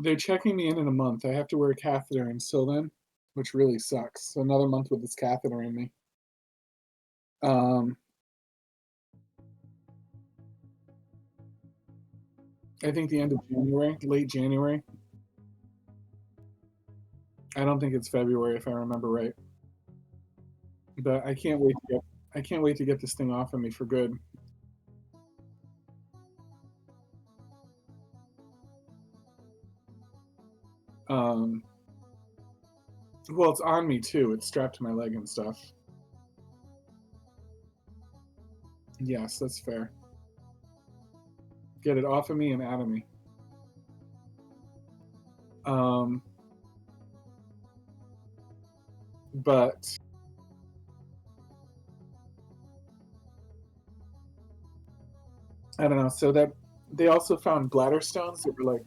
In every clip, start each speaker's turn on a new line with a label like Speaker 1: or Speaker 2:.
Speaker 1: They're checking me in a month. I have to wear a catheter until then, which really sucks. So another month with this catheter in me. Um, I think the end of January, late January. I don't think it's February if I remember right. But I can't wait to get this thing off of me for good. Um, well, it's on me too. It's strapped to my leg and stuff. Yes, that's fair. Get it off of me and out of me. Um, but I don't know. So that they also found bladder stones that were like,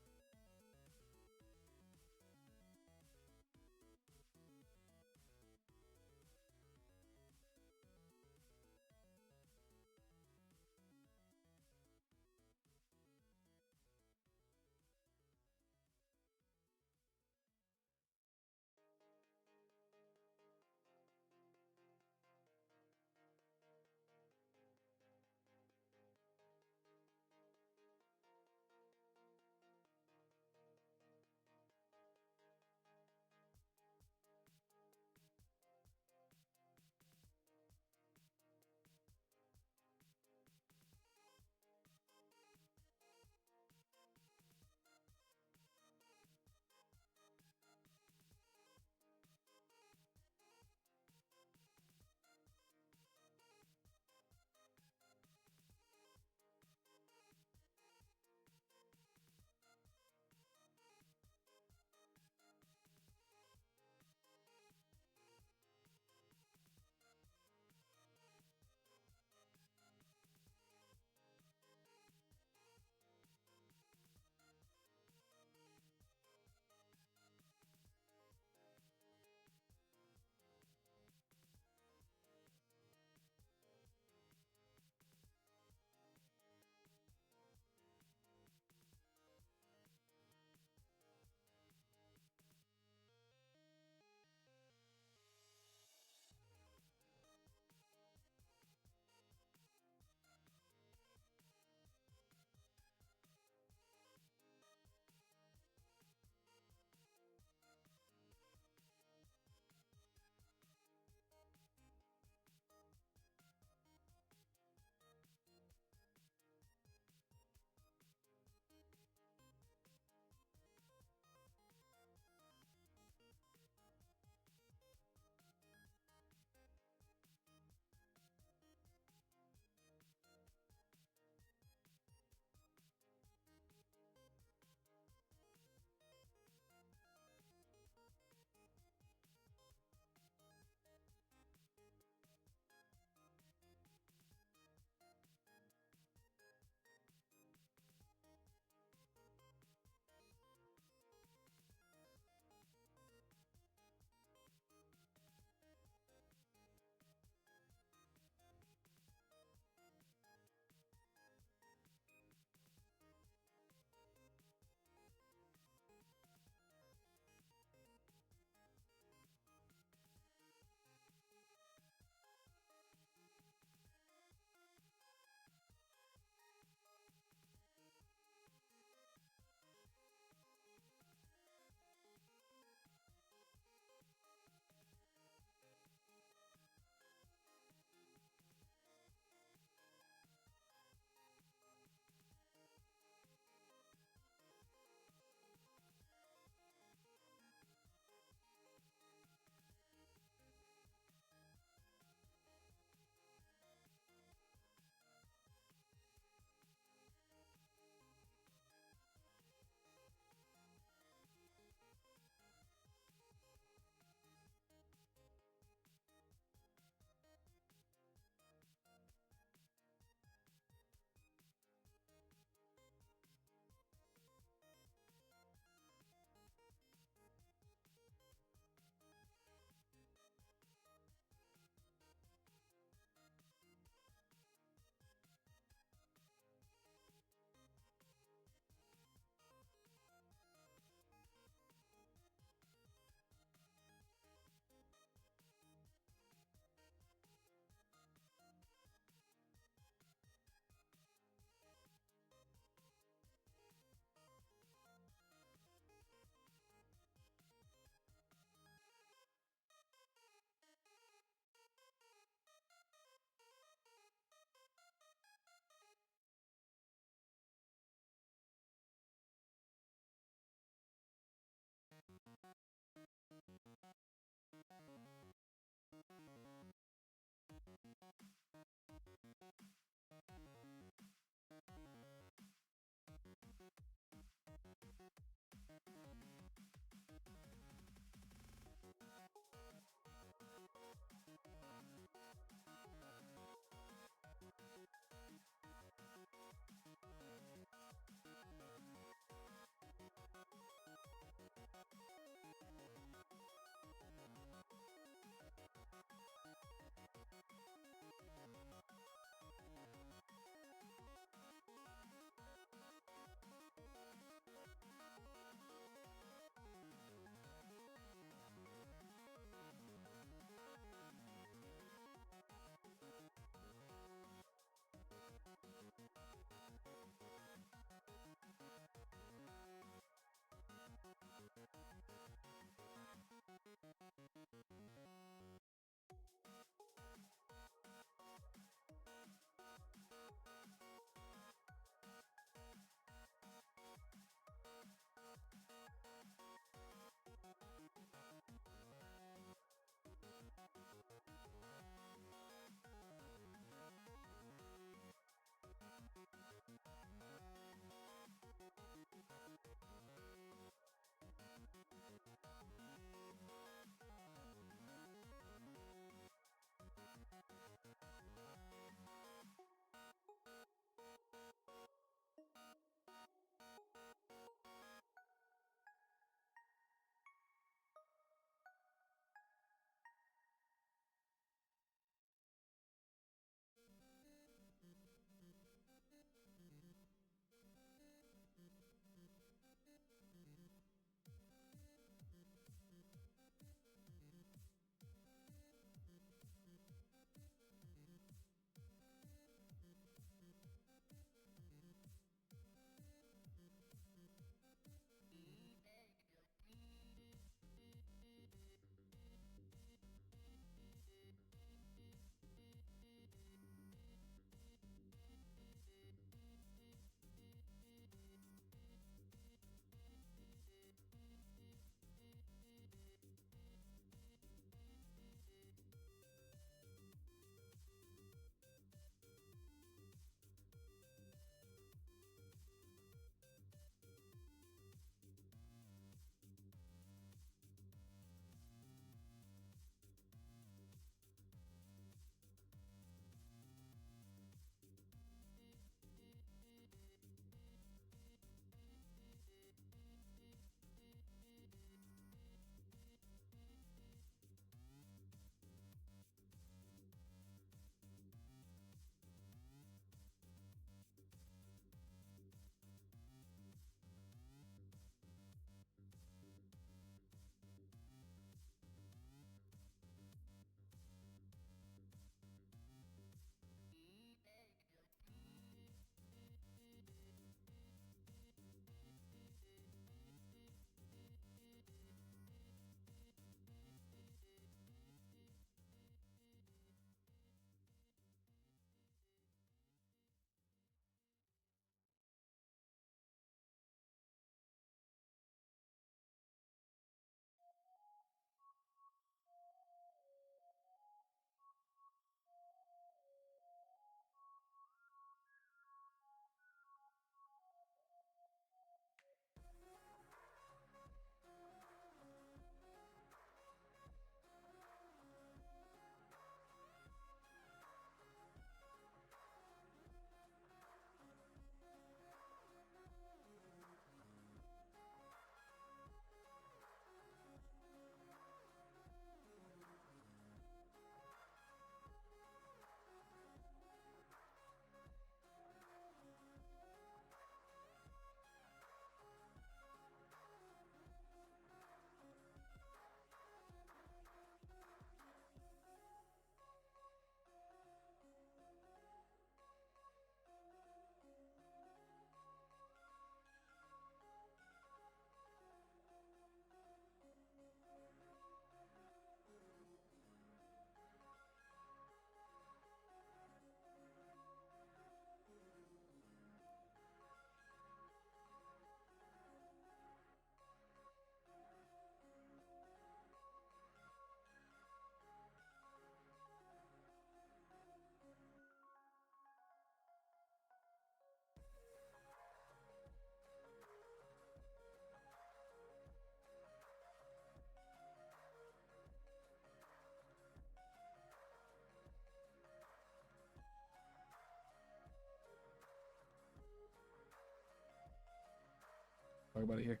Speaker 2: Everybody here.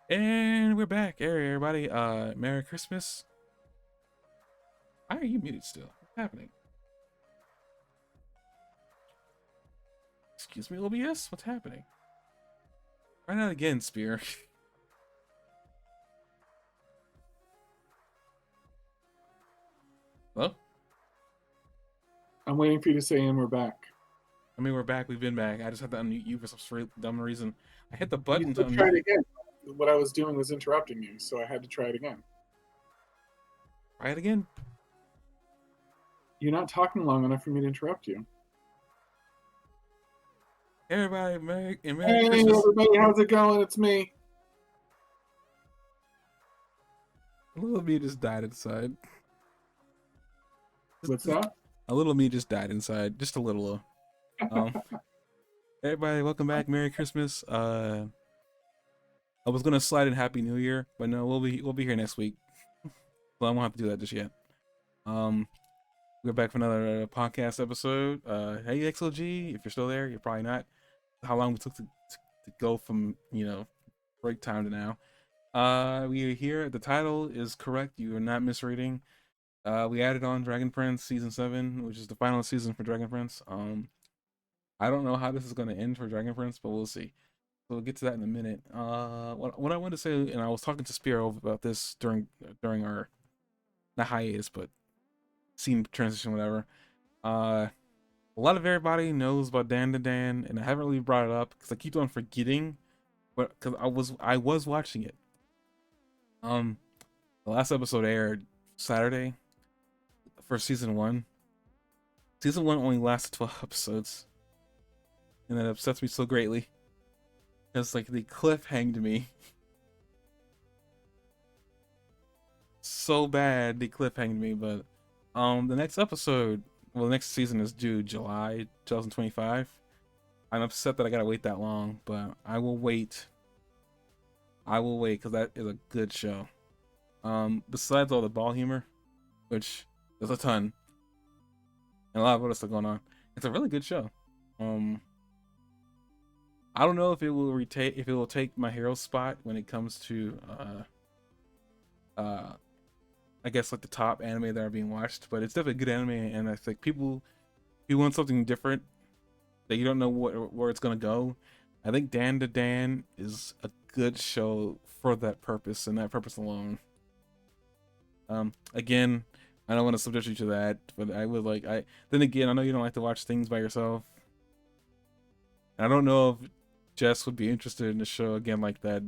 Speaker 2: And we're back. Hey, everybody. Merry Christmas. Why are you muted still? What's happening? Excuse me, OBS? What's happening? Try that again, Spear. Hello?
Speaker 1: I'm waiting for you to say, and we're back.
Speaker 2: I mean, we're back. We've been back. I just had to unmute you for some straight dumb reason. I hit the
Speaker 1: You
Speaker 2: button to
Speaker 1: said try
Speaker 2: unmute
Speaker 1: it
Speaker 2: you.
Speaker 1: again. What I was doing was interrupting you, so I had to try it again.
Speaker 2: Try it again.
Speaker 1: You're not talking long enough for me to interrupt you.
Speaker 2: Everybody, Merry
Speaker 1: Hey,
Speaker 2: Christmas.
Speaker 1: everybody, how's it going? It's me.
Speaker 2: A little me just died inside.
Speaker 1: What's that?
Speaker 2: A little me just died inside. Just a little. Everybody, welcome back. Merry Christmas. I was gonna slide in Happy New Year, but no, we'll be here next week. Well, I won't have to do that just yet. We're back for another podcast episode. Hey XOG, if you're still there, you're probably not. How long it took to go from break time to now. We are here. The title is correct. You are not misreading. We added on Dragon Prince season 7, which is the final season for Dragon Prince. I don't know how this is going to end for Dragon Prince, but we'll see. So we'll get to that in a minute. What I wanted to say, and I was talking to Spiro about this during our not hiatus, but scene transition, whatever. A lot of everybody knows about Dan to Dan, and I haven't really brought it up because I keep on forgetting, but because I was watching it. The last episode aired Saturday for season 1. Season 1 only lasted 12 episodes, and that upsets me so greatly. Because like they cliffhanged me so bad, they cliffhanged me. But the next episode, well, the next season is due July 2025. I'm upset that I gotta wait that long, but I will wait. Because that is a good show. Besides all the ball humor, which there's a ton, and a lot of other stuff going on, it's a really good show. I don't know if it will take My Hero's spot when it comes to I guess like the top anime that are being watched, but it's definitely a good anime, and I think people who want something different that you don't know where it's gonna go. I think Dan to Dan is a good show for that purpose and that purpose alone. Again, I don't want to subject you to that, but I would like then again, I know you don't like to watch things by yourself. And I don't know if Jess would be interested in a show again like that.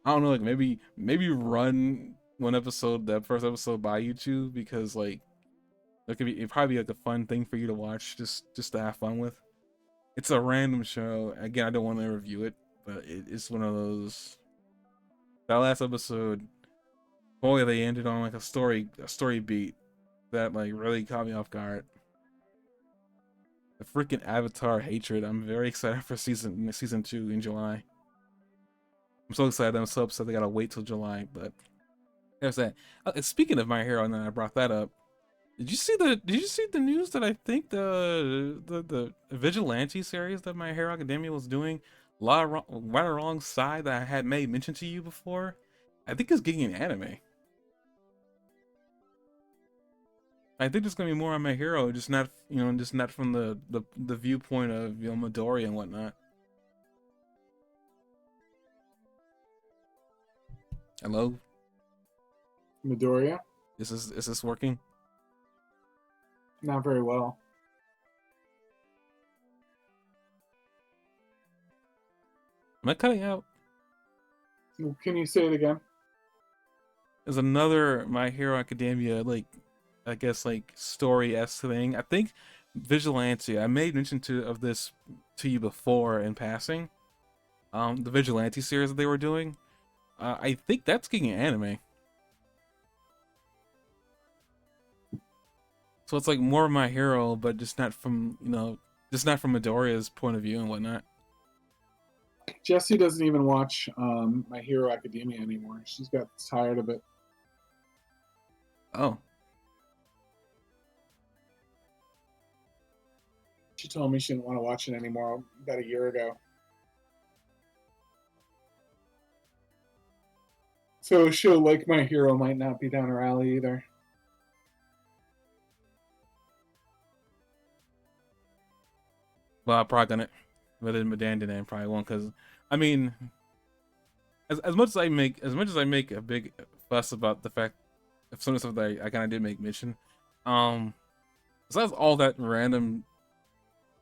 Speaker 2: I don't know, like maybe run that first episode by YouTube, because like it'd probably be like a fun thing for you to watch, just to have fun with. It's a random show. Again, I don't want to review it, but it's one of those. That last episode, boy, they ended on like a story beat that like really caught me off guard. The freaking Avatar hatred. I'm very excited for season 2 in July. I'm so excited. I'm so upset they gotta wait till July, but there's that. Speaking of My Hero, and then I brought that up. Did you see the news that I think the Vigilante series that My Hero Academia was doing, right alongside that I had made mention to you before, I think is getting an anime. I think there's gonna be more on My Hero, just not from the viewpoint of Midori and whatnot. Hello,
Speaker 1: Midoriya?
Speaker 2: is this working?
Speaker 1: Not very well.
Speaker 2: Am I cutting out?
Speaker 1: Can you say it again?
Speaker 2: There's another My Hero Academia, like, I guess like story-esque thing. I think Vigilante. I made mention of this to you before in passing. The Vigilante series that they were doing. I think that's getting an anime. So it's like more of My Hero, but just not from Midoriya's point of view and whatnot.
Speaker 1: Jessie doesn't even watch My Hero Academia anymore. She's got tired of it.
Speaker 2: Oh.
Speaker 1: She told me she didn't want to watch it anymore about a year ago. So a show like My Hero might not be down her alley either.
Speaker 2: Well, I'm probably gonna, but then Madan probably won't, because I mean, as much as I make a big fuss about the fact of some of the stuff that I kind of did make mention, besides all that random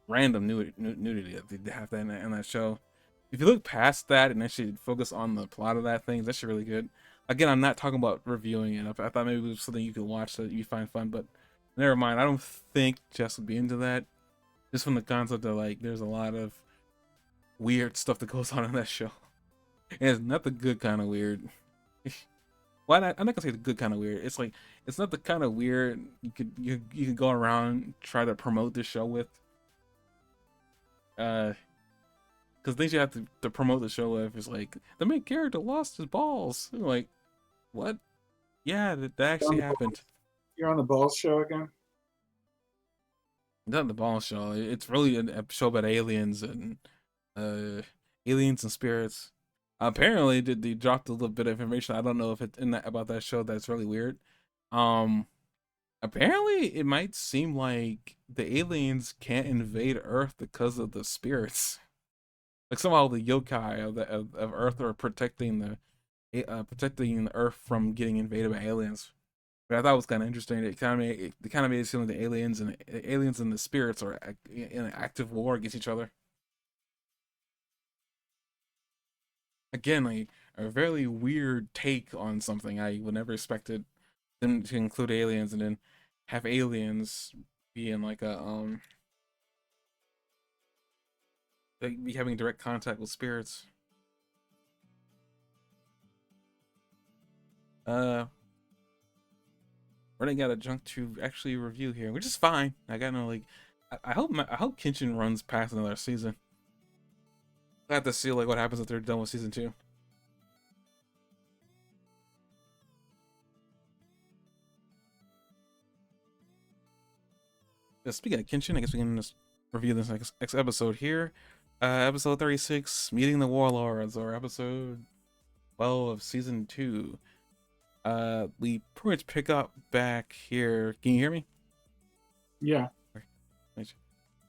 Speaker 2: nudity that they have that in that show, if you look past that and actually focus on the plot of that thing, it's actually really good. Again, I'm not talking about reviewing it. I thought maybe it was something you could watch that you find fun, but never mind. I don't think Jess would be into that. Just from the concept of like, there's a lot of weird stuff that goes on in that show, and it's not the good kind of weird. Well, I'm not gonna say the good kind of weird. It's like, it's not the kind of weird you could go around try to promote this show with. Because things you have to promote the show with is like, the main character lost his balls. I'm like, what? Yeah, that actually happened.
Speaker 1: You're on the Balls show again?
Speaker 2: Not the ball show. It's really a show about aliens and spirits. Apparently, they dropped a little bit of information. I don't know if it's in that about that show that's really weird. Um, Apparently, it might seem like the aliens can't invade Earth because of the spirits. Like somehow the yokai of Earth are protecting the Earth from getting invaded by aliens. But I thought it was kind of interesting. It kind of made it seem like the aliens and the spirits are in an active war against each other. Again, like a very weird take on something I would never expected them to include aliens and then have aliens be in like like be having direct contact with spirits. Uh, Running out of junk to actually review here, which is fine. I got no like. I hope Kenshin runs past another season. I have to see like what happens if they're done with season 2. Yeah, speaking of Kenshin, I guess we can just review this next episode here. Episode 36, Meeting the Warlords, or episode 12 of season 2. We pretty much pick up back here. Can you hear me?
Speaker 1: Yeah.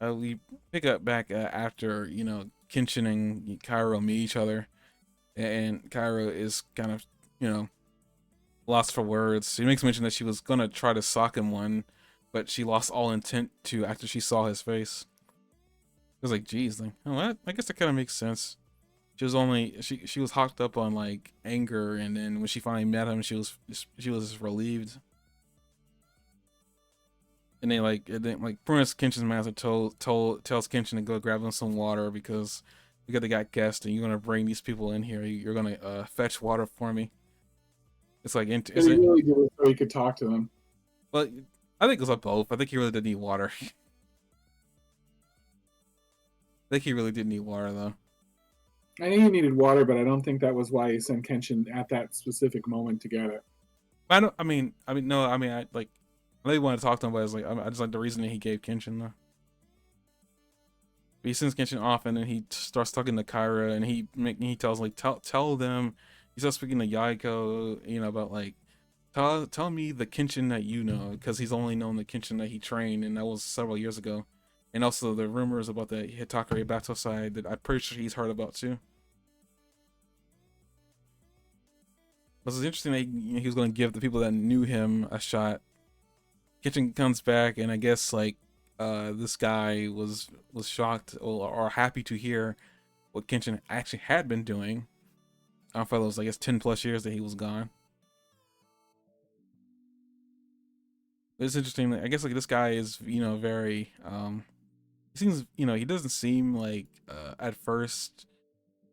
Speaker 2: We pick up back after, Kenshin and Cairo meet each other, and Cairo is kind of, lost for words. She makes mention that she was gonna try to sock him one, but she lost all intent to after she saw his face. It was like, geez, like, oh, what? I guess that kind of makes sense. She was hooked up on like anger, and then when she finally met him, she was relieved. And then Prince Kenshin's master tells Kenshin to go grab him some water because they got guests and you're gonna bring these people in here. You're gonna fetch water for me. It's like,
Speaker 1: He really did it so he could talk to them.
Speaker 2: Well, I think it was like both. I think he really did need water. I think he really did need water though.
Speaker 1: I knew he needed water, but I don't think that was why he sent Kenshin at that specific moment to get it.
Speaker 2: I really want to talk to him, but it's like, I just like the reason that he gave Kenshin though. But he sends Kenshin off, and then he starts talking to Kyra, and he tells like tell them. He starts speaking to Yaiko, about like tell me the Kenshin that you know, because he's only known the Kenshin that he trained, and that was several years ago. And also the rumors about the Hitakari battle side that I'm pretty sure he's heard about too. But it's interesting that he was going to give the people that knew him a shot. Kenshin comes back, and I guess like this guy was shocked or happy to hear what Kenshin actually had been doing for those, I guess, 10+ years that he was gone. But it's interesting. I guess like this guy is very he seems he doesn't seem like at first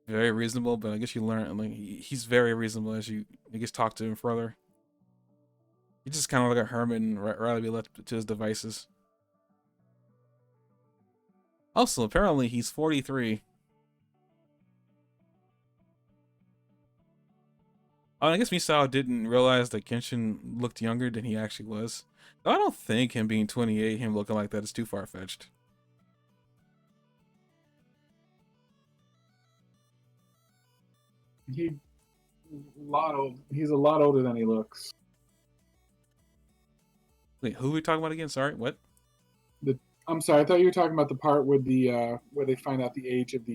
Speaker 2: very reasonable, but I guess you learn like he's very reasonable as you talk to him further. He's just kind of like a hermit and rather be left to his devices. Also, apparently he's 43. I guess Misao didn't realize that Kenshin looked younger than he actually was. I don't think him being 28, him looking like that, is too far-fetched.
Speaker 1: He He's a lot older than he looks.
Speaker 2: Wait, who are we talking about again? Sorry, what?
Speaker 1: I'm sorry, I thought you were talking about the part with the where they find out the age of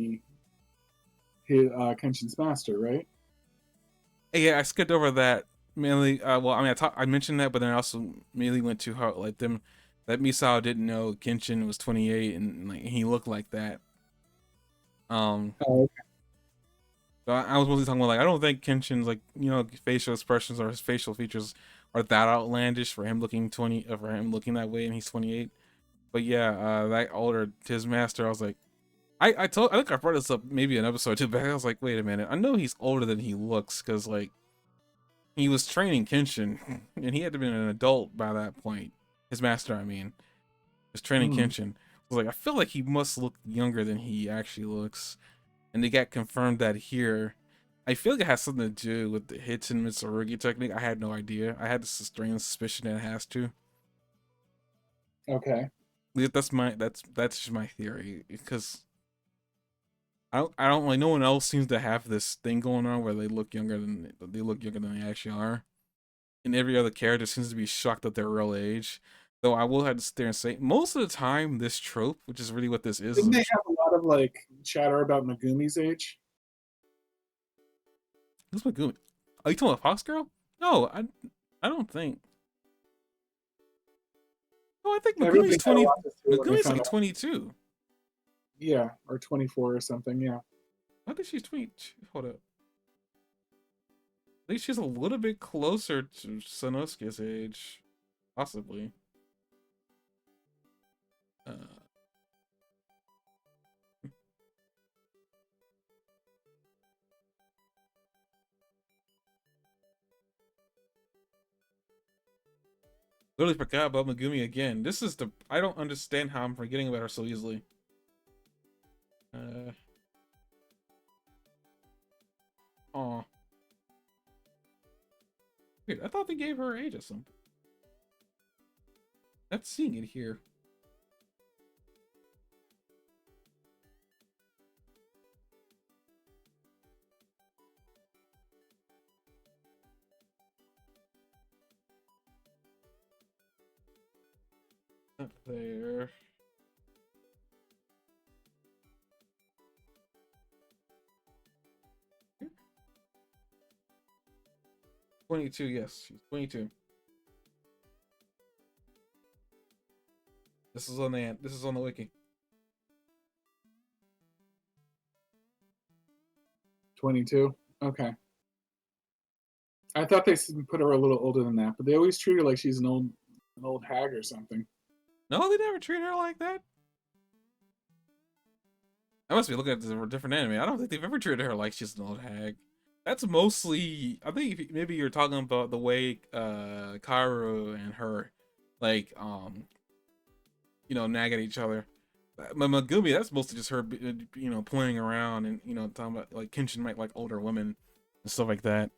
Speaker 1: Kenshin's master, right?
Speaker 2: Yeah, I skipped over that mainly. Well, I mean, I mentioned that, but then I also mainly went to how like them that Misao didn't know Kenshin was 28 and like he looked like that.
Speaker 1: Oh,
Speaker 2: So I was mostly talking about like I don't think Kenshin's like facial expressions or his facial features are that outlandish for him looking for him looking that way and he's 28. But yeah, that older his master, I was like, I think I brought this up maybe an episode or two back. I was like, wait a minute, I know he's older than he looks because like he was training Kenshin and he had to be an adult by that point. His master, I mean, was training Kenshin. I was like, I feel like he must look younger than he actually looks. And they got confirmed that here. I feel like it has something to do with the hits and Mitsurugi technique. I had no idea. I had this strange suspicion that it has to.
Speaker 1: okay.
Speaker 2: That's just my theory because I don't like no one else seems to have this thing going on where they look younger than they actually are. And every other character seems to be shocked at their real age. Though I will have to sit there and say most of the time this trope, which is really what this is
Speaker 1: Didn't
Speaker 2: a
Speaker 1: they have a lot of like chatter about Megumi's age?
Speaker 2: who's Megumi? Are you talking about Fox Girl? No, I don't think. No, I think
Speaker 1: Everybody
Speaker 2: Megumi's
Speaker 1: had a
Speaker 2: 20.
Speaker 1: lot to say when they
Speaker 2: Megumi's
Speaker 1: found
Speaker 2: like
Speaker 1: out.
Speaker 2: 22.
Speaker 1: Yeah, or 24 or something. Yeah.
Speaker 2: I think she's 22. Hold up. I think she's a little bit closer to Sanosuke's age, possibly. Uh, Literally forgot about Megumi again. This is the I don't understand how I'm forgetting about her so easily. Oh, wait, I thought they gave her age or something. Not seeing it here. Not there. Here? 22, yes, she's 22. This is on the wiki.
Speaker 1: 22. Okay. I thought they put her a little older than that, but they always treat her like she's an old hag or something.
Speaker 2: No, they never treat her like that. I must be looking at a different anime. I don't think they've ever treated her like she's an old hag. That's mostly, I think maybe you're talking about the way Kaoru and her like nag at each other. Megumi, that's mostly just her playing around and talking about like Kenshin might like older women and stuff like that.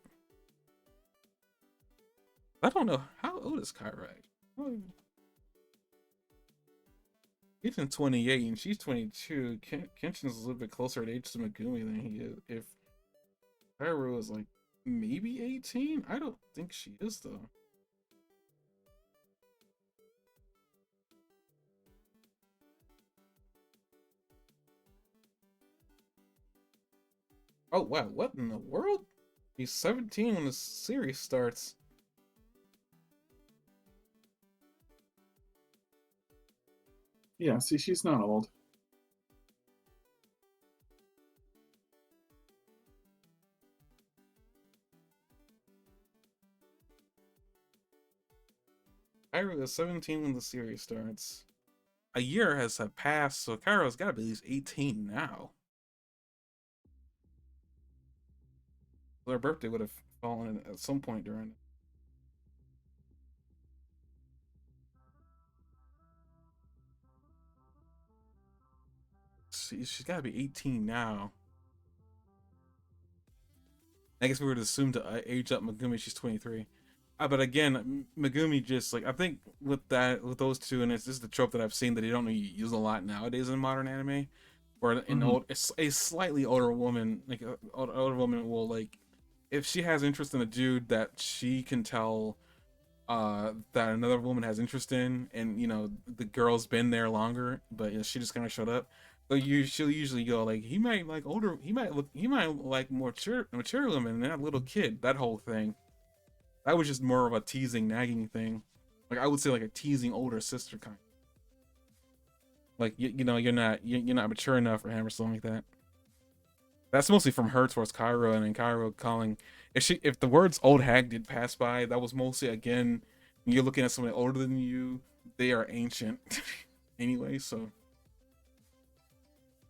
Speaker 2: I don't know how old is Kaoru. He's in 28 and she's 22. Kenshin's a little bit closer in age to Megumi than he is. If Kaoru is like maybe 18, I don't think she is though. Oh wow, what in the world? He's 17 when the series starts.
Speaker 1: Yeah, see, she's not old.
Speaker 2: Kaoru is 17 when the series starts. A year has passed, so Kairo's got to be at least 18 now. So her birthday would have fallen at some point during it. She's got to be 18 now. I guess we were to assume to age up Megumi, she's 23. But again, Megumi just like I think with those two, and this is the trope that I've seen that they don't really use a lot nowadays in modern anime, where a slightly older woman, like older woman, will like if she has interest in a dude that she can tell that another woman has interest in, and the girl's been there longer, but she just kind of showed up. So she'll usually go like, he might like more mature women than that little kid. That whole thing. That was just more of a teasing, nagging thing. Like I would say like a teasing older sister kind. Like you're not mature enough for him or something like that. That's mostly from her towards Cairo, and then Cairo calling. If the words "old hag" did pass by, that was mostly again when you're looking at somebody older than you. They are ancient anyway. So,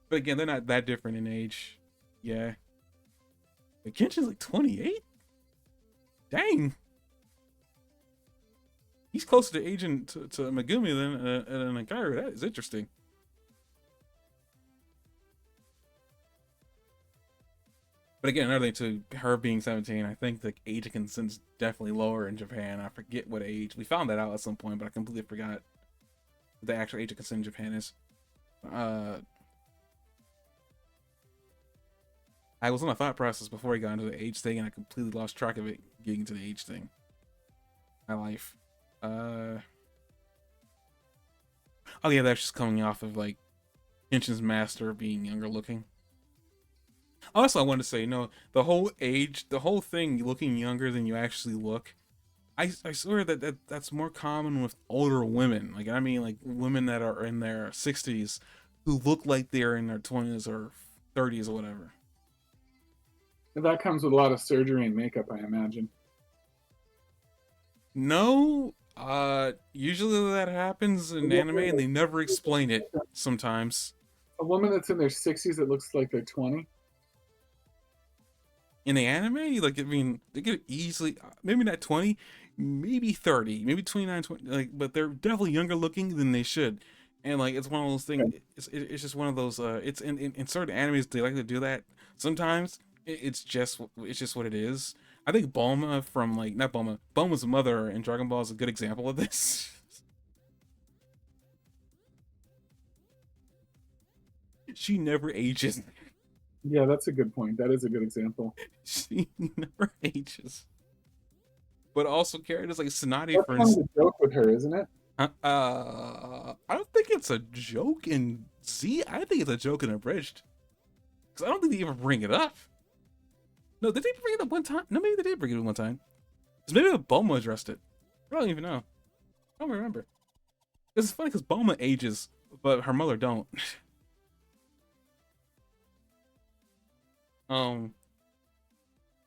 Speaker 2: but again, they're not that different in age. Yeah, but Kenshin's like 28. Dang, he's closer to aging to Megumi than Cairo. That is interesting. But again, another thing to her being 17, I think the age of consent's definitely lower in Japan. I forget what age. We found that out at some point, but I completely forgot what the actual age of consent in Japan is. I was on a thought process before he got into the age thing, and I completely lost track of it getting to the age thing. My life. Oh yeah, that's just coming off of like Kenshin's master being younger looking. Also, I wanted to say, the whole thing, looking younger than you actually look. I swear that's more common with older women. Like I mean, like women that are in their 60s who look like they're in their 20s or 30s or whatever.
Speaker 1: And that comes with a lot of surgery and makeup, I imagine.
Speaker 2: No, usually that happens in anime and they never explain it sometimes.
Speaker 1: A woman that's in their 60s that looks like they're 20.
Speaker 2: In the anime, like I mean, they could easily maybe not 20, maybe 30, maybe 29, 20, like, but they're definitely younger looking than they should. And like it's one of those things. It's just one of those. It's in certain animes they like to do that. Sometimes it's just what it is. I think Bulma from like not Bulma, Bulma's mother in Dragon Ball is a good example of this. She never ages.
Speaker 1: Yeah, that's a good point. That is a good example.
Speaker 2: She never ages. But also characters like Tsunade,
Speaker 1: That's
Speaker 2: for
Speaker 1: kind of
Speaker 2: instance.
Speaker 1: a joke with her, isn't it?
Speaker 2: I don't think it's a joke in Z. I think it's a joke in Abridged. Because I don't think they ever bring it up. No, did they bring it up one time? No, maybe they did bring it up one time. Because maybe Bulma addressed it. I don't even know. I don't remember. It's funny because Bulma ages, but her mother don't.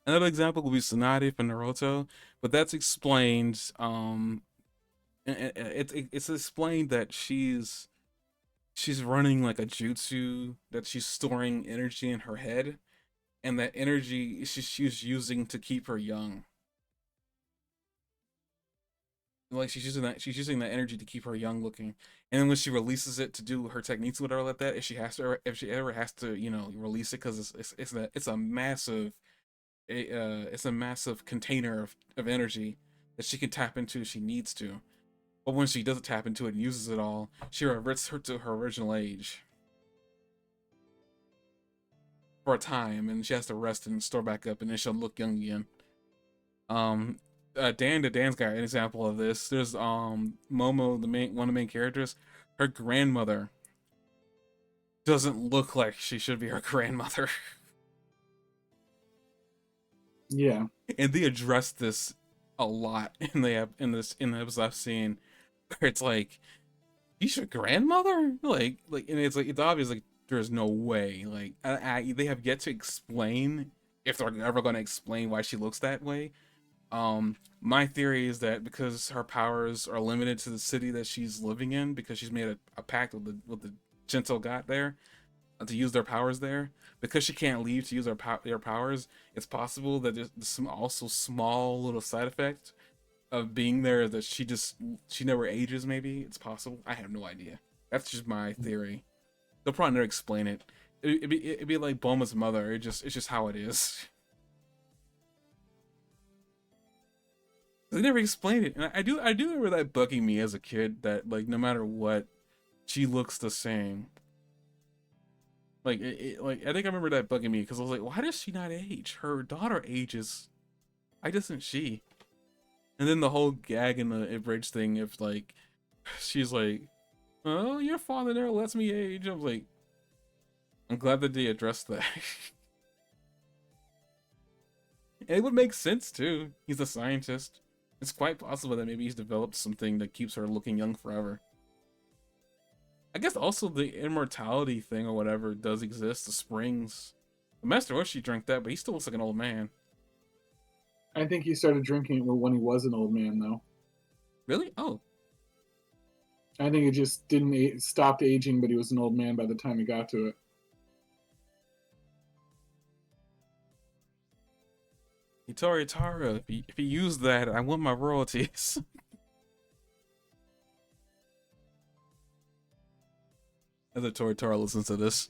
Speaker 2: Another example would be Tsunade from Naruto, but that's explained. It's explained that she's running like a jutsu, that she's storing energy in her head, and that energy she's using to keep her young. Like she's using that energy to keep her young looking, and then when she releases it to do her techniques, whatever like that, if she ever has to release it, because it's a massive it's a massive container of energy that she can tap into if she needs to. But when she doesn't tap into it and uses it all, she reverts her to her original age for a time, and she has to rest and store back up, and then she'll look young again. Dan's got an example of this. There's Momo, one of the main characters. Her grandmother doesn't look like she should be her grandmother.
Speaker 1: Yeah.
Speaker 2: And they address this a lot in the episode I've seen, where it's like, she's your grandmother? Like, and it's like, it's obvious, like, there's no way. Like, they have yet to explain, if they're ever going to explain, why she looks that way. My theory is that because her powers are limited to the city that she's living in, because she's made a pact with the Shinto god there, to use their powers there, because she can't leave to use their powers, it's possible that there's some also small little side effect of being there, that she never ages. Maybe it's possible. I have no idea. That's just my theory. They'll probably never explain it. It'd be like Bulma's mother. It's just how it is. They never explained it, and I do remember that bugging me as a kid, that like no matter what, she looks the same. Like I think I remember that bugging me because I was like, why does she not age? Her daughter ages. Why doesn't she? And then the whole gag in the bridge thing, if like, she's like, "Oh, your father never lets me age." I was like, I'm glad that they addressed that. And it would make sense too. He's a scientist. It's quite possible that maybe he's developed something that keeps her looking young forever. I guess also the immortality thing or whatever does exist. The springs. The Master Roshi drank that, but he still looks like an old man.
Speaker 1: I think he started drinking it when he was an old man, though.
Speaker 2: Really? Oh,
Speaker 1: I think it just didn't stopped aging, but he was an old man by the time he got to it.
Speaker 2: Hitori Taro. If he used that, I want my royalties. As a Toritaro listens to this.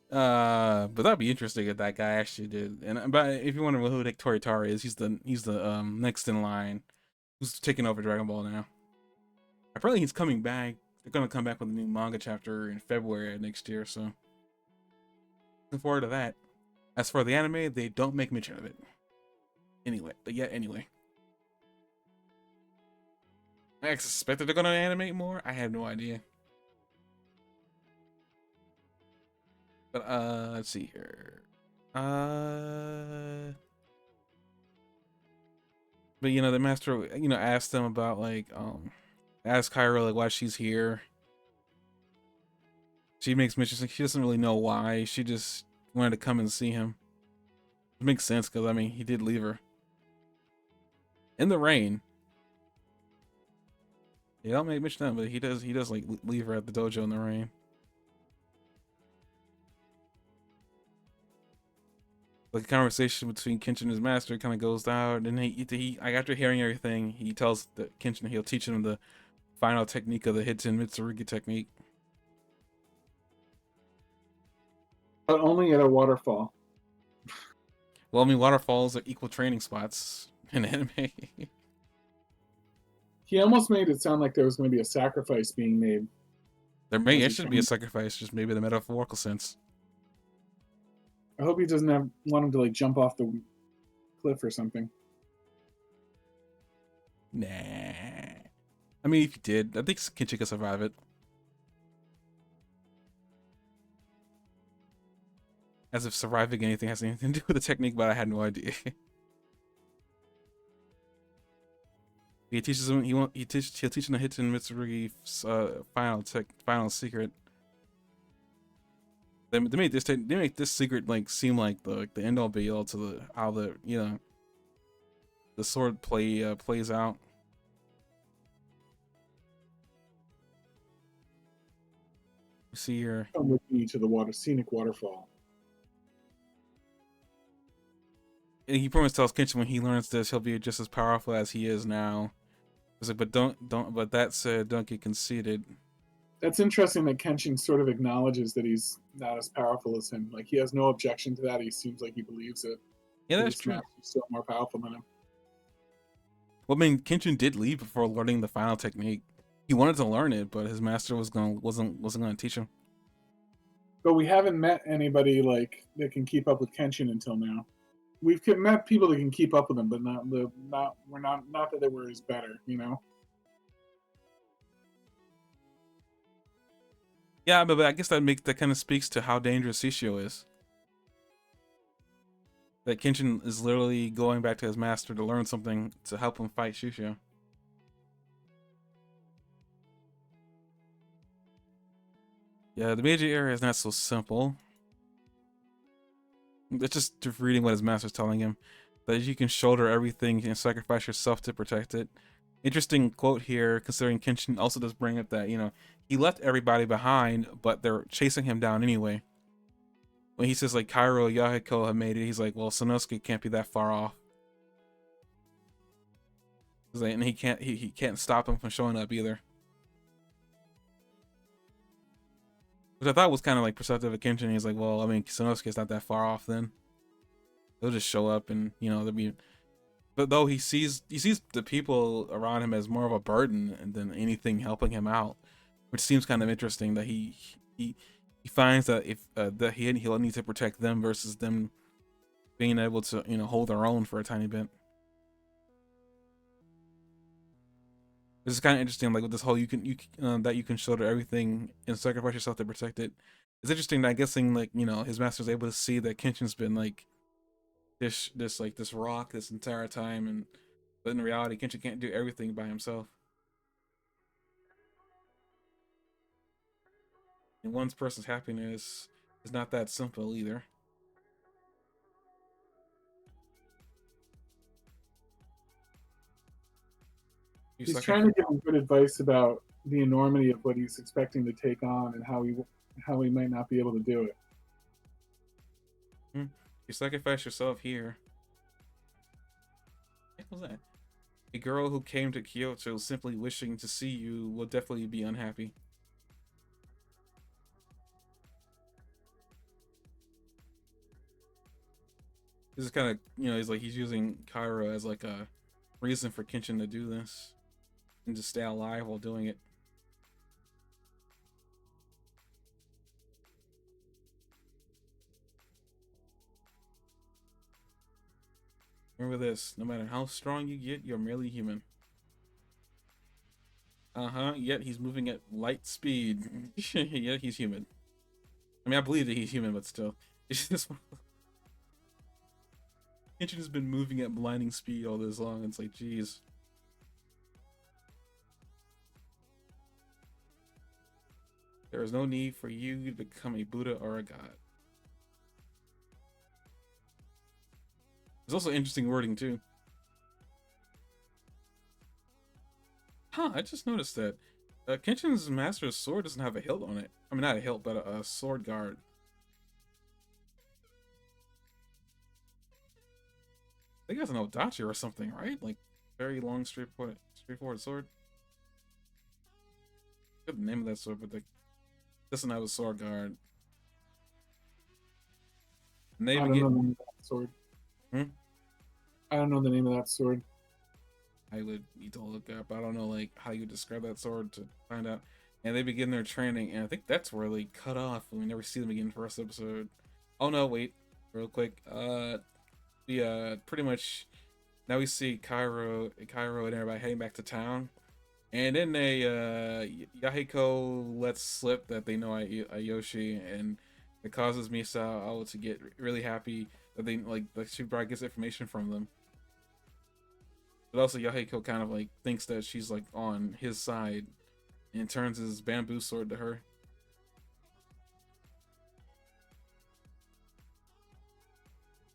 Speaker 2: But that'd be interesting if that guy actually did. And but if you wonder who Toritaro is, he's the next in line who's taking over Dragon Ball now. Apparently he's coming back. They're gonna come back with a new manga chapter in February next year, so looking forward to that. As for the anime, they don't make mention of it. Anyway, anyway. I suspected they're gonna animate more. I have no idea. But let's see here. But you know, the master, you know, asked them about like asked Cairo like why she's here. She makes mention like she doesn't really know why. She just wanted to come and see him. It makes sense because I mean he did leave her in the rain. Yeah, don't make mention of that, but he does like leave her at the dojo in the rain. Like a conversation between Kenshin and his master kind of goes down, and he after hearing everything, he tells the Kenshin he'll teach him the final technique of the Hiten Mitsurugi technique.
Speaker 1: But only at a waterfall.
Speaker 2: Well, I mean, waterfalls are equal training spots in anime.
Speaker 1: He almost made it sound like there was going to be a sacrifice being made.
Speaker 2: It should be a sacrifice, just maybe the metaphorical sense.
Speaker 1: I hope he doesn't want him to like jump off the cliff or something.
Speaker 2: Nah. I mean, if he did, I think Kenshin could survive it. As if surviving anything has anything to do with the technique, but I had no idea. He teaches him. He'll teach him the Hiten Mitsurugi final secret. They make this secret like seem like the end all be all to how the the sword plays out. You see here.
Speaker 1: Come with me to the scenic waterfall.
Speaker 2: And he pretty much tells Kenshin when he learns this, he'll be just as powerful as he is now. He's like, but that said, don't get conceited.
Speaker 1: That's interesting that Kenshin sort of acknowledges that he's not as powerful as him. Like he has no objection to that. He seems like he believes it.
Speaker 2: Yeah, that's true.
Speaker 1: He's still more powerful than him.
Speaker 2: Well, I mean, Kenshin did leave before learning the final technique. He wanted to learn it, but his master wasn't gonna teach him.
Speaker 1: But we haven't met anybody like that can keep up with Kenshin until now. We've met people that can keep up with him, but not that they were as better, you know.
Speaker 2: Yeah, but I guess that kind of speaks to how dangerous Shishio is. That Kenshin is literally going back to his master to learn something to help him fight Shishio. Yeah, the Meiji era is not so simple. It's just reading what his master's telling him. That you can shoulder everything and sacrifice yourself to protect it. Interesting quote here, considering Kenshin also does bring up that, you know, he left everybody behind, but they're chasing him down anyway. When he says, like, Cairo, Yahiko have made it, he's like, well, Sanosuke can't be that far off. He's like, and he can't stop him from showing up either. Which I thought was kind of like perceptive of Kenshin. He's like, well, I mean, Sanosuke's not that far off then. They'll just show up and, you know, they'll be... But though he sees the people around him as more of a burden than anything helping him out. which seems kind of interesting that he he finds that if that he'll need to protect them versus them being able to hold their own for a tiny bit. This is kind of interesting, like with this whole that you can shoulder everything and sacrifice yourself to protect it. It's interesting that guessing like his master's able to see that Kenshin's been like this rock this entire time, and but in reality Kenshin can't do everything by himself. And one person's happiness is not that simple either. You
Speaker 1: He's
Speaker 2: suck.
Speaker 1: trying to give him good advice about the enormity of what he's expecting to take on and how he might not be able to do it.
Speaker 2: You sacrifice yourself here. What was that? A girl who came to Kyoto simply wishing to see you will definitely be unhappy. This is kind of, he's using Cairo as like a reason for Kenshin to do this and to stay alive while doing it. Remember this, no matter how strong you get, you're merely human. Yet he's moving at light speed. Yet he's human. I mean, I believe that he's human, but still. It's just Kenshin has been moving at blinding speed all this long. It's like, geez. There is no need for you to become a Buddha or a god. There's also interesting wording too. I just noticed that Kenshin's master's sword doesn't have a hilt on it. I mean, not a hilt, but a sword guard. I think that's an Odachi or something, right? Like, very long, straightforward sword. I forget the name of that sword, but doesn't have a sword guard. And they
Speaker 1: I don't know the name of that sword. I don't know the name of that sword.
Speaker 2: I would need to look up. I don't know like how you describe that sword to find out. And they begin their training, and I think that's where they cut off, and we never see them again in the first episode. Oh no, wait, real quick. Pretty much now we see Cairo and everybody heading back to town, and then Yahiko lets slip that they know Ayoshi, and it causes Misao to get really happy that they like she probably gets information from them. But also Yahiko kind of like thinks that she's like on his side and turns his bamboo sword to her.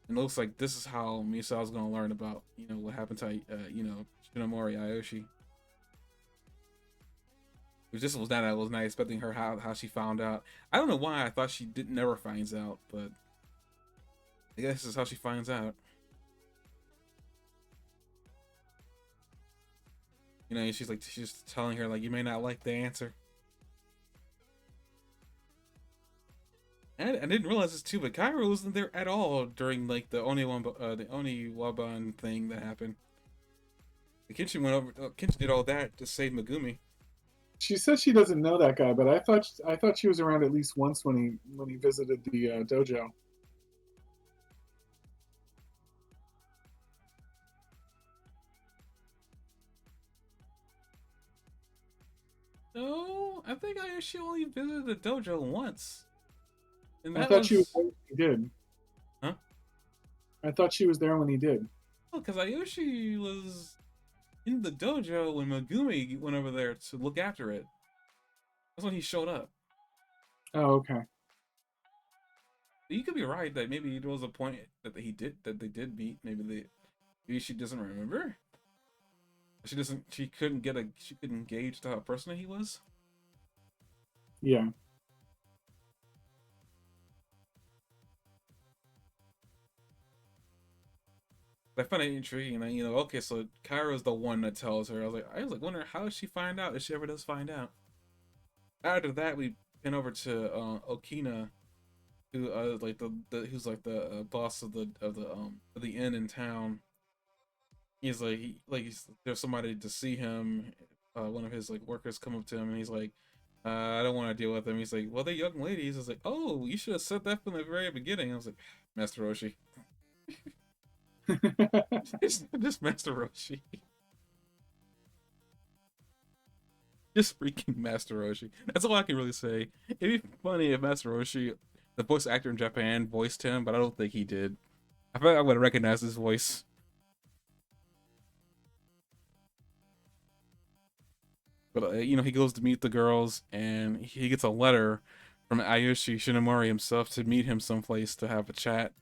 Speaker 2: And it looks like this is how Misao's gonna learn about, what happened to, Shinomori Ayoshi. Which this was I was not expecting her how she found out. I don't know why I thought she never finds out, but I guess this is how she finds out. She's telling her like you may not like the answer. And I didn't realize this too, but Cairo wasn't there at all during like the Oniwaban thing that happened. The Kenshin went over. Kenshin did all that to save Megumi.
Speaker 1: She says she doesn't know that guy, but I thought she was around at least once when he visited the dojo.
Speaker 2: No, I think Ayoshi only visited the dojo once. And
Speaker 1: I thought she was there when he did.
Speaker 2: Huh?
Speaker 1: I thought she was there when he did.
Speaker 2: Oh, because Ayoshi was in the dojo when Megumi went over there to look after it. That's when he showed up.
Speaker 1: Oh, okay.
Speaker 2: You could be right that maybe there was a point that they did meet. Maybe she doesn't remember. She couldn't gauge how personal he was.
Speaker 1: Yeah.
Speaker 2: I find it intriguing that okay, so Kyra's the one that tells her. I was like wondering how does she find out if she ever does find out. After that, we pin over to Okina, who who's like the boss of the inn in town. He's like there's somebody to see him. One of his like workers come up to him and he's like, I don't want to deal with them. He's like, well, they're young ladies. I was like, oh, you should have said that from the very beginning. I was like, Master Roshi. Just Master Roshi. Just freaking Master Roshi. That's all I can really say. It'd be funny if Master Roshi, the voice actor in Japan, voiced him, but I don't think he did. I feel like I would have recognized his voice. But he goes to meet the girls, and he gets a letter from Ayushi Shinomori himself to meet him someplace to have a chat.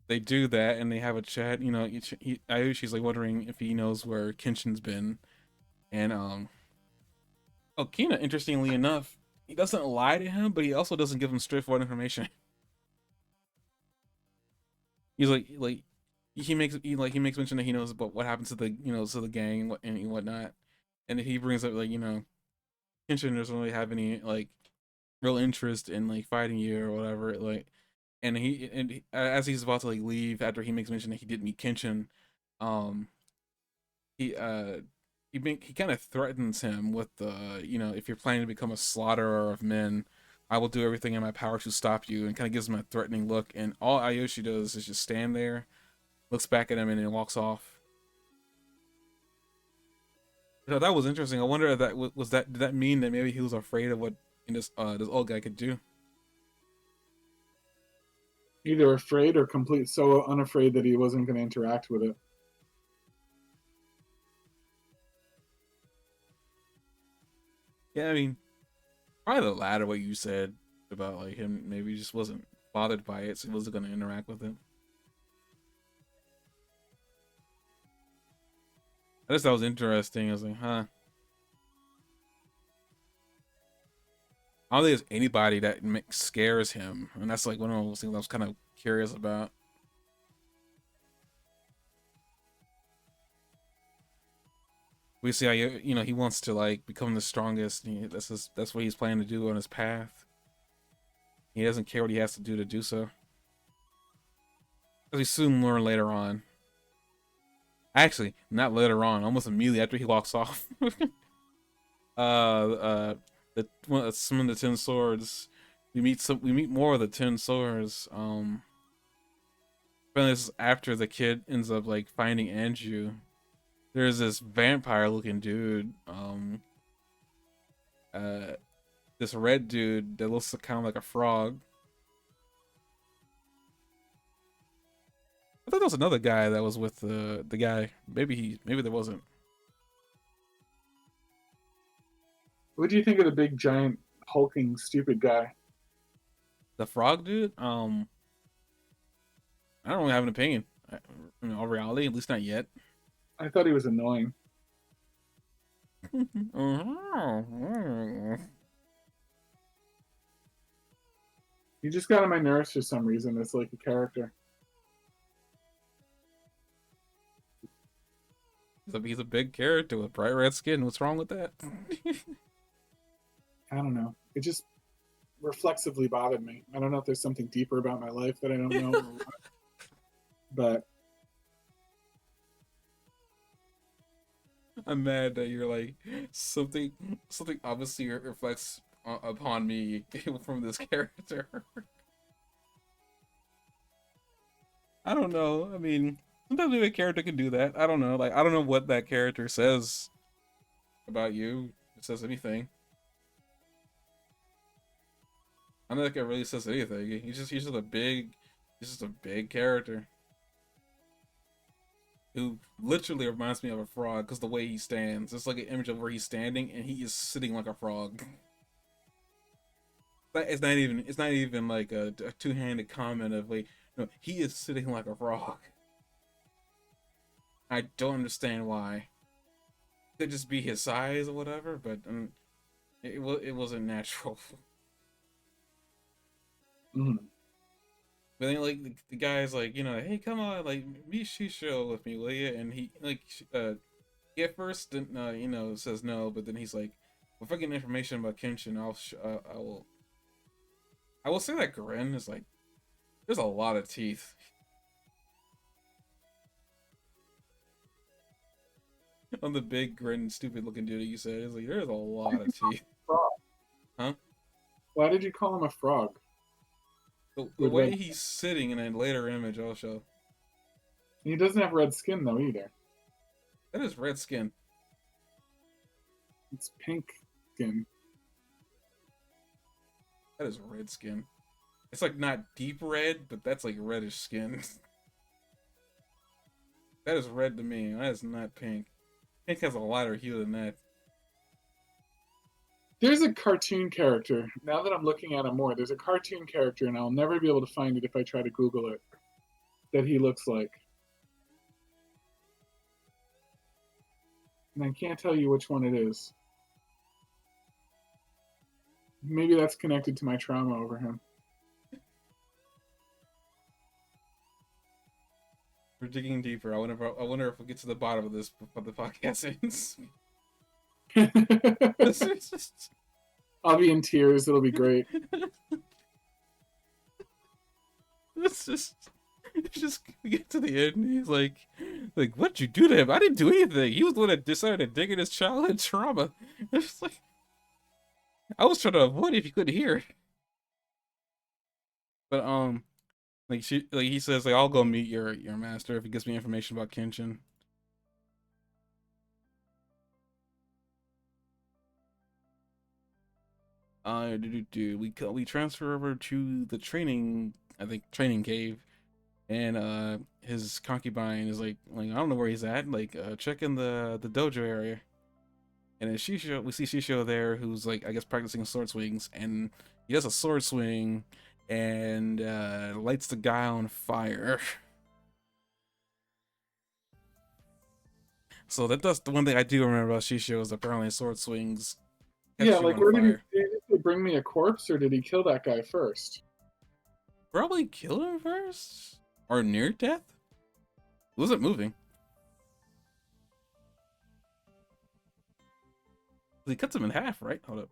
Speaker 2: They do that, and they have a chat. Ayushi's like wondering if he knows where Kenshin's been, and Okina, interestingly enough, he doesn't lie to him, but he also doesn't give him straightforward information. He's like he makes mention that he knows about what happens to the gang and whatnot, and he brings up Kenshin doesn't really have any real interest in fighting you or whatever as he's about to leave after he makes mention that he did meet Kenshin, um he he kind of threatens him with if you're planning to become a slaughterer of men, I will do everything in my power to stop you, and kind of gives him a threatening look, and all Ayoshi does is just stand there, looks back at him, and then walks off. So that was interesting. I wonder if did that mean that maybe he was afraid of what this old guy could do?
Speaker 1: Either afraid or so unafraid that he wasn't going to interact with it.
Speaker 2: Yeah, I mean, probably the latter, what you said about him. Maybe he just wasn't bothered by it, so he wasn't going to interact with it. I just thought it was interesting. I was like, huh. I don't think there's anybody that scares him, and that's one of those things I was kind of curious about. We see how he wants to become the strongest. That's what he's planning to do on his path. He doesn't care what he has to do so. As we soon learn later on. Actually, not later on. Almost immediately after he walks off. Some of the 10 swords. We meet more of the 10 swords. This is after the kid ends up finding Andrew. There's this vampire looking dude. This red dude that looks kind of like a frog. I thought there was another guy that was with the guy. Maybe there wasn't.
Speaker 1: What do you think of the big, giant, hulking, stupid guy?
Speaker 2: The frog dude? I don't really have an opinion. In all reality, at least not yet.
Speaker 1: I thought he was annoying. He just got on my nerves for some reason. It's like a character.
Speaker 2: He's a big character with bright red skin. What's wrong with that?
Speaker 1: I don't know. It just reflexively bothered me. I don't know if there's something deeper about my life that I don't know. But
Speaker 2: I'm mad that you're something obviously reflects upon me from this character. I don't know. I mean, sometimes maybe a character can do that. I don't know. I don't know what that character says about you. If it says anything. I don't think it really says anything. He's just a big character who literally reminds me of a frog because the way he stands. It's like an image of where he's standing and he is sitting like a frog. It's not even like a two-handed comment of no, he is sitting like a frog. I don't understand why. It could just be his size or whatever, but it wasn't natural.
Speaker 1: mm.
Speaker 2: But then the guy's hey, come on, meet Shisho with me, will you? And he he at first didn't says no, but then he's like, well, if I get information about Kenshin, I will say that grin is there's a lot of teeth. On the big grin, stupid looking dude that you said, it's there's a lot of teeth. Huh?
Speaker 1: Why did you call him a frog
Speaker 2: The
Speaker 1: with red?
Speaker 2: way he's sitting in a later image I'll show.
Speaker 1: He doesn't have red skin though either.
Speaker 2: That is red skin.
Speaker 1: It's pink skin.
Speaker 2: That is red skin. It's like not deep red, but that's like reddish skin. That is red to me. That is not pink. Pink has a lighter hue than that.
Speaker 1: There's a cartoon character. Now that I'm looking at him more, there's a cartoon character, and I'll never be able to find it if I try to Google it, that he looks like. And I can't tell you which one it is. Maybe that's connected to my trauma over him.
Speaker 2: We're digging deeper. I wonder if we'll get to the bottom of this before the podcast ends.
Speaker 1: I'll be in tears. It'll be great.
Speaker 2: It's just we get to the end. And he's like, what'd you do to him? I didn't do anything. He was the one that decided to dig in his childhood trauma. It's like, I was trying to avoid it if you couldn't hear. But like he says, like, I'll go meet your master if he gives me information about Kenshin. We transfer over to the training, I think, training cave, and his concubine is like I don't know where he's at, like check in the dojo area. And then Shisho, we see Shisho there, who's like, I guess, practicing sword swings, and he does a sword swing and lights the guy on fire. So that's the one thing I do remember about Shisho is apparently sword swings catch
Speaker 1: Yeah,
Speaker 2: you
Speaker 1: like
Speaker 2: on
Speaker 1: where
Speaker 2: fire.
Speaker 1: did he bring me a corpse, or did he kill that guy first?
Speaker 2: Probably kill him first? Or near death? He wasn't moving. He cuts him in half, right? Hold up.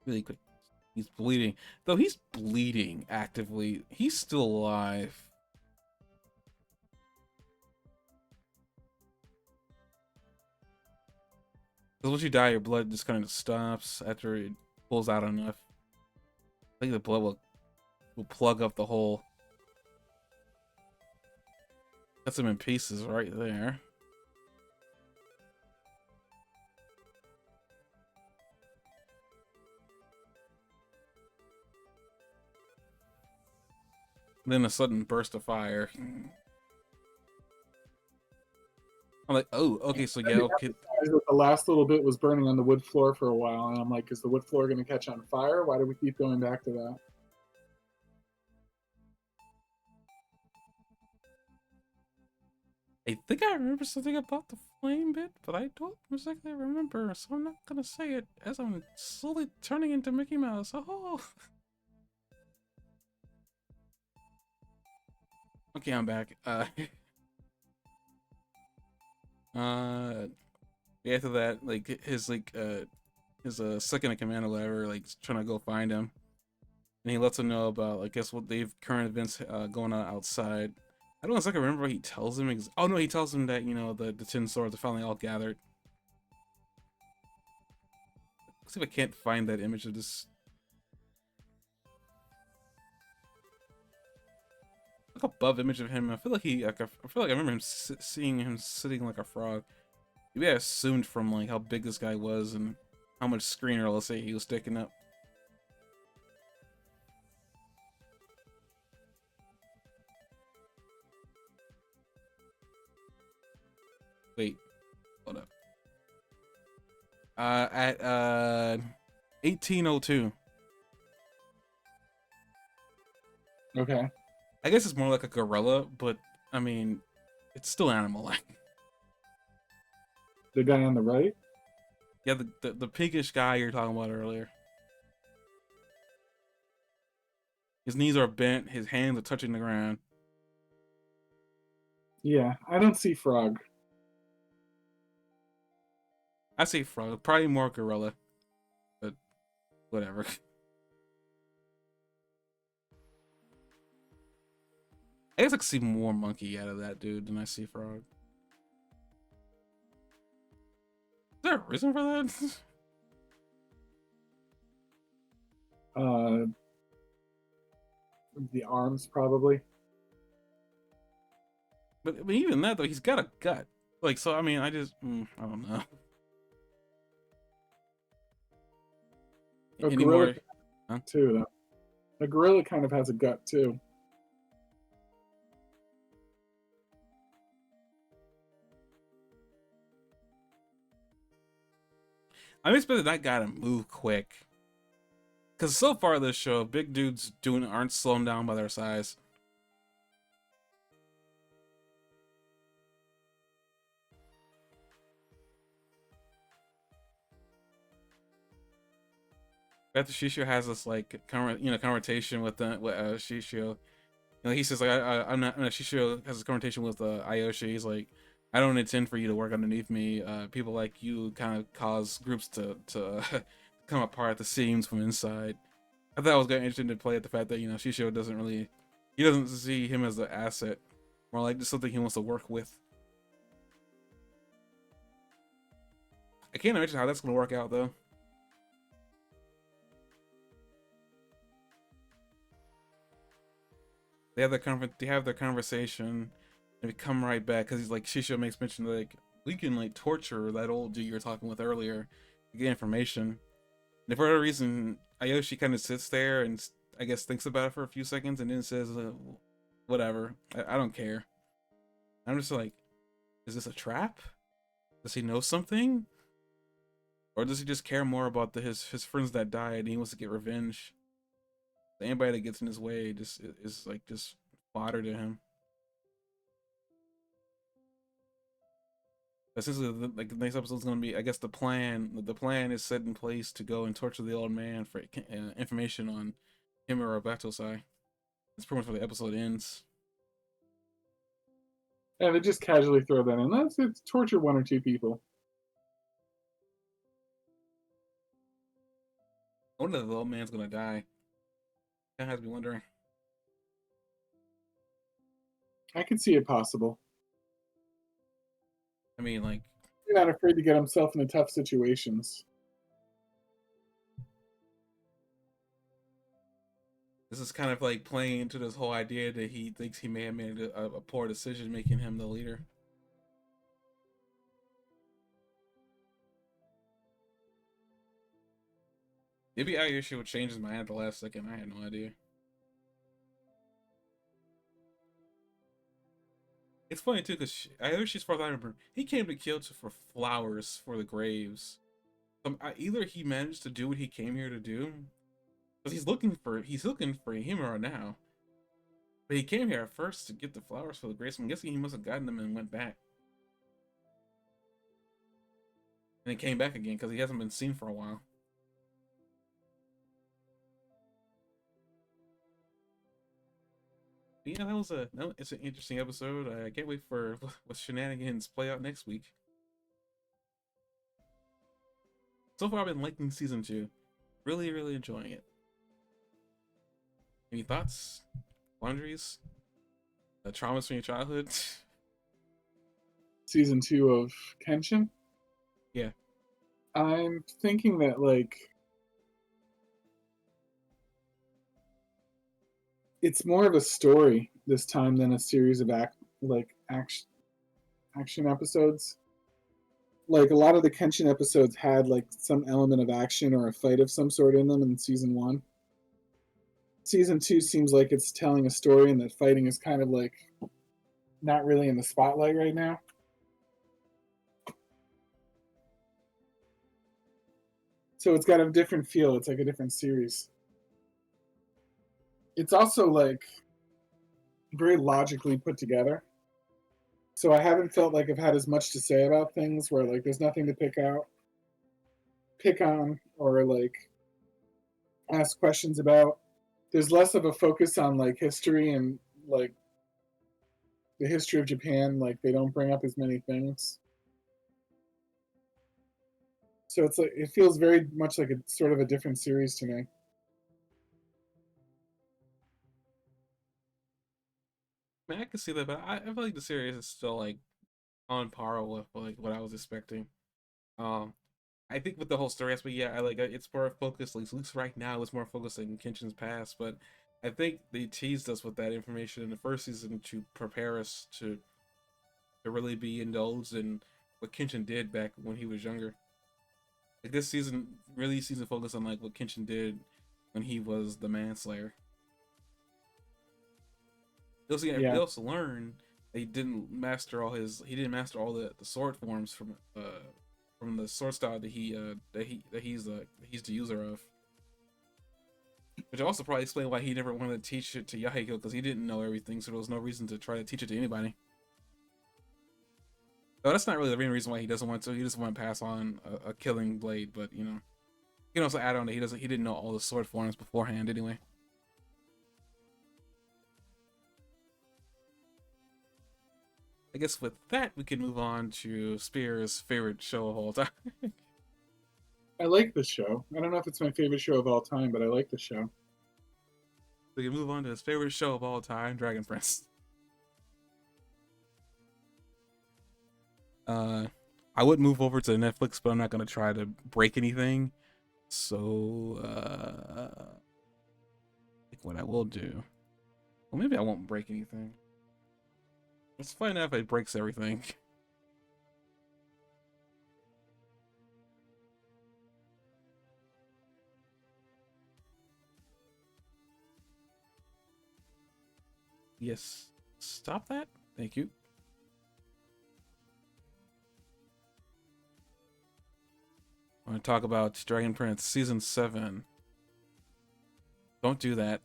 Speaker 2: Really quick. He's bleeding. Though he's bleeding actively. He's still alive. Because once you die, your blood just kind of stops after it pulls out enough. I think the blood will plug up the hole. Cuts him in pieces right there. Then a sudden burst of fire. I'm like, oh, okay, so yeah, okay.
Speaker 1: The last little bit was burning on the wood floor for a while, and I'm like, is the wood floor going to catch on fire? Why do we keep going back to that?
Speaker 2: I think I remember something about the flame bit, but I don't exactly remember, so I'm not gonna say it as I'm slowly turning into Mickey Mouse. Oh! Okay, I'm back. After that, like, his second in command or whatever, like, trying to go find him. And he lets him know about, I guess, what they've current events going on outside. I don't exactly remember what he tells him. Oh no, he tells him that, the tin swords are finally all gathered. Let's see if I can't find that image of this. Like above image of him. I feel like I feel like I remember him seeing him sitting like a frog. Maybe I assumed from like how big this guy was and how much screen or let's say he was sticking up. Wait, hold up. At 1802.
Speaker 1: Okay.
Speaker 2: I guess it's more like a gorilla, but I mean, it's still animal-like.
Speaker 1: The guy on the right?
Speaker 2: Yeah, the pinkish guy you're talking about earlier. His knees are bent, his hands are touching the ground.
Speaker 1: Yeah, I don't see frog.
Speaker 2: I say frog, probably more gorilla, but whatever. I guess I could see more monkey out of that dude than I see frog. there a reason for that?
Speaker 1: Uh, the arms probably.
Speaker 2: But I mean, even that though, he's got a gut. Like, so I mean, I I don't know.
Speaker 1: A
Speaker 2: Any
Speaker 1: gorilla
Speaker 2: more? Huh?
Speaker 1: too. Though. A gorilla kind of has a gut too.
Speaker 2: I'm expecting that guy to move quick. Because so far this show, big dudes aren't slowing down by their size. After Shishio has this like conversation with Shishio, he says like I'm not Shishio has this conversation with Ayoshi. He's like, I don't intend for you to work underneath me. People like you kind of cause groups to come apart at the seams from inside. I thought it was kind of interesting to play at the fact that Shishio doesn't see him as an asset, more like just something he wants to work with. I can't imagine how that's gonna work out though. They have their conversation, and we come right back because he's like Shishio makes mention like we can like torture that old dude you were talking with earlier to get information. And for whatever reason, Ayoshi kind of sits there and I guess thinks about it for a few seconds and then says, "Whatever, I don't care." I'm just like, is this a trap? Does he know something, or does he just care more about his friends that died and he wants to get revenge? Anybody that gets in his way just is like just fodder to him. Essentially, like the next episode is going to be, I guess the plan is set in place to go and torture the old man for information on him or Batosai. That's pretty much where the episode ends.
Speaker 1: And they just casually throw that in. Let's torture one or two people.
Speaker 2: I wonder if the old man's going to die. Kind of has me wondering.
Speaker 1: I could see it possible.
Speaker 2: I mean, like,
Speaker 1: He's not afraid to get himself into tough situations.
Speaker 2: this is kind of like playing into this whole idea that he thinks he may have made a poor decision making him the leader. Maybe Ayoshi would change his mind at the last second. I had no idea. It's funny too, because Ayoshi's far as I remember, he came to Kyoto for flowers for the graves. Either he managed to do what he came here to do, because he's looking for Himura now. But he came here at first to get the flowers for the graves. So I'm guessing he must have gotten them and went back, and he came back again because he hasn't been seen for a while. But yeah, it's an interesting episode. I can't wait for what shenanigans play out next week. So far, I've been liking season 2. Really, really enjoying it. Any thoughts? Laundries? Traumas from your childhood?
Speaker 1: Season 2 of Kenshin.
Speaker 2: Yeah.
Speaker 1: I'm thinking that like it's more of a story this time than a series of action episodes. Like a lot of the Kenshin episodes had like some element of action or a fight of some sort in them in season 1. Season 2 seems like it's telling a story and that fighting is kind of like not really in the spotlight right now. So it's got a different feel. It's like a different series. It's also like very logically put together. So I haven't felt like I've had as much to say about things where like there's nothing to pick on, or like ask questions about. There's less of a focus on like history and like the history of Japan. Like they don't bring up as many things. So it's like it feels very much like a sort of a different series to me.
Speaker 2: I mean, I can see that, but I feel like the series is still like on par with like what I was expecting. Um, I think with the whole story aspect, yeah, I like it's more focused. Like, at least right now, it's more focused in Kenshin's past. But I think they teased us with that information in the first season to prepare us to really be indulged in what Kenshin did back when he was younger. Like this season, really season focus on like what Kenshin did when he was the manslayer. They
Speaker 1: Yeah,
Speaker 2: also learn that he didn't master all the sword forms from the sword style that he's the user of. Which also probably explain why he never wanted to teach it to Yahiko, because he didn't know everything, so there was no reason to try to teach it to anybody. No, that's not really the main reason why he doesn't want to. He just want to pass on a killing blade, but you can also add on that he didn't know all the sword forms beforehand anyway. I guess with that we can move on to Spear's favorite show of all time.
Speaker 1: I like this show. I don't know if it's my favorite show of all time, but I like the show.
Speaker 2: We can move on to his favorite show of all time, Dragon Prince. I would move over to Netflix, but I'm not gonna try to break anything. So I think what I will do. Well, maybe I won't break anything. Let's find out if it breaks everything. Yes. Stop that. Thank you. I want to talk about Dragon Prince Season 7. Don't do that.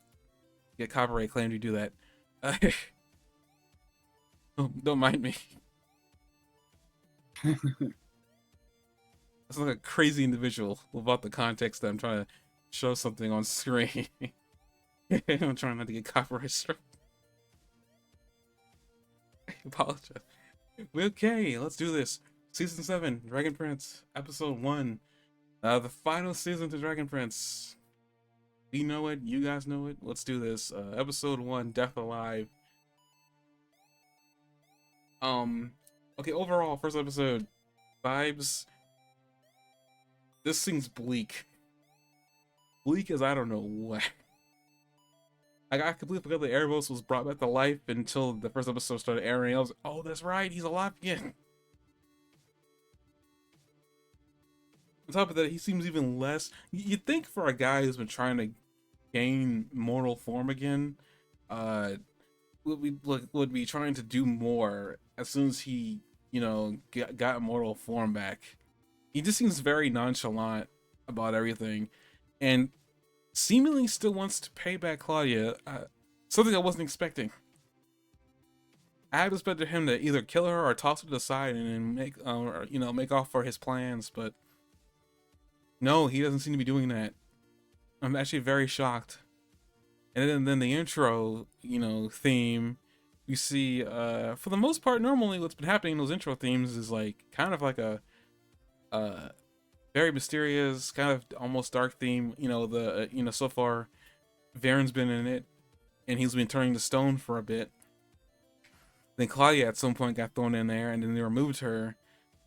Speaker 2: Get copyright claimed you do that. Don't mind me. It's like a crazy individual without the context that I'm trying to show something on screen. I'm trying not to get copyright struck. I apologize. Okay, let's do this. Season 7, Dragon Prince, Episode 1. The final season to Dragon Prince. We know it, you guys know it. Let's do this. Episode 1, Death Alive. Okay, overall, first episode, vibes. This thing's bleak. Bleak as I don't know what. I completely forgot that Erebos was brought back to life until the first episode started airing. I was like, oh, that's right, he's alive again. On top of that, he seems even less. You'd think for a guy who's been trying to gain mortal form again, would be trying to do more as soon as he, got mortal form back. He just seems very nonchalant about everything, and seemingly still wants to pay back Claudia. Something I wasn't expecting. I had expected him to either kill her or toss her to the side and make off for his plans, but no, he doesn't seem to be doing that. I'm actually very shocked. And then the intro, theme, you see, for the most part, normally what's been happening in those intro themes is like kind of like a very mysterious, kind of almost dark theme. So far, Varen's been in it, and he's been turning to stone for a bit. Then Claudia at some point got thrown in there, and then they removed her.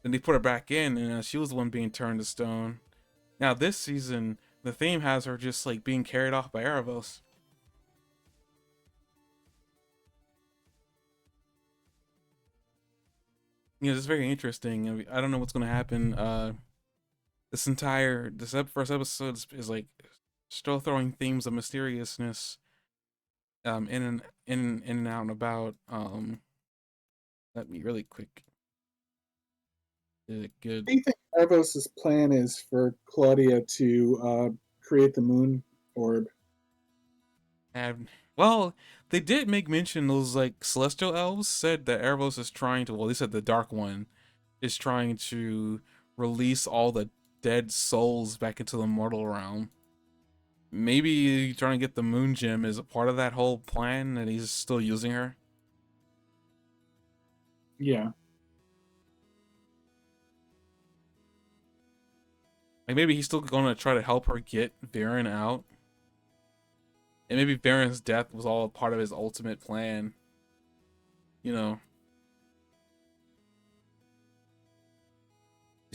Speaker 2: Then they put her back in, and she was the one being turned to stone. Now this season, the theme has her just like being carried off by Erebos. It's very interesting. I don't know what's going to happen. First episode is like still throwing themes of mysteriousness, in and out and about. Let me really quick. Good.
Speaker 1: What do you think Arvos' plan is for Claudia to create the moon orb?
Speaker 2: And well, they did make mention those like celestial elves said that Erebos is trying to. Well, they said the Dark One is trying to release all the dead souls back into the mortal realm. Maybe trying to get the moon gem is a part of that whole plan, and he's still using her.
Speaker 1: Yeah.
Speaker 2: Like maybe he's still gonna try to help her get Varen out. And maybe Varen's death was all part of his ultimate plan.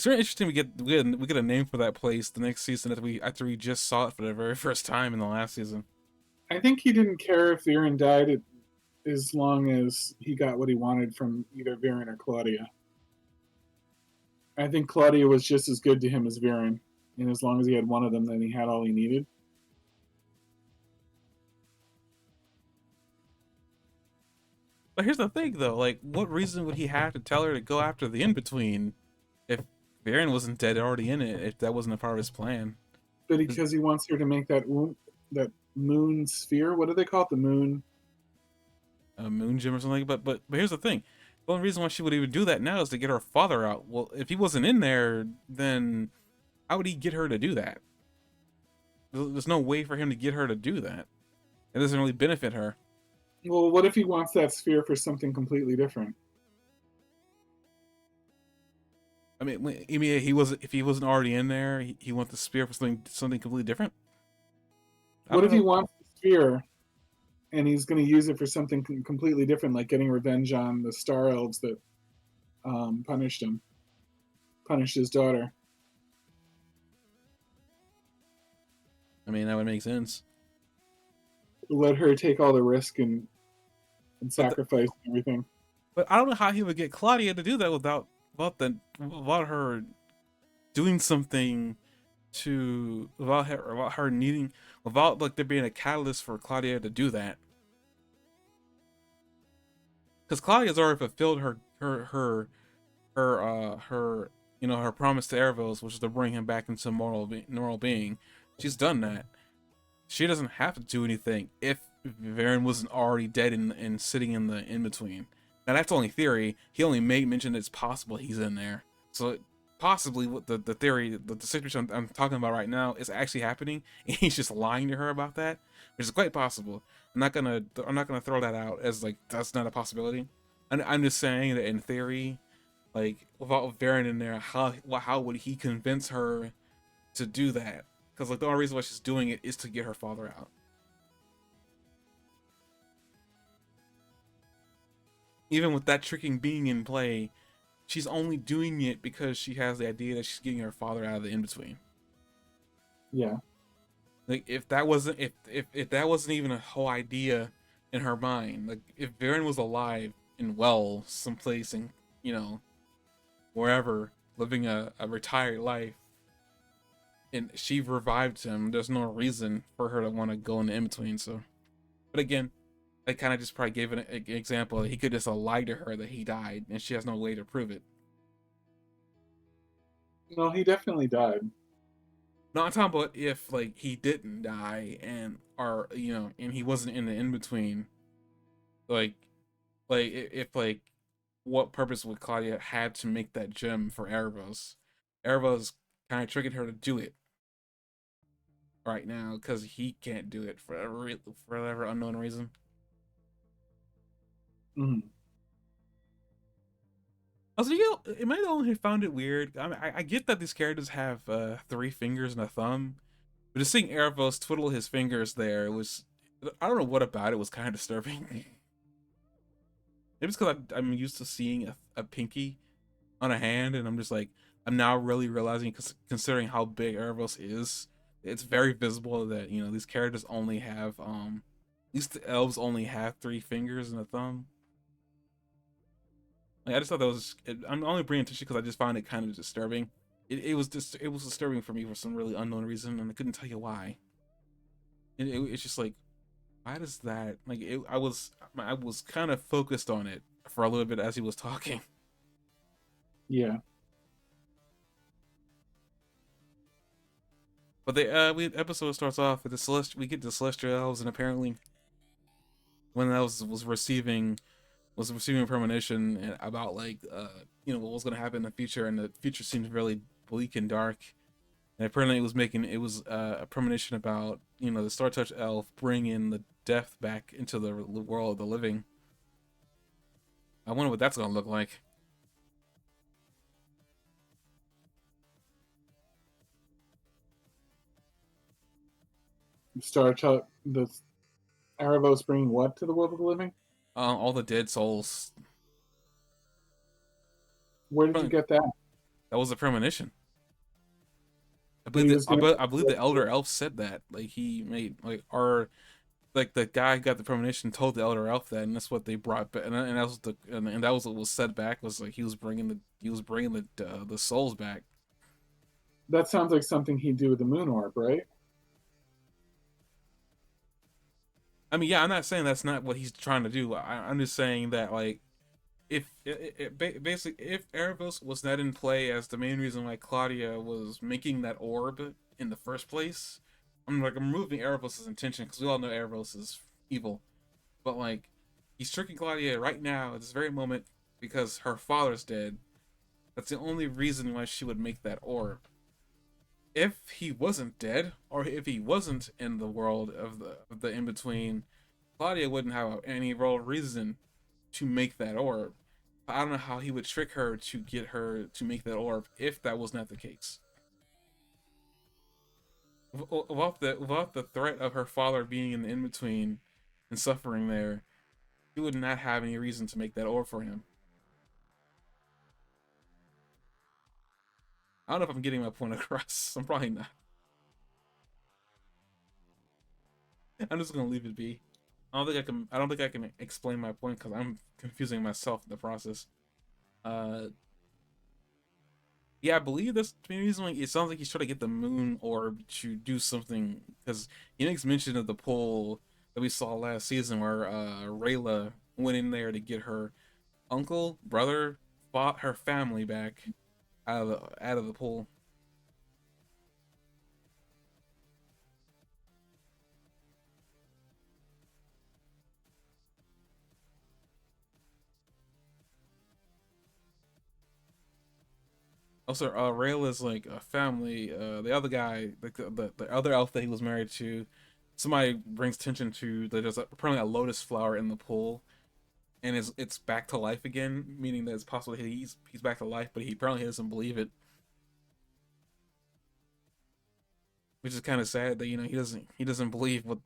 Speaker 2: It's very interesting. We get a name for that place the next season after we just saw it for the very first time in the last season.
Speaker 1: I think he didn't care if Viren died as long as he got what he wanted from either Viren or Claudia. I think Claudia was just as good to him as Viren, and as long as he had one of them, then he had all he needed.
Speaker 2: But here's the thing, though. Like, what reason would he have to tell her to go after the in-between if Baron wasn't dead already in it, if that wasn't a part of his plan?
Speaker 1: But because he wants her to make that moon sphere. What do they call it? The moon.
Speaker 2: A moon gem or something. But here's the thing. The only reason why she would even do that now is to get her father out. Well, if he wasn't in there, then how would he get her to do that? There's no way for him to get her to do that. It doesn't really benefit her.
Speaker 1: Well, what if he wants that sphere for something completely different?
Speaker 2: I mean, if he wasn't already in there, he wants the spear for something completely different.
Speaker 1: What if he wants the sphere and he's going to use it for something completely different, like getting revenge on the Star Elves that punished his daughter?
Speaker 2: I mean, that would make sense.
Speaker 1: Let her take all the risk and sacrifice everything.
Speaker 2: But I don't know how he would get Claudia to do that without her doing something without her needing, without like there being a catalyst for Claudia to do that. Because Claudia's already fulfilled her her promise to Erebos, which is to bring him back into normal being. She's done that. She doesn't have to do anything if Varen wasn't already dead and sitting in the in-between. Now that's only theory. He only mentioned it's possible he's in there. So possibly what the theory, the situation I'm talking about right now is actually happening, and he's just lying to her about that, which is quite possible. I'm not gonna throw that out as like that's not a possibility. I'm just saying that in theory, like without Varen in there, how would he convince her to do that? Because like the only reason why she's doing it is to get her father out. Even with that tricking being in play, she's only doing it because she has the idea that she's getting her father out of the in-between.
Speaker 1: Yeah.
Speaker 2: Like if that wasn't if that wasn't even a whole idea in her mind, like if Varen was alive and well someplace in, wherever, living a retired life, and she revived him, there's no reason for her to want to go in the in-between. So, but again, I kind of just probably gave an example. He could just lie to her that he died, and she has no way to prove it.
Speaker 1: No, he definitely died.
Speaker 2: No, I'm talking about if like he didn't die and and he wasn't in the in-between. Like if like what purpose would Claudia had to make that gem for Erebos? Erebos kind of tricking her to do it right now because he can't do it for whatever unknown reason.
Speaker 1: Mm-hmm.
Speaker 2: Also, am I the only who found it weird? I mean, I get that these characters have 3 fingers and a thumb, but just seeing Erebos twiddle his fingers there was, I don't know what about it was kind of disturbing. Maybe it's because I'm used to seeing a pinky on a hand, and I'm just like, I'm now really realizing, considering how big Erebos is, it's very visible that these characters only have at least the elves only have 3 fingers and a thumb. Like, I just thought that was. I'm only bringing it to you because I just found it kind of disturbing. It was disturbing for me for some really unknown reason, and I couldn't tell you why. It's just like, why does that like? I was kind of focused on it for a little bit as he was talking.
Speaker 1: Yeah.
Speaker 2: But the episode starts off with we get the celestial elves, and apparently, one of those was receiving a premonition about like what was going to happen in the future, and the future seemed really bleak and dark. And apparently it was a premonition about the Star Touch elf bringing the death back into the world of the living. I wonder what that's going to look like.
Speaker 1: The Erebos bringing what to the world of the living?
Speaker 2: All the dead souls.
Speaker 1: Where did you get that?
Speaker 2: That was a premonition.
Speaker 1: That he was gonna.
Speaker 2: I believe the elder elf said that. Like he made like our like the guy who got the premonition told the elder elf that, and that's what they brought back, and that was and that was what was said back was like he was bringing the souls back.
Speaker 1: That sounds like something he'd do with the moon orb, right?
Speaker 2: I mean, yeah, I'm not saying that's not what he's trying to do. I'm just saying that like if basically if Erebos was not in play as the main reason why Claudia was making that orb in the first place, I'm removing Erebos' intention because we all know Erebos is evil, but like he's tricking Claudia right now at this very moment because her father's dead. That's the only reason why she would make that orb. If he wasn't dead, or if he wasn't in the world of the in between, Claudia wouldn't have any real reason to make that orb. I don't know how he would trick her to get her to make that orb if that was not the case. Without the threat of her father being in the in between and suffering there, he would not have any reason to make that orb for him. I don't know if I'm getting my point across. I'm probably not. I'm just gonna leave it be. I don't think I can. I don't think I can explain my point because I'm confusing myself in the process. Uh, yeah, I believe that's the reason why it sounds like he's trying to get the moon orb to do something because he makes mention of the poll that we saw last season where Rayla went in there to get her uncle, brother, fought her family back out of the pool. Also, Rayla is like a family. The other guy, like the other elf that he was married to, somebody brings attention to that there's apparently a lotus flower in the pool, and it's back to life again, meaning that it's possible he's back to life, but he apparently doesn't believe it, which is kind of sad that he doesn't believe what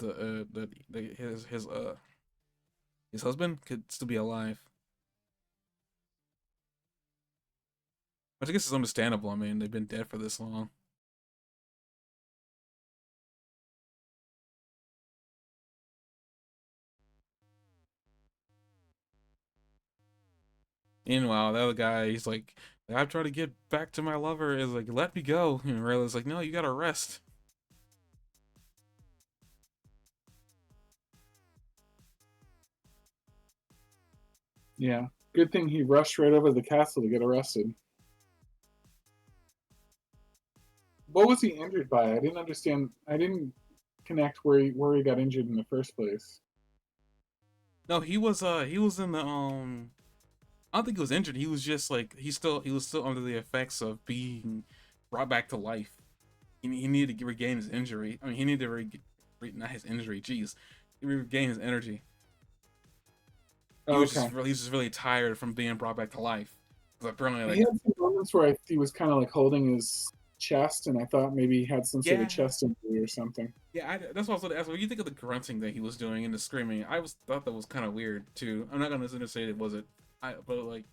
Speaker 2: his husband could still be alive, which I guess is understandable. I mean, they've been dead for this long. Meanwhile, the other guy, he's like, I'm trying to get back to my lover. Is like, let me go. And Rayla's like, no, you gotta rest.
Speaker 1: Yeah. Good thing he rushed right over to the castle to get arrested. What was he injured by? I didn't understand. I didn't connect where he got injured in the first place.
Speaker 2: No, he was in the I don't think he was injured. He was just like he was still under the effects of being brought back to life. He needed to regain his injury. I mean, he needed to not his injury. Jeez, he regain his energy.
Speaker 1: Oh, okay.
Speaker 2: He was just really tired from being brought back to life. Because apparently,
Speaker 1: He
Speaker 2: like,
Speaker 1: had some moments where he was kind of like holding his chest, and I thought maybe he had some sort of
Speaker 2: yeah,
Speaker 1: chest injury or something.
Speaker 2: yeah. That's what I was going to ask. What do you think of the grunting that he was doing and the screaming? Thought that was kind of weird too. I'm not gonna say it wasn't. But like,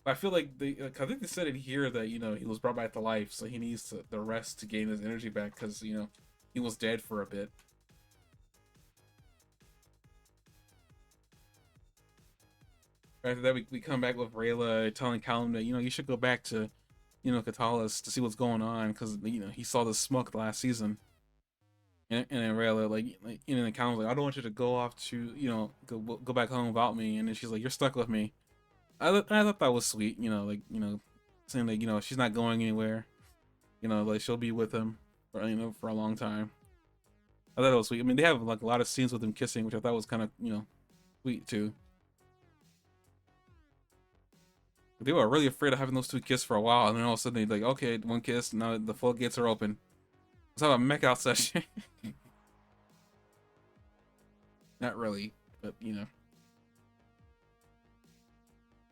Speaker 2: I feel like I think they said it here that he was brought back to life, so he needs the rest to gain his energy back because he was dead for a bit. After that, we come back with Rayla telling Callum that you should go back to Katalis to see what's going on because he saw the smoke last season, and then Rayla and then Callum's like, I don't want you to go off to go back home without me, and then she's like, you're stuck with me. I thought that was sweet, saying that she's not going anywhere, like she'll be with him for a long time. I thought that was sweet. I mean, they have like a lot of scenes with them kissing, which I thought was kind of sweet too. They were really afraid of having those two kiss for a while, and then all of a sudden they're like, okay, one kiss, now the floodgates are open. Let's have a make out session. Not really, but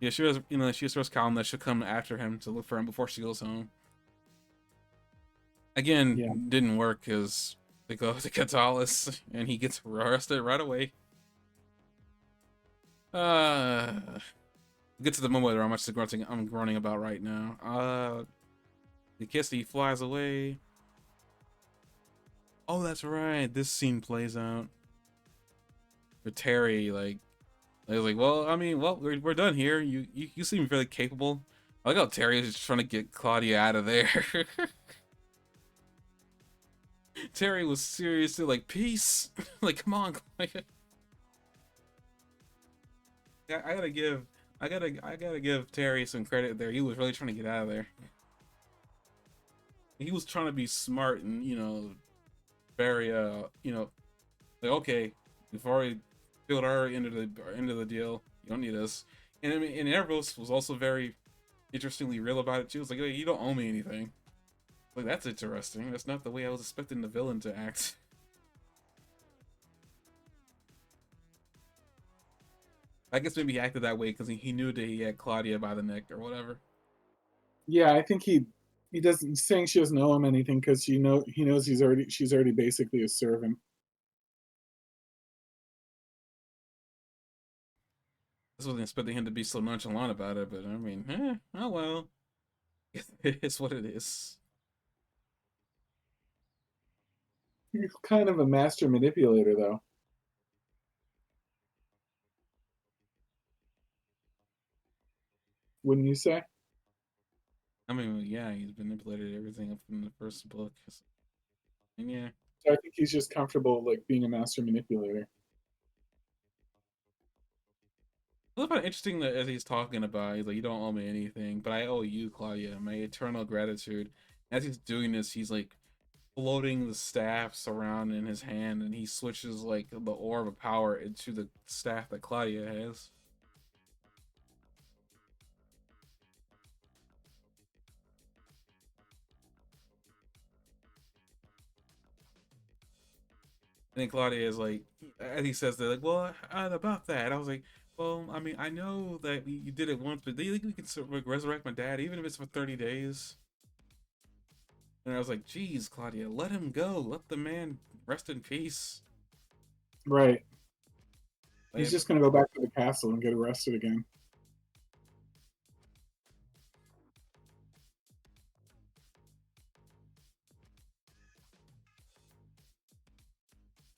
Speaker 2: yeah, she assures Colin that she'll come after him to look for him before she goes home. Again,
Speaker 1: Yeah.
Speaker 2: didn't work because they go to Katalis and he gets arrested right away. Get to the moment where how much the grunting I'm groaning about right now. The kiss, he flies away. Oh, that's right. This scene plays out for Terry. Like, I was like, well, I mean, well, we're done here. You seem fairly capable. I like how Terry is just trying to get Claudia out of there. Terry was seriously like, peace. Like, come on. I gotta give, I gotta give Terry some credit there. He was really trying to get out of there. He was trying to be smart and, very, like, okay, we've already filled our end of the deal. You don't need us. And I mean, and Erebos was also very interestingly real about it too. It's like, hey, you don't owe me anything. Like, that's interesting. That's not the way I was expecting the villain to act. I guess maybe he acted that way because he knew that he had Claudia by the neck or whatever.
Speaker 1: Yeah, I think he doesn't saying she doesn't owe him anything because he knows she's already basically a servant.
Speaker 2: I wasn't expecting him to be so nonchalant about it, but I mean, oh well. It's what it is.
Speaker 1: He's kind of a master manipulator, though. Wouldn't you say?
Speaker 2: I mean, yeah, he's manipulated everything up in the first book. And yeah.
Speaker 1: So I think he's just comfortable like being a master manipulator.
Speaker 2: I find it interesting that as he's talking about, he's like, "You don't owe me anything, but I owe you, Claudia, my eternal gratitude." As he's doing this, he's like floating the staffs around in his hand, and he switches like the orb of power into the staff that Claudia has. And then Claudia is like, as he says that, like, "Well, about that," I was like, "Well, I mean, I know that you did it once, but do you think we can resurrect my dad, even if it's for 30 days?" And I was like, "Geez, Claudia, let him go. Let the man rest in peace."
Speaker 1: Right. He's
Speaker 2: Like,
Speaker 1: just gonna go back to the castle and get arrested again.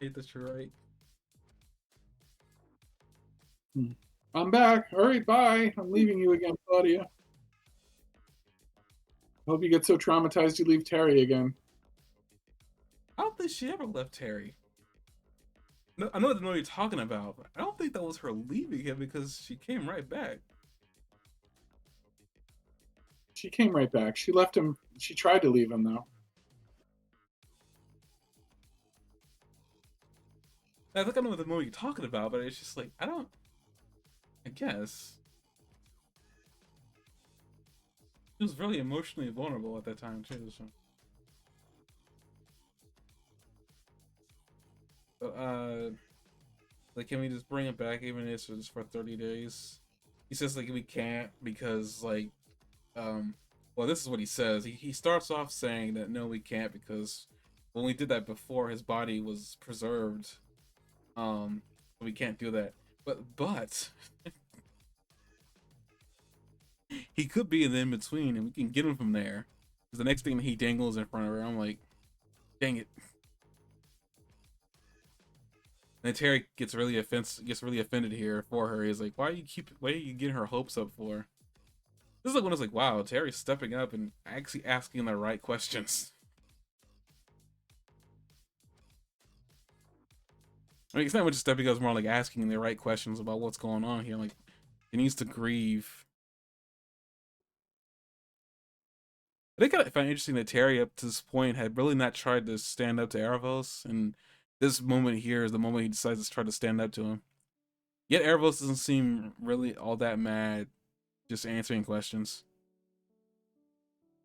Speaker 2: hate that you're right.
Speaker 1: I'm back. All right, bye. I'm leaving you again, Claudia. Hope you get so traumatized you leave Terry again.
Speaker 2: I don't think she ever left Harry. No, I know what you're talking about, but I don't think that was her leaving him because she came right back.
Speaker 1: She came right back. She left him. She tried to leave him though.
Speaker 2: I think I know what the movie you're talking about, but it's just like I don't. I guess she was really emotionally vulnerable at that time too. So, like, can we just bring it back even if it's just for 30 days? He says like we can't because like well, this is what he says. He starts off saying that no, we can't because when we did that before, his body was preserved. We can't do that. But he could be in the in between, and we can get him from there. Because the next thing he dangles in front of her, I'm like, dang it. And then Terry gets really offended here for her. He's like, why are you getting her hopes up for? This is like when it's like, wow, Terry's stepping up and actually asking the right questions. I mean, it's not much stepping up, it's more like asking the right questions about what's going on here. Like, he needs to grieve. I think I find it interesting that Terry, up to this point, had really not tried to stand up to Erebos, and this moment here is the moment he decides to try to stand up to him. Yet Erebos doesn't seem really all that mad, just answering questions.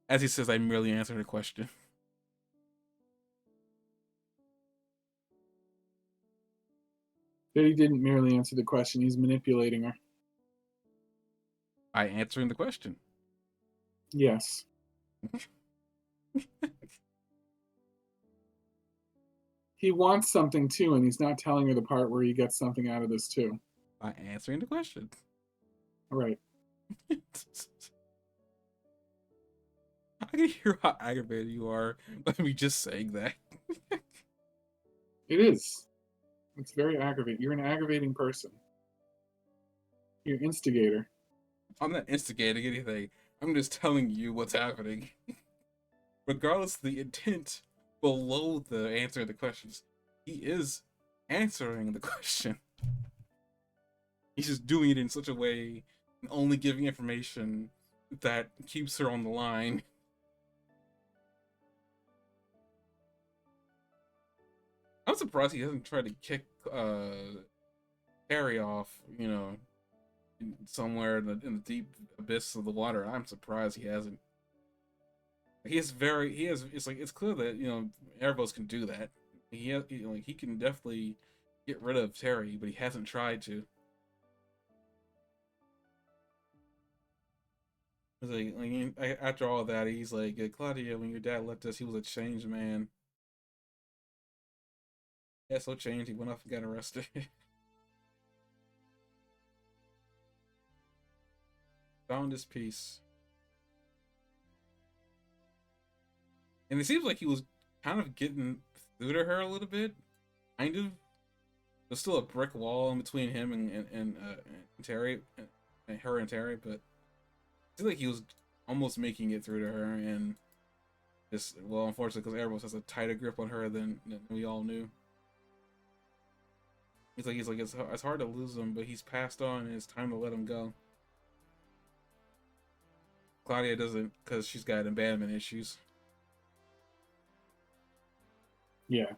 Speaker 2: As he says, I'm merely answering a question.
Speaker 1: But he didn't merely answer the question. He's manipulating her.
Speaker 2: By answering the question.
Speaker 1: Yes. He wants something too, and he's not telling her the part where he gets something out of this too.
Speaker 2: By answering the question.
Speaker 1: Right.
Speaker 2: I can hear how aggravated you are by me just saying that.
Speaker 1: It is. It's very aggravating. You're an aggravating person. You're an instigator.
Speaker 2: I'm not instigating anything. I'm just telling you what's happening. Regardless of the intent below the answer to the questions, he is answering the question. He's just doing it in such a way and only giving information that keeps her on the line. I'm surprised he hasn't tried to kick Harry off, somewhere in the deep abyss of the water. I'm surprised he hasn't. It's clear that Erebos can do that. He can definitely get rid of Terry, but he hasn't tried to. After all that, he's like, Claudia, when your dad left us, he was a changed man. Yeah, so changed, he went off and got arrested. Found his peace. And it seems like he was kind of getting through to her a little bit. Kind of. There's still a brick wall in between him and Terry, and her and Terry, but I feel like he was almost making it through to her, and just, well, unfortunately, because Erebos has a tighter grip on her than we all knew. He's like it's hard to lose him, but he's passed on, and it's time to let him go. Claudia doesn't, because she's got abandonment issues.
Speaker 1: Yeah.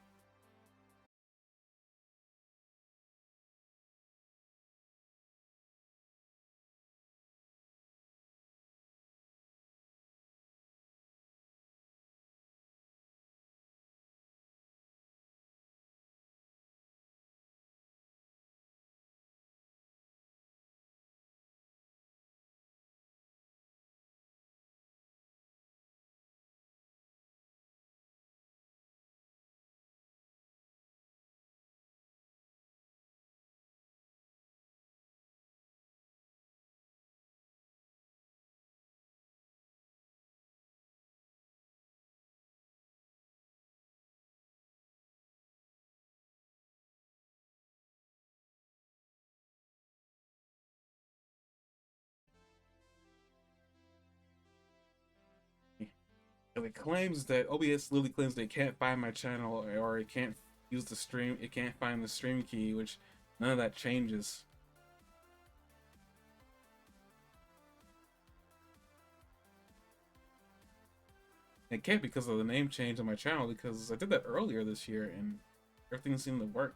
Speaker 2: And it claims that OBS literally claims they can't find my channel, or it can't use the stream. It can't find the stream key, which none of that changes. It can't because of the name change on my channel, because I did that earlier this year and everything seemed to work.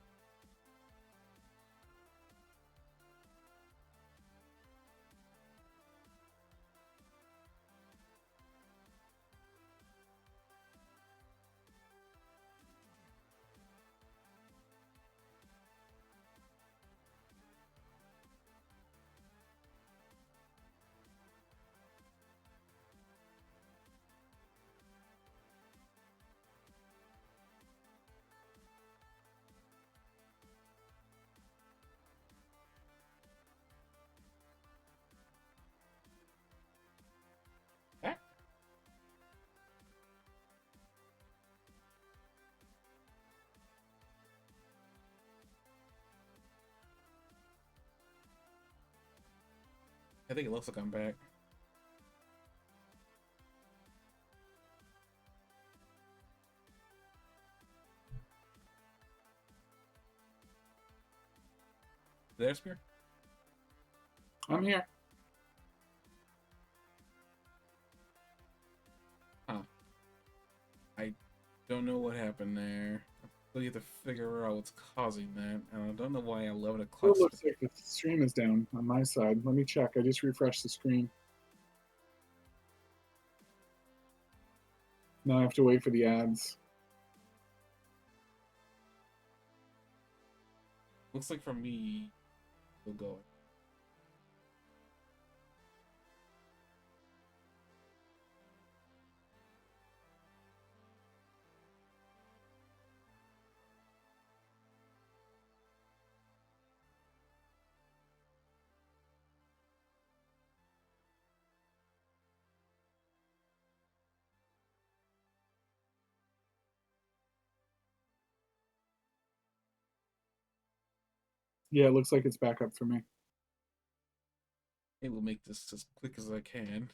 Speaker 2: Ah. I think it looks like I'm back. There, Spear?
Speaker 1: I'm here.
Speaker 2: Huh. I don't know what happened there. I really have to figure out what's causing that, and I don't know why I love it.
Speaker 1: It looks like the stream is down on my side. Let me check. I just refreshed the screen. Now I have to wait for the ads.
Speaker 2: Looks like for me, we'll go.
Speaker 1: Yeah, it looks like it's back up for me.
Speaker 2: Maybe we'll make this as quick as I can.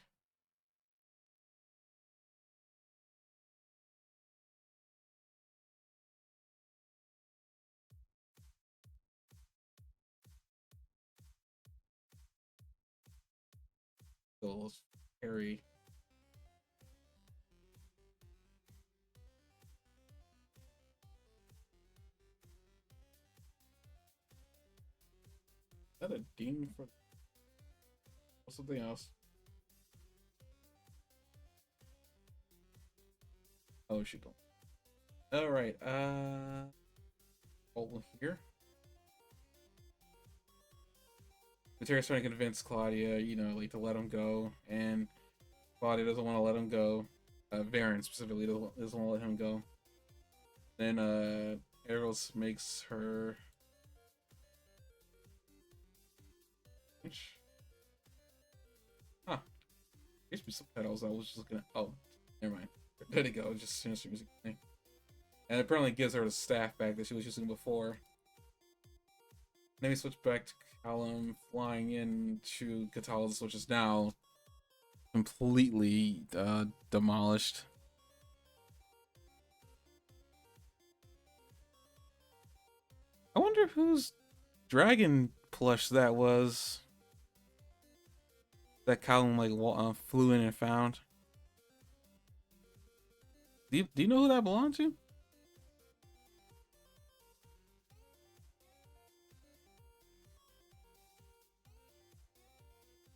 Speaker 2: So let's carry. Is that a demon for something else? Oh, she don't. All right. Over here. Materia's trying to convince Claudia, you know, like to let him go, and Claudia doesn't want to let him go. Varen specifically doesn't want to let him go. Then Eros makes her. Huh. There used to be subtitles. I was just looking at. Oh, never mind. There you go. Just sinister music thing. And it apparently gives her the staff back that she was using before. Then we switch back to Callum flying into Catalyst, which is now completely demolished. I wonder whose dragon plush that was that Callum like flew in and found. Do you know who that belonged to?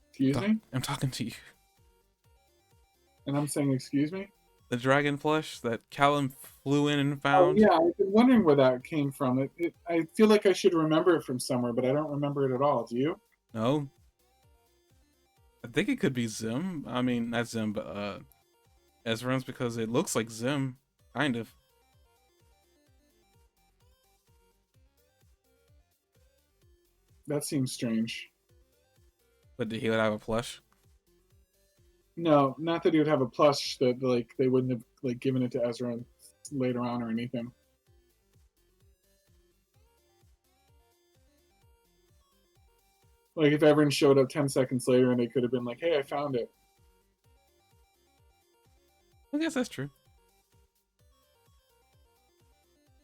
Speaker 1: Excuse me?
Speaker 2: I'm talking to you.
Speaker 1: And I'm saying, excuse me?
Speaker 2: The dragon plush that Callum flew in and
Speaker 1: Oh,
Speaker 2: found.
Speaker 1: yeah, I've been wondering where that came from. I feel like I should remember it from somewhere, but I don't remember it at all. Do you?
Speaker 2: No, I think it could be Zim. I mean, not Zim, but Ezra's, because it looks like Zim, kind of.
Speaker 1: That seems strange.
Speaker 2: But he would have a plush.
Speaker 1: No, not that he would have a plush that like they wouldn't have like given it to Ezra later on or anything. Like if Everin showed up 10 seconds later and they could have been like, "Hey, I found it."
Speaker 2: I guess that's true.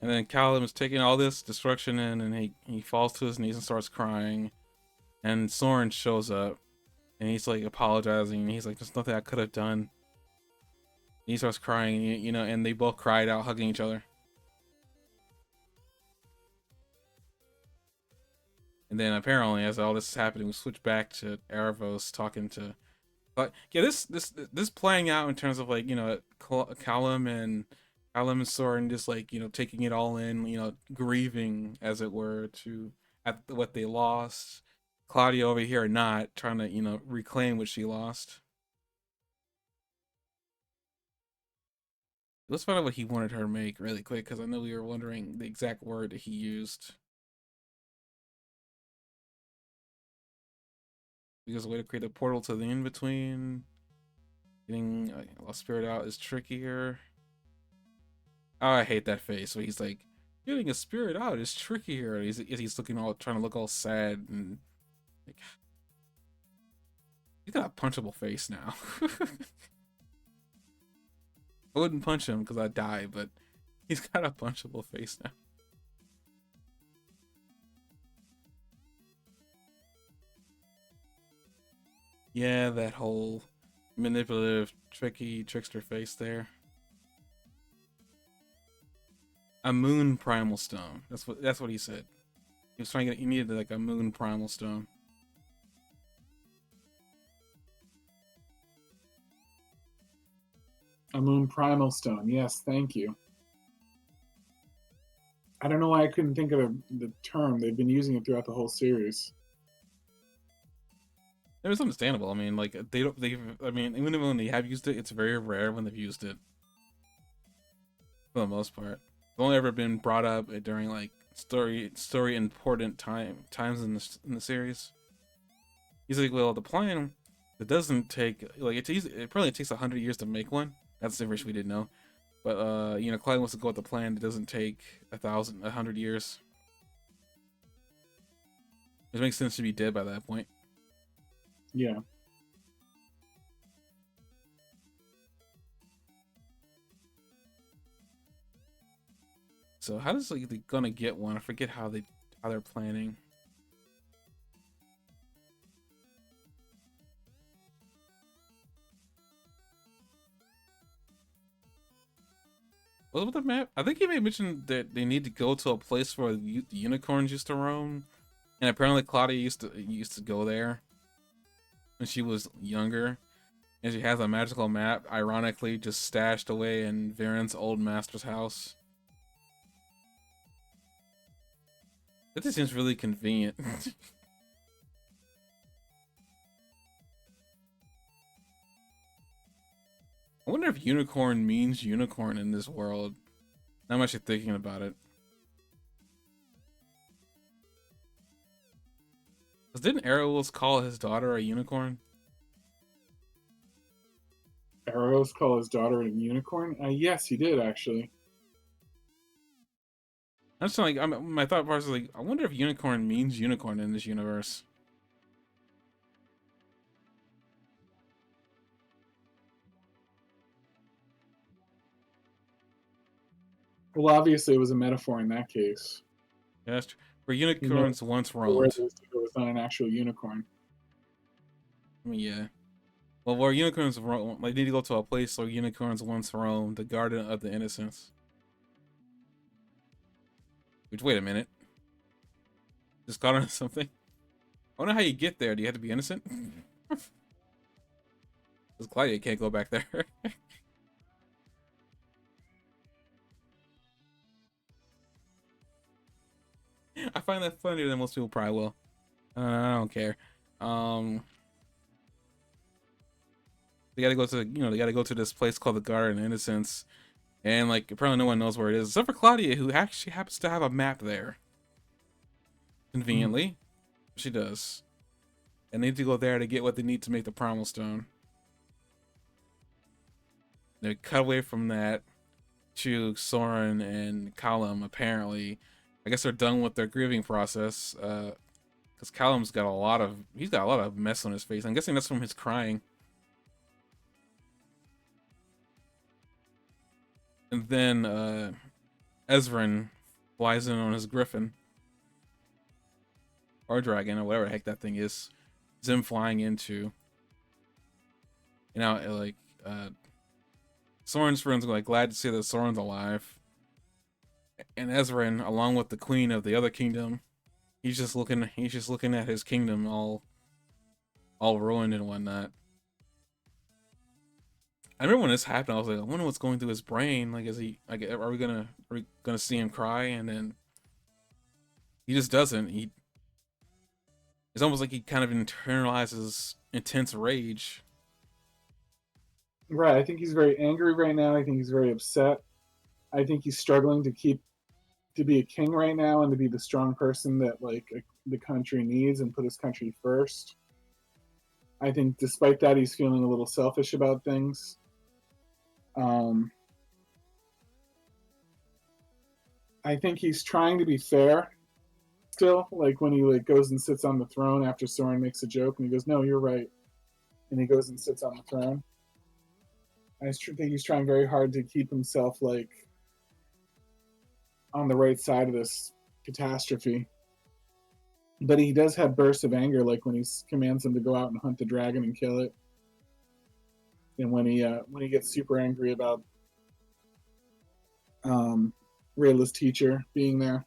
Speaker 2: And then Callum is taking all this destruction in, and he falls to his knees and starts crying. And Soren shows up, and he's like apologizing. And he's like, "There's nothing I could have done." And he starts crying, you know, and they both cried out, hugging each other. And then apparently, as all this is happening, we switch back to Erebos talking to. But yeah, this playing out in terms of like, you know, Callum and Soren just like, you know, taking it all in, you know, grieving as it were to at what they lost. Claudia over here not trying to, you know, reclaim what she lost. Let's find out what he wanted her to make really quick, because I know we were wondering the exact word that he used. Because a way to create a portal to the in-between. Getting Lost Spirit out is trickier. Oh, I hate that face. So he's like, getting a spirit out is trickier. He's looking all trying to look all sad and like, he's got a punchable face now. I wouldn't punch him because I'd die, but he's got a punchable face now. Yeah, that whole manipulative, tricky, trickster face there. A moon primal stone. That's what he said. He was trying to get. He needed like a moon primal stone.
Speaker 1: A moon primal stone. Yes, thank you. I don't know why I couldn't think of the term. They've been using it throughout the whole series.
Speaker 2: It was understandable. I mean, like they don't. They. I mean, even when they have used it, it's very rare when they've used it. For the most part, it's only ever been brought up during like story important times in the series. He's like, well, the plan, it doesn't take like it probably takes 100 years to make one. That's the information we didn't know. But you know, Clyde wants to go with the plan. It doesn't take 100 years. Which makes sense to be dead by that point.
Speaker 1: Yeah.
Speaker 2: So how does like they gonna get one? I forget how they're planning. What was the map? I think he may mention that they need to go to a place where the unicorns used to roam, and apparently Claudia used to go there when she was younger, and she has a magical map, ironically, just stashed away in Varen's old master's house. That just seems really convenient. I wonder if unicorn means unicorn in this world. Now I'm actually thinking about it. Because didn't Arrows call his daughter a unicorn?
Speaker 1: Arrows call his daughter a unicorn? Yes, he did, actually.
Speaker 2: I'm just like, my thought process is like, I wonder if unicorn means unicorn in this universe.
Speaker 1: Well, obviously, it was a metaphor in that case.
Speaker 2: Yeah, that's true. Where unicorns once
Speaker 1: Where
Speaker 2: roamed.
Speaker 1: it was not an actual unicorn.
Speaker 2: I mean, yeah. Well, where unicorns roam, they need to go to a place where unicorns once roamed, the Garden of the Innocents. Which, wait a minute. Just got on something? I wonder how you get there. Do you have to be innocent? Because Claudia can't go back there. I find that funnier than most people probably will. I don't care. They gotta go to, they gotta go to this place called the Garden of Innocence, and like apparently no one knows where it is except for Claudia, who actually happens to have a map there. Conveniently, she does, and they need to go there to get what they need to make the Primal Stone. They cut away from that to Soren and Callum. Apparently, I guess they're done with their grieving process. Because Callum's got he's got a lot of mess on his face. I'm guessing that's from his crying. And then Ezrin flies in on his griffin. Or dragon, or whatever the heck that thing is. Zim flying into. Like, Soren's friends are like glad to see that Soren's alive. And Ezrin, along with the queen of the other kingdom, he's just looking at his kingdom all ruined and whatnot. I remember when this happened, I was like, I wonder what's going through his brain. Like, are we gonna see him cry? And then he just doesn't. It's almost like he kind of internalizes intense rage.
Speaker 1: Right. I think he's very angry right now. I think he's very upset. I think he's struggling to be a king right now and to be the strong person that the country needs and put his country first. I think despite that, he's feeling a little selfish about things. I think he's trying to be fair still, like when he goes and sits on the throne after Soren makes a joke and he goes, "No, you're right," and he goes and sits on the throne. I think he's trying very hard to keep himself on the right side of this catastrophe. But he does have bursts of anger, like when he commands him to go out and hunt the dragon and kill it, and when he gets super angry about Rayla's teacher being there.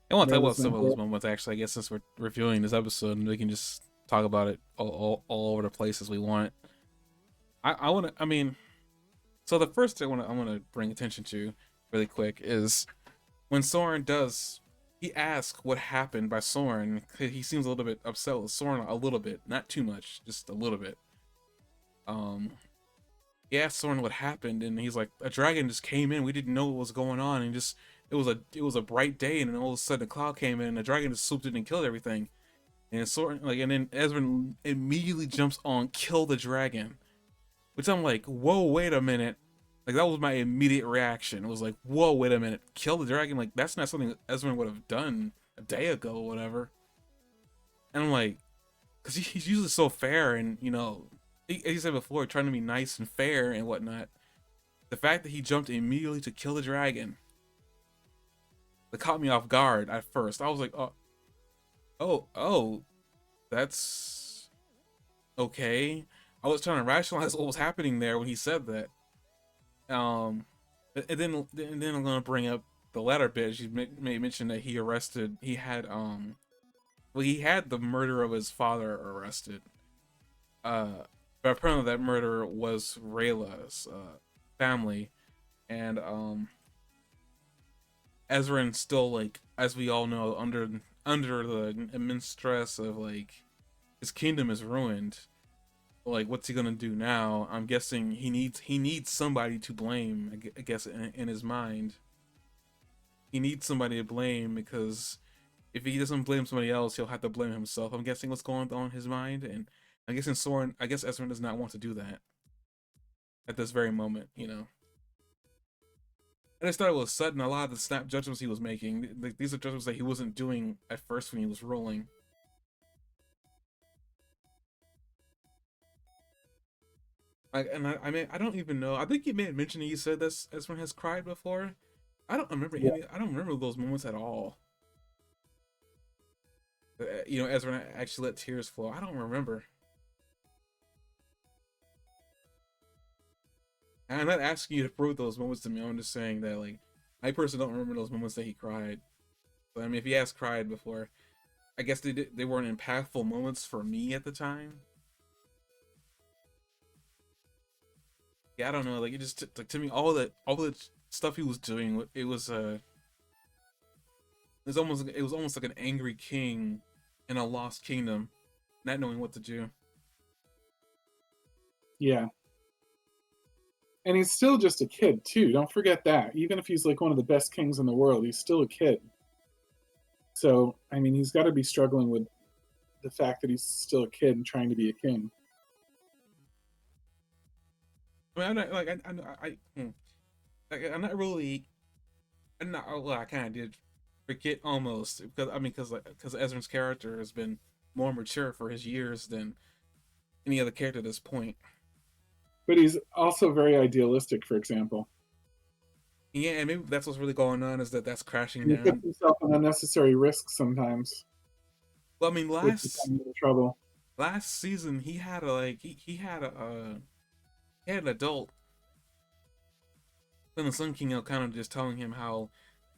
Speaker 2: I want to talk about some of those moments, actually. I guess since we're reviewing this episode, and we can just talk about it all over the place as we want. So the first thing I want to bring attention to really quick is when Soren he asks what happened by Soren. He seems a little bit upset with Soren, a little bit, not too much, just a little bit. He asked Soren what happened, and he's like, a dragon just came in. We didn't know what was going on, and it was a bright day, and then all of a sudden a cloud came in, and the dragon just swooped in and killed everything. And Soren, and then Ezra immediately jumps on kill the dragon, which I'm like, whoa, wait a minute. Like, that was my immediate reaction. It was like, whoa, wait a minute. Kill the dragon? Like, that's not something Ezra would have done a day ago or whatever. And I'm like, because he's usually so fair, and you know, as you said before, trying to be nice and fair and whatnot. The fact that he jumped immediately to kill the dragon, that caught me off guard at first. I was like, oh, that's okay. I was trying to rationalize what was happening there when he said that. Um, and then I'm gonna bring up the latter bit. You may mention that he had the murderer of his father arrested. But apparently that murderer was Rayla's family, and Ezran still, like, as we all know, under the immense stress of like his kingdom is ruined. Like, what's he gonna do now? I'm guessing he needs somebody to blame. I guess in his mind, he needs somebody to blame, because if he doesn't blame somebody else, he'll have to blame himself. I'm guessing what's going on in his mind, and I guess Ezra does not want to do that at this very moment, you know. I just thought it was sudden. A lot of the snap judgments he was making, like, these are judgments that he wasn't doing at first when he was rolling. I mean, I don't even know. I think he may have mentioned he said that Ezra has cried before.
Speaker 1: Yeah.
Speaker 2: I don't remember those moments at all. You know, Ezra actually let tears flow. I don't remember. And I'm not asking you to prove those moments to me. I'm just saying that, like, I personally don't remember those moments that he cried. But I mean, if he has cried before, I guess they weren't impactful moments for me at the time. Yeah, I don't know. Like, it just, like, to me, all the stuff he was doing, it was almost like an angry king in a lost kingdom, not knowing what to do.
Speaker 1: Yeah. And he's still just a kid too. Don't forget that. Even if he's like one of the best kings in the world, he's still a kid. So, I mean, he's got to be struggling with the fact that he's still a kid and trying to be a king.
Speaker 2: I mean, I'm not like I'm not really. I'm not. Well, I kind of did forget almost, because I mean, because Ezra's character has been more mature for his years than any other character at this point.
Speaker 1: But he's also very idealistic, for example.
Speaker 2: Yeah, and maybe that's what's really going on, is that that's crashing
Speaker 1: And he puts
Speaker 2: down.
Speaker 1: himself in unnecessary risks sometimes,
Speaker 2: Well, I mean,
Speaker 1: which gets him into trouble.
Speaker 2: last season he had a like he had an adult and the Sun King, you know, kind of just telling him how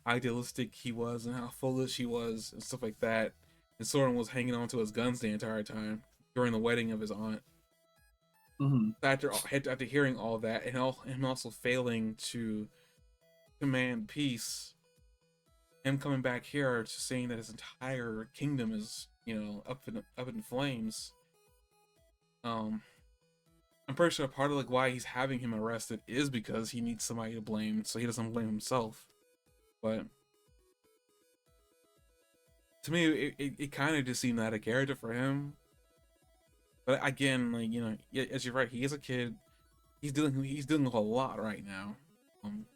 Speaker 2: idealistic he was and how foolish he was and stuff like that. And Soren was hanging on to his guns the entire time during the wedding of his aunt.
Speaker 1: Hmm.
Speaker 2: After hearing all that, and him also failing to command peace, him coming back here to saying that his entire kingdom is, you know, up in flames. Um, I'm pretty sure part of, like, why he's having him arrested is because he needs somebody to blame, so he doesn't blame himself. But to me, it kind of just seemed out of character for him. But again, like, you know, yeah, as you're right, he is a kid. He's dealing with a lot right now. Um,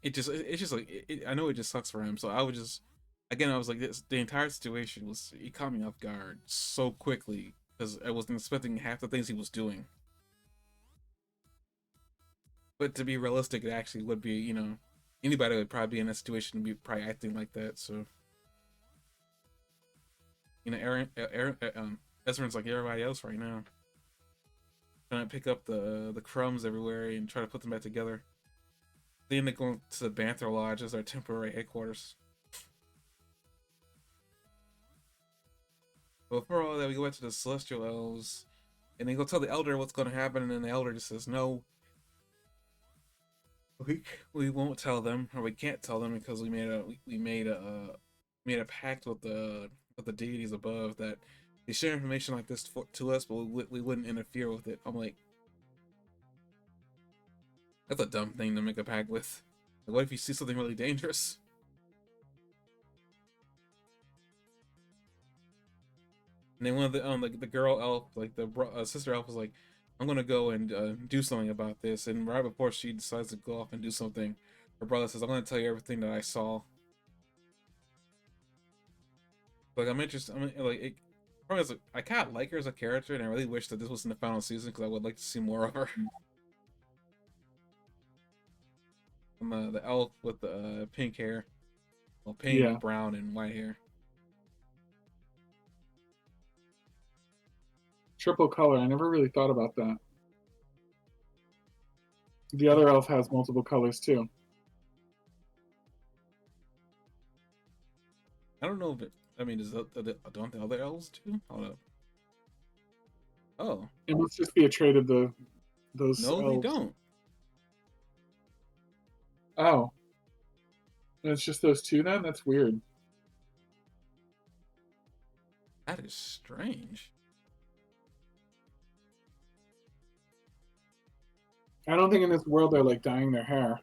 Speaker 2: it's just like I know it just sucks for him. So I would just, again, I was like, the entire situation was, he caught me off guard so quickly, because I wasn't expecting half the things he was doing. But to be realistic, it actually would be, you know, anybody would probably be in that situation, be probably acting like that. So, you know, Ezra's like everybody else right now, trying to pick up the crumbs everywhere and try to put them back together. They end up going to the Banther Lodge as their temporary headquarters. But before all that, we go back to the Celestial Elves, and they go tell the Elder what's going to happen, and then the Elder just says, "No, we we won't tell them, or we can't tell them, because we made a pact with the deities above, that they share information like this to us, but we wouldn't interfere with it." I'm like, that's a dumb thing to make a pact with. Like, what if you see something really dangerous? And then one of the girl elf, like the sister elf, was like, "I'm gonna go and do something about this." And right before she decides to go off and do something, her brother says, "I'm gonna tell you everything that I saw." Like I'm interested. I mean, like it. Probably as I kind of like her as a character, and I really wish that this was in the final season because I would like to see more of her. And the elf with the pink hair, well, pink,
Speaker 1: Yeah,
Speaker 2: brown, and white hair.
Speaker 1: triple color. I never really thought about that. The other elf has multiple colors too.
Speaker 2: I don't know if it. I mean, don't the other elves too? Hold up. Oh
Speaker 1: It must just be a trait of those
Speaker 2: no, they
Speaker 1: elves.
Speaker 2: don't.
Speaker 1: Oh, and it's just those two then? That's weird.
Speaker 2: That is strange.
Speaker 1: I don't think in this world they're like dyeing their hair.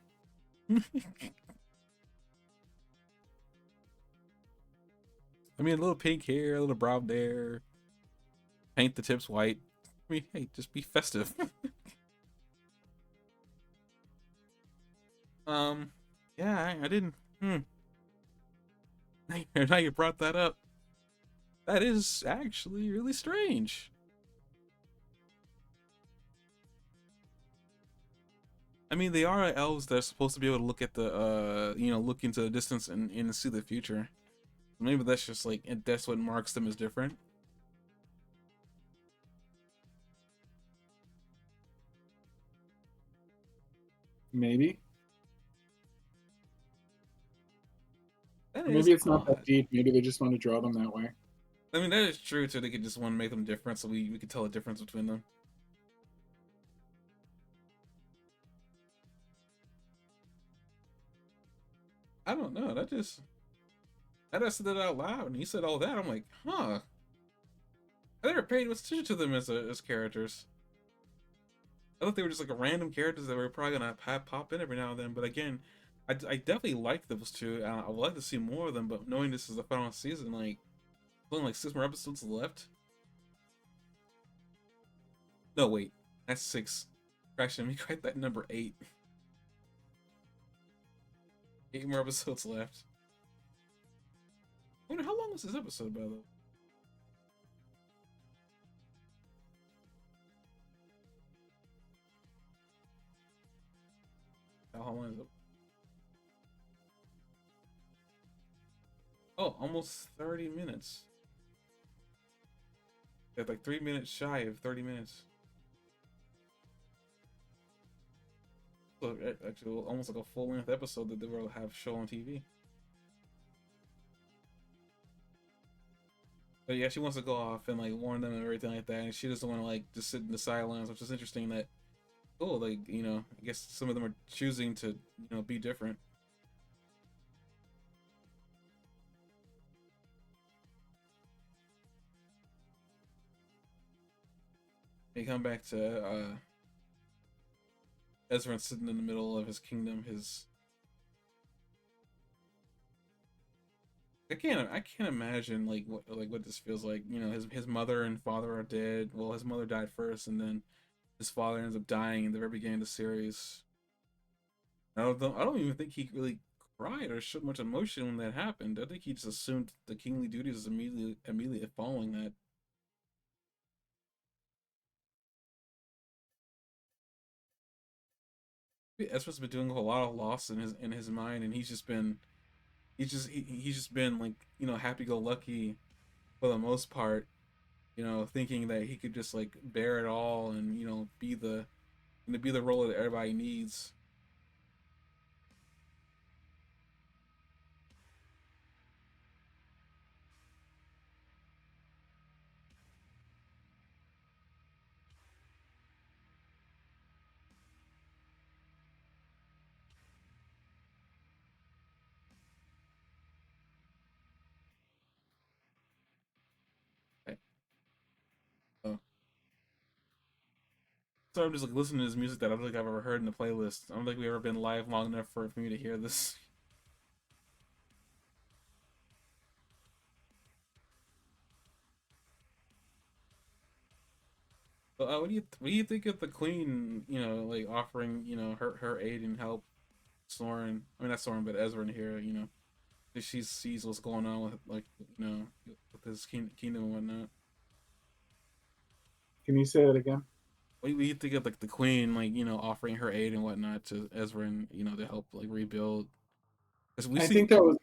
Speaker 2: I mean, a little pink hair, a little brown hair, paint the tips white. I mean, hey, just be festive. um, yeah, I didn't. Now you brought that up. That is actually really strange. I mean, they are elves that are supposed to be able to look at the, look into the distance and see the future. Maybe that's just like, that's what marks them as different.
Speaker 1: Maybe.
Speaker 2: That
Speaker 1: Or
Speaker 2: is
Speaker 1: maybe it's not that
Speaker 2: odd.
Speaker 1: deep. Maybe they just want to draw them that way.
Speaker 2: I mean, that is true too. They could just want to make them different, so we could tell the difference between them. I don't know. I just said that out loud, and he said all that. I'm like, huh. I never paid much attention to them as characters. I thought they were just like a random characters that were probably gonna pop in every now and then. But again, I definitely like those two. I would like to see more of them. But knowing this is the final season, like only like 6 more episodes left. No, wait, that's 6. Actually, let me write that number 8. 8 more episodes left. I wonder how long was this episode, by the way? How long is it? Oh, almost 30 minutes. Yeah, like 3 minutes shy of 30 minutes. So actually, almost like a full-length episode that they will have show on TV. But yeah, she wants to go off and like warn them and everything like that, and she doesn't want to like just sit in the silence, which is interesting. That like I guess some of them are choosing to be different. They come back to Ezra sitting in the middle of his kingdom. I can't imagine what this feels like. His mother and father are dead. Well, his mother died first, and then his father ends up dying in the very beginning of the series. I don't even think he really cried or showed much emotion when that happened. I think he just assumed the kingly duties immediately following that. Ezra's been doing a lot of loss in his mind, and he's just been like happy go lucky for the most part. Thinking that he could just like bear it all and be the role that everybody needs. Right? So, so I'm just like listening to his music that I don't think I've ever heard in the playlist. I don't think we've ever been live long enough for me to hear this. But what do you think of the queen? Like offering her aid and help Soren. I mean not Soren, but Ezra in here. she sees what's going on with like with his kingdom and whatnot.
Speaker 1: Can you say that again?
Speaker 2: We think of like the queen like offering her aid and whatnot to Ezra and to help like rebuild. Because we
Speaker 1: I
Speaker 2: see
Speaker 1: think that was.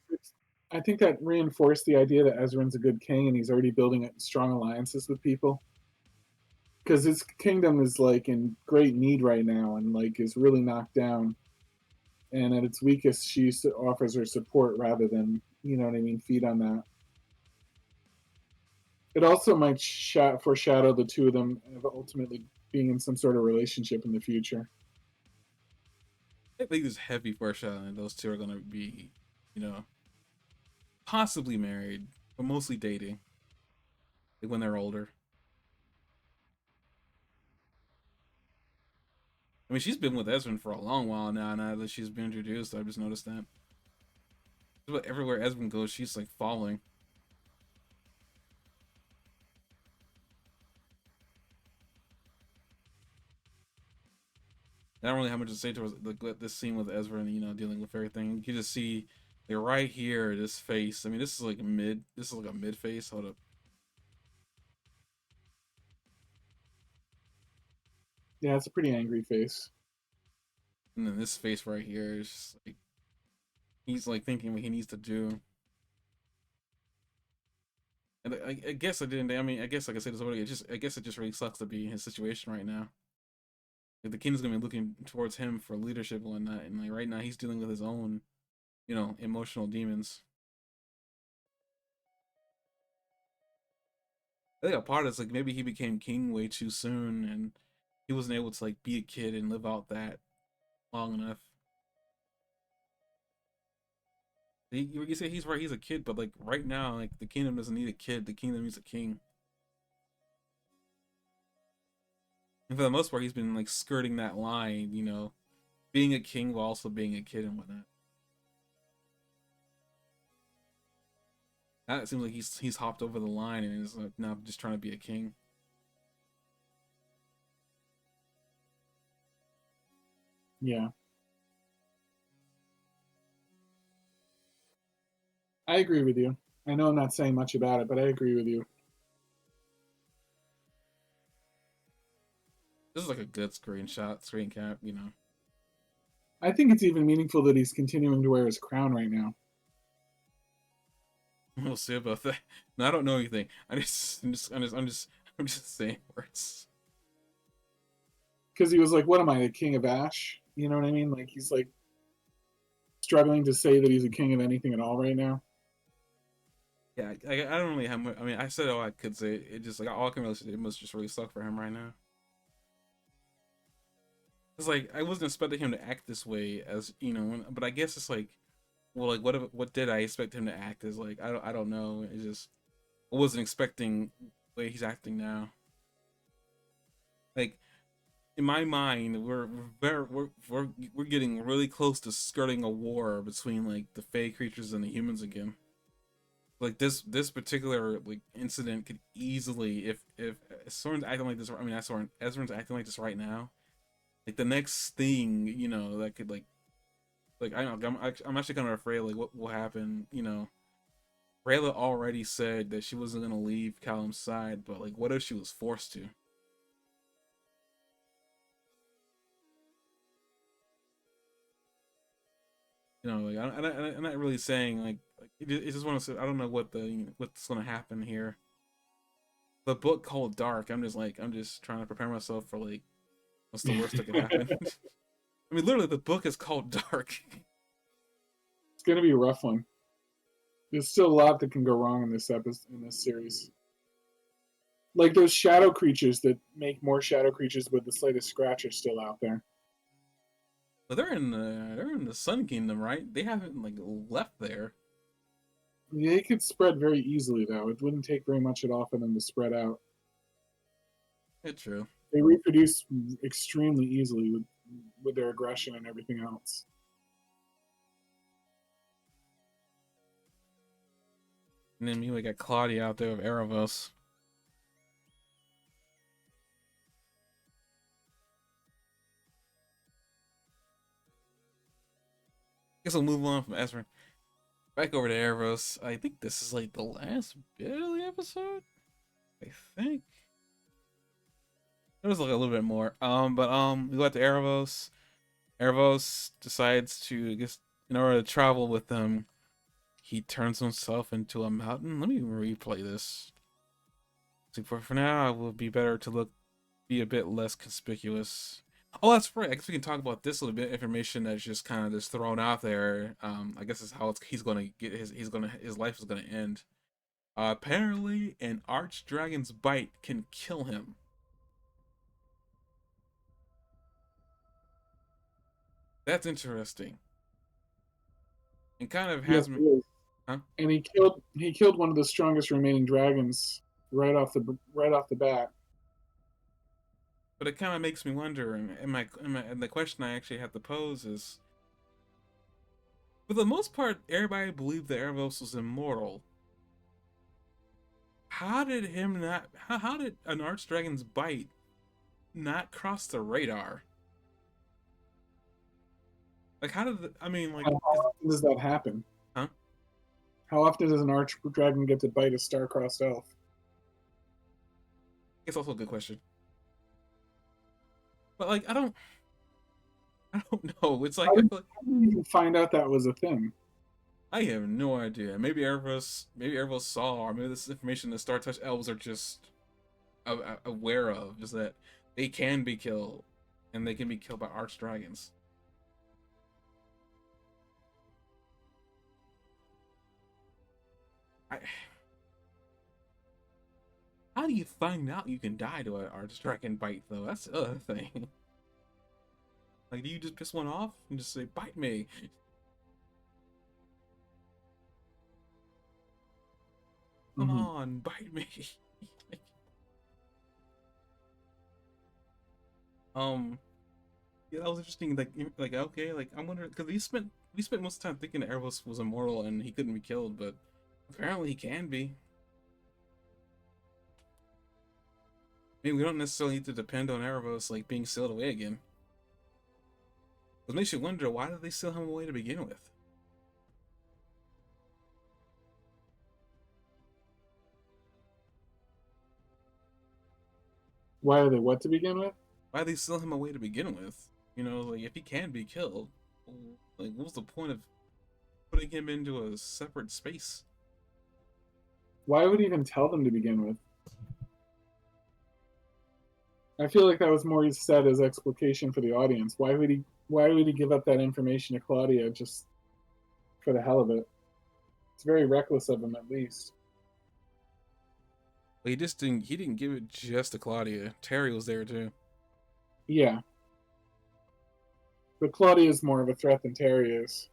Speaker 1: I think that reinforced the idea that Ezrin's a good king and he's already building strong alliances with people. Because his kingdom is like in great need right now and like is really knocked down. And at its weakest, she offers her support rather than what I mean, feed on that. It also might foreshadow the two of them ultimately being in some sort of relationship in the future.
Speaker 2: I think there's heavy foreshadowing. Those two are gonna be, you know, possibly married, but mostly dating. Like when they're older. I mean, she's been with Esmond for a long while now. Now that she's been introduced, I've just noticed that. But everywhere Esmond goes, she's like following. I don't really have much to say towards like this scene with Ezra and dealing with everything. You can just see they're right here. This face. I mean, this is like mid. This is like a mid face. Hold up.
Speaker 1: Yeah, it's a pretty angry face.
Speaker 2: And then this face right here is just like he's like thinking what he needs to do. And I guess I didn't. I mean, I guess like I said this already. I guess it just really sucks to be in his situation right now. Like the king's gonna be looking towards him for leadership and whatnot, and like right now he's dealing with his own, emotional demons. I think a part of it's like maybe he became king way too soon, and he wasn't able to like be a kid and live out that long enough. You say he's right. He's a kid, but like right now, like the kingdom doesn't need a kid. The kingdom needs a king. And for the most part, he's been like skirting that line, being a king while also being a kid and whatnot. Now it seems like he's hopped over the line and is like now just trying to be a king.
Speaker 1: Yeah. I agree with you. I know I'm not saying much about it, but I agree with you.
Speaker 2: This is like a good screen cap.
Speaker 1: I think it's even meaningful that he's continuing to wear his crown right now.
Speaker 2: We'll see about that. No, I don't know anything. I'm just saying words.
Speaker 1: Because he was like, what am I, the king of Ash? You know what I mean? Like, he's like struggling to say that he's a king of anything at all right now.
Speaker 2: Yeah, I don't really have much. I mean, I said all I could say. It just like all I can really say. It must just really suck for him right now. It's like I wasn't expecting him to act this way as but I guess it's like, well, like what did I expect him to act as? Like I don't know. It's just I wasn't expecting the way he's acting now. Like in my mind, we're getting really close to skirting a war between like the Fey creatures and the humans again. Like this particular like incident could easily, if Soren's acting like this, I mean, Ezra's acting like this right now. Like the next thing, that could like I don't know, I'm actually kind of afraid like what will happen. Rayla already said that she wasn't gonna leave Callum's side, but like, what if she was forced to? Like I'm not really saying like it just want to say I don't know what's gonna happen here. The book called Dark. I'm just trying to prepare myself for like what's the worst that could happen.
Speaker 1: It's
Speaker 2: I mean, literally, the book is called Dark.
Speaker 1: going to be a rough one. There's still a lot that can go wrong in this episode, in this series. Like those shadow creatures that make more shadow creatures with the slightest scratch are still out there.
Speaker 2: But they're in the Sun Kingdom, right? They haven't like left there.
Speaker 1: They could spread very easily, though. It wouldn't take very much at all for them to spread out.
Speaker 2: It's true.
Speaker 1: They reproduce extremely easily with their aggression and everything else.
Speaker 2: And then we got Claudia out there with Erebos. Guess we'll move on from Ezra. back over to Eros. I think this is like the last bit of the episode. I think there was like a little bit more. We go out to Erebos. Erebos decides to, I guess, in order to travel with them, he turns himself into a mountain. Let me replay this. So for now, it will be better to be a bit less conspicuous. Oh, that's right. I guess we can talk about this a little bit. Information that's just kind of just thrown out there. I guess is how he's gonna get his life is gonna end. Apparently, an archdragon's bite can kill him. That's interesting. And kind of
Speaker 1: Yes,
Speaker 2: has me,
Speaker 1: it is.
Speaker 2: huh?
Speaker 1: And he killed one of the strongest remaining dragons right off the bat.
Speaker 2: But it kind of makes me wonder. And the question I actually have to pose is, for the most part, everybody believed that Erebos was immortal. How did him not? How did an archdragon's bite not cross the radar? Like, how did I mean, like,
Speaker 1: How often does that happen?
Speaker 2: huh?
Speaker 1: How often does an arch dragon get to bite a star-crossed elf?
Speaker 2: It's also a good question. But like, I don't know. It's like
Speaker 1: How
Speaker 2: I
Speaker 1: did,
Speaker 2: feel like
Speaker 1: how did you even find out that was a thing?
Speaker 2: I have no idea. Maybe Erebos saw, or maybe this information the Star Touch elves are just aware of, is that they can be killed, and they can be killed by archdragons. I How do you find out you can die to an archdragon bite, though? That's the other thing. Like, do you just piss one off and just say, bite me? Come
Speaker 1: Hmm.
Speaker 2: on, bite me. Like, um, yeah, that was interesting. Like okay, like I'm wondering because we spent most of the time thinking that Erebos was immortal and he couldn't be killed, but apparently he can be. I mean, we don't necessarily need to depend on Erebos like being sealed away again. It makes you wonder, why did they seal him away to begin with?
Speaker 1: Why are they what to begin with?
Speaker 2: Why did they seal him away to begin with? You know, like if he can be killed, like what was the point of putting him into a separate space?
Speaker 1: Why would he even tell them to begin with? I feel like that was more said as explication for the audience. Why would he give up that information to Claudia just for the hell of it? It's very reckless of him, at least.
Speaker 2: But he didn't give it just to Claudia. Terry was there too.
Speaker 1: Yeah, but Claudia is more of a threat than Terry is.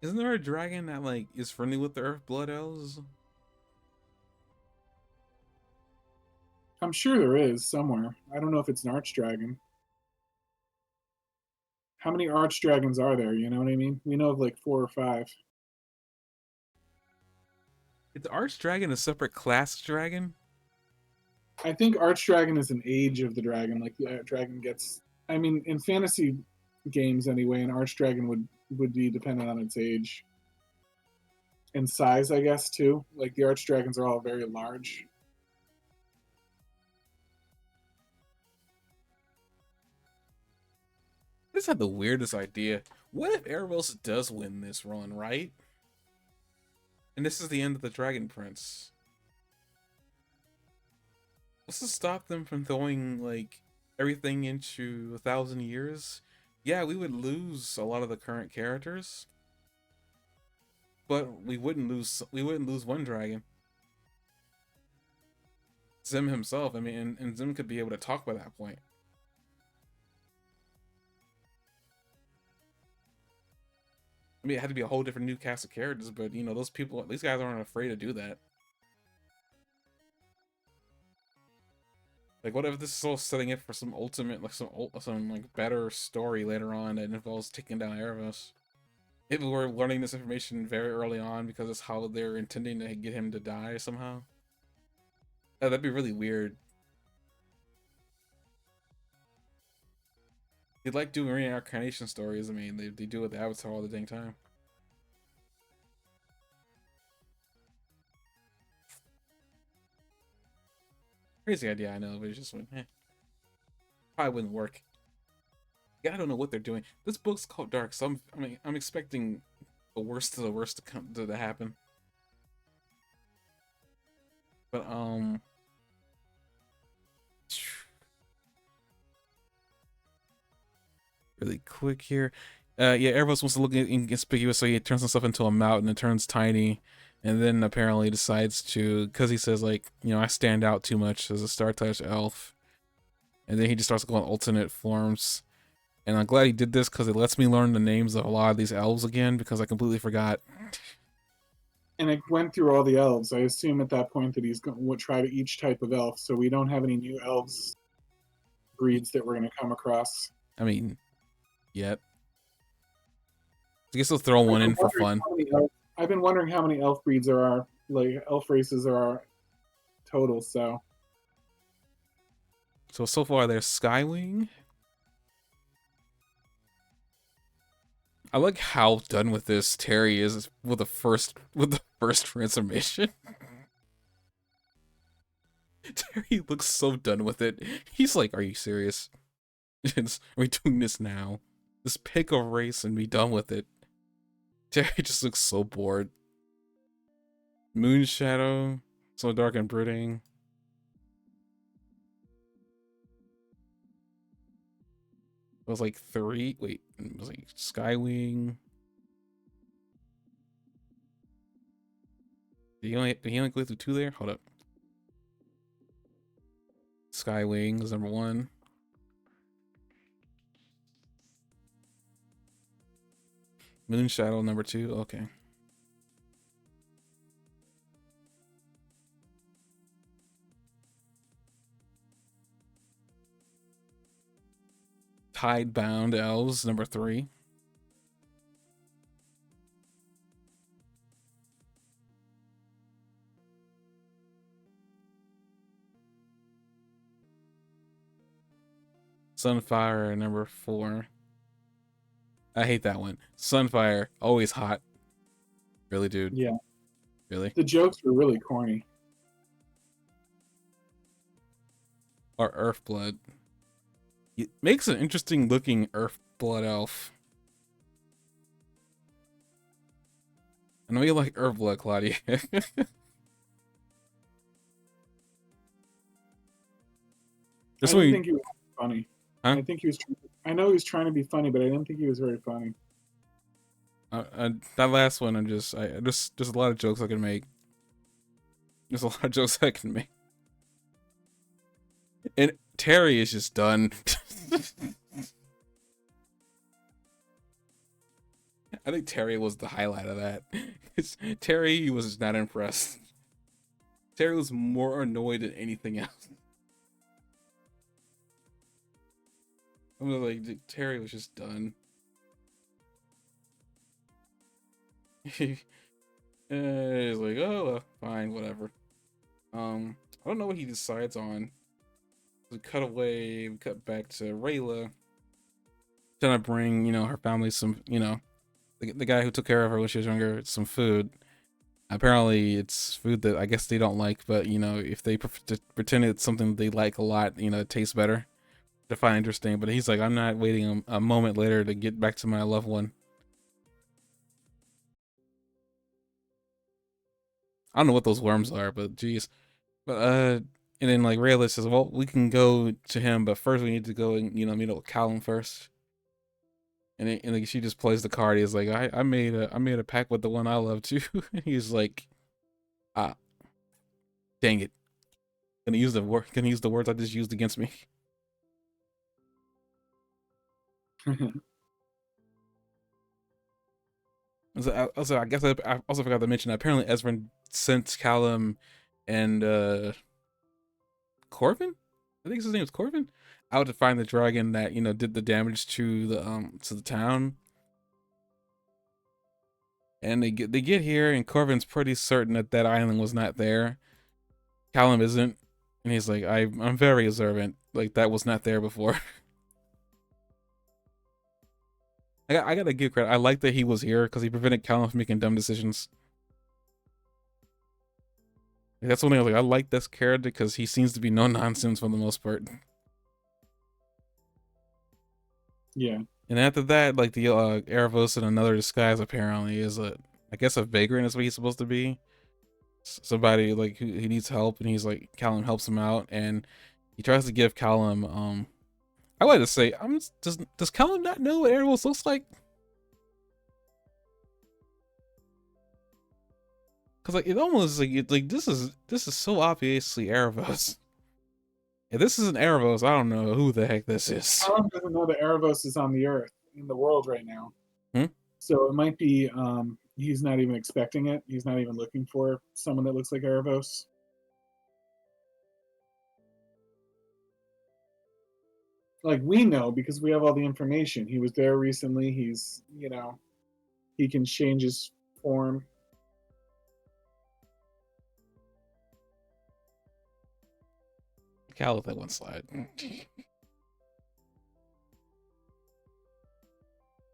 Speaker 2: Isn't there a dragon that like is friendly with the Earth Blood Elves?
Speaker 1: I'm sure there is somewhere. I don't know if it's an archdragon. How many archdragons are there? You know what I mean? We know of like 4 or 5.
Speaker 2: Is the Archdragon a separate class dragon?
Speaker 1: I think archdragon is an age of the dragon. Like the dragon gets. I mean, in fantasy games anyway, an archdragon would be dependent on its age and size, I guess too. Like the archdragons are all very large.
Speaker 2: This had the weirdest idea. What if Erebos does win this run, right? And this is the end of the Dragon Prince. What's to stop them from throwing like everything into 1,000 years? Yeah, we would lose a lot of the current characters, but we wouldn't lose one dragon. Zim himself. I mean, and Zim could be able to talk by that point. I mean, it had to be a whole different new cast of characters, but you know, these guys aren't afraid to do that. Like, what if this is all setting it for some ultimate, like some like better story later on that involves taking down Erebos? If we were learning this information very early on because it's how they're intending to get him to die somehow. That'd be really weird. They like doing reincarnation stories. I mean, they do it with the Avatar all the dang time. Crazy idea, I know, but it just went, probably wouldn't work. Yeah, I don't know what they're doing. This book's called Dark, so I'm expecting the worst of the worst to come to happen. But really quick here. Yeah, everyone wants to look inconspicuous, so he turns himself into a mountain and turns tiny, and then apparently decides to, because he says like, I stand out too much as a star-touched elf, and then he just starts going alternate forms. And I'm glad he did this because it lets me learn the names of a lot of these elves again, because I completely forgot.
Speaker 1: And it went through all the elves. I assume at that point that he's going to try to each type of elf, so we don't have any new elves breeds that we're going to come across.
Speaker 2: I mean, yet. I guess they'll throw one in for fun.
Speaker 1: I've been wondering how many elf breeds there are, like elf races there are total. So
Speaker 2: far there's Skywing. I like how done with this Terry is with the first transformation. Terry looks so done with it. He's like, "Are you serious? Are we doing this now? Just pick a race and be done with it." Terry just looks so bored. Moonshadow, so dark and brooding. It was like 3. Wait, it was like Skywing. Did he only go through 2 there? Hold up. Skywing is number 1. Moonshadow number 2. Okay. Tidebound elves number 3. Sunfire number 4. I hate that one. Sunfire, always hot. Really, dude?
Speaker 1: Yeah.
Speaker 2: Really?
Speaker 1: The jokes were really corny.
Speaker 2: Or Earthblood. It makes an interesting looking Earthblood elf. I know you like Earthblood, Claudia.
Speaker 1: I didn't think he was funny.
Speaker 2: Huh?
Speaker 1: I know he was trying to be funny, but I didn't think he was very funny.
Speaker 2: That last one, there's a lot of jokes I can make. There's a lot of jokes I can make. And Terry is just done. I think Terry was the highlight of that. Terry was not impressed. Terry was more annoyed than anything else. I was like, Terry was just done. He's like, oh, well, fine, whatever. I don't know what he decides on. We cut away, we cut back to Rayla. Trying to bring, her family some, the guy who took care of her when she was younger, some food. Apparently, it's food that I guess they don't like, but, if they pretend it's something they like a lot, it tastes better. To find interesting, but he's like, I'm not waiting a moment later to get back to my loved one. I don't know what those worms are, but geez. But and then like Rayla says, well, we can go to him, but first we need to go and meet up with Callum first. And like she just plays the card. He's like, I made a pact with the one I love too. He's like, ah, dang it. Gonna use the words I just used against me. Also, I guess I also forgot to mention, apparently Ezra sent Callum and Corvin? I think his name is Corvin? Out to find the dragon that, did the damage to the town. And they get here, and Corvin's pretty certain that island was not there. Callum isn't. And he's like, I'm very observant. Like, that was not there before. I gotta give credit. I like that he was here because he prevented Callum from making dumb decisions. That's one thing I was like. I like this character because he seems to be no nonsense for the most part.
Speaker 1: Yeah.
Speaker 2: And after that, like the Erebos in another disguise apparently is I guess a vagrant is what he's supposed to be. Somebody like who he needs help, and he's like Callum helps him out, and he tries to give Callum I like to say does Callum not know what Erebos looks like? Cause like it almost like this is so obviously Erebos. If this isn't Erebos, I don't know who the heck this is.
Speaker 1: Callum doesn't know that Erebos is on the Earth in the world right now,
Speaker 2: Hmm?
Speaker 1: so it might be he's not even expecting it. He's not even looking for someone that looks like Erebos. Like we know because we have all the information. He was there recently. He's he can change his form.
Speaker 2: Cal with that one slide.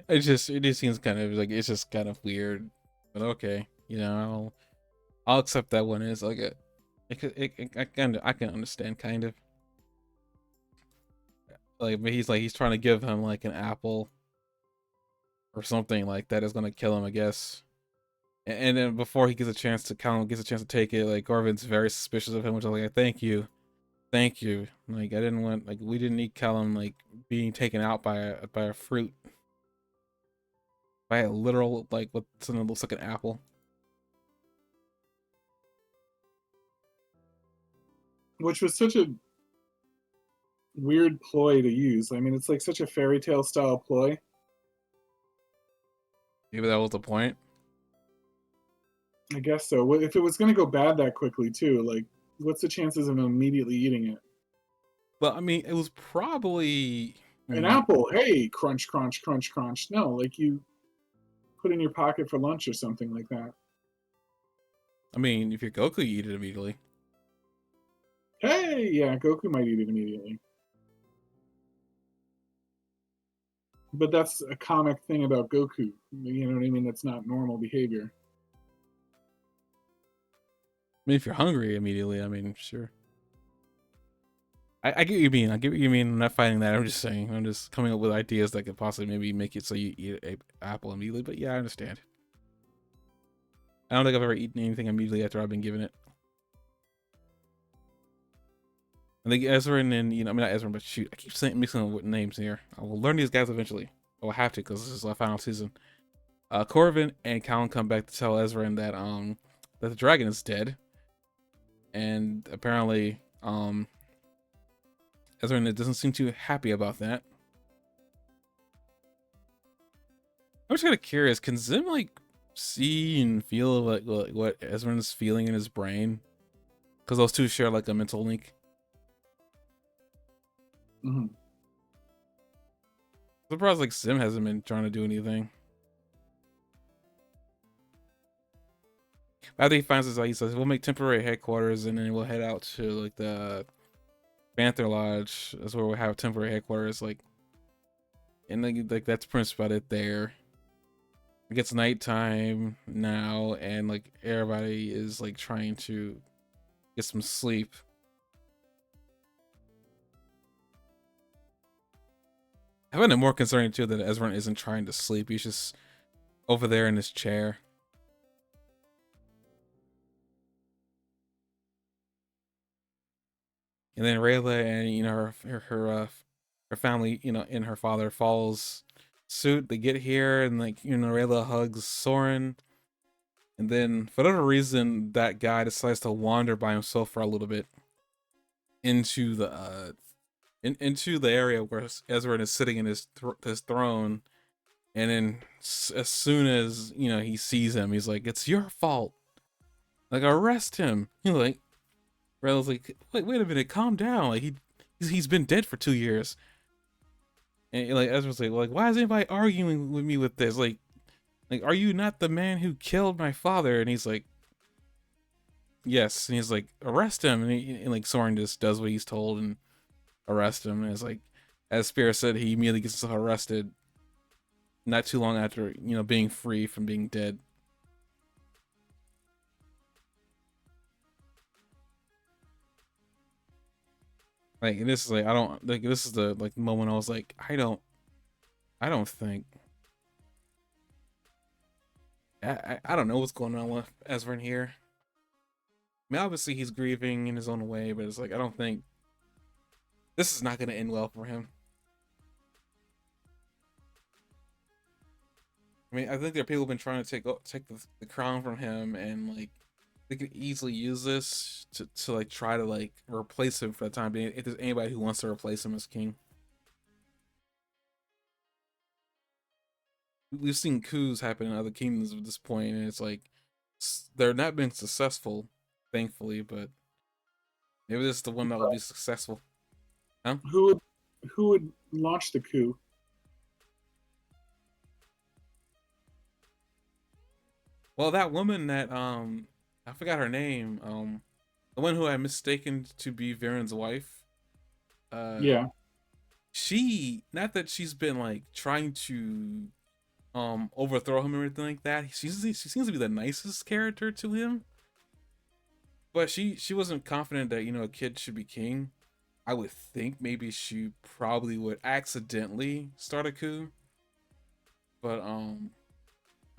Speaker 2: It just seems kind of like it's just kind of weird, but okay, I'll accept that one is like I can understand kind of like, but he's trying to give him like an apple or something like that is gonna kill him, I guess. And then before he gets a chance to gets a chance to take it, like Garvin's very suspicious of him, which I'm like, thank you. Like I didn't want like we didn't need Callum like being taken out by a fruit, by a literal like what something that looks like an apple.
Speaker 1: Which was such a weird ploy to use. I mean, it's like such a fairy tale style ploy.
Speaker 2: Maybe that was the point.
Speaker 1: I guess so. If it was going to go bad that quickly too, like, what's the chances of him immediately eating it?
Speaker 2: Well, I mean, it was probably
Speaker 1: An apple, hey, crunch, crunch, crunch, crunch. No, like you put in your pocket for lunch or something like that.
Speaker 2: I mean, if you're Goku, you eat it immediately.
Speaker 1: Hey, yeah, Goku might eat it immediately. But that's a comic thing about Goku. You know what I mean? That's not normal behavior.
Speaker 2: I mean, if you're hungry immediately, I mean, sure. I get what you mean. I get what you mean. I'm not fighting that. I'm just saying. I'm just coming up with ideas that could possibly maybe make it so you eat an apple immediately. But yeah, I understand. I don't think I've ever eaten anything immediately after I've been given it. I think Ezrin and, I mean, not Ezrin, but shoot, I keep saying mixing with names here. I will learn these guys eventually. I will have to because this is our final season. Corvin and Callan come back to tell Ezrin that that the dragon is dead. And apparently, Ezrin doesn't seem too happy about that. I'm just kind of curious, can Zim like see and feel like what Ezrin's feeling in his brain? Because those two share like a mental link.
Speaker 1: Mm-hmm.
Speaker 2: I'm surprised like Zim hasn't been trying to do anything. After he finds this out, he says we'll make temporary headquarters and then we'll head out to like the Panther Lodge. That's where we'll have temporary headquarters. Like, and like that's pretty much about it there. It gets nighttime now, and like everybody is like trying to get some sleep. I find it more concerning too that Ezra isn't trying to sleep. He's just over there in his chair. And then Rayla and her family, and her father follows suit. They get here and like Rayla hugs Soren. And then for whatever reason, that guy decides to wander by himself for a little bit into the into the area where Ezra is sitting in his throne. And then as soon as he sees him, he's like, "It's your fault. Like arrest him." Like Rayla's like, wait a minute, calm down. Like he's been dead for 2 years. And like Ezra's like, why is anybody arguing with me with this? Like, are you not the man who killed my father? And he's like, yes. And he's like, arrest him. And like Soren just does what he's told and arrest him. And it's like, as Spear said, he immediately gets himself arrested. not too long after, you know, being free from being dead. Like, and this is like, I don't like, this is the like moment I was like, I don't think, I don't know what's going on with Ezra in here. I mean, obviously he's grieving in his own way, but it's like, I don't think this is not going to end well for him. I mean, I think there are people who've been trying to take the crown from him, and like they could easily use this to like try to like replace him for the time being, if there's anybody who wants to replace him as king. We've seen coups happen in other kingdoms at this point, and it's like they're not being successful, thankfully, but maybe this is the one that will be successful. Huh?
Speaker 1: Who would launch the coup?
Speaker 2: Well, that woman that I forgot her name, the one who I mistaken to be Varen's wife.
Speaker 1: Yeah.
Speaker 2: She, not that she's been like trying to overthrow him or anything like that. She seems to be the nicest character to him. But she wasn't confident that, you know, a kid should be king. I would think maybe she probably would accidentally start a coup. But I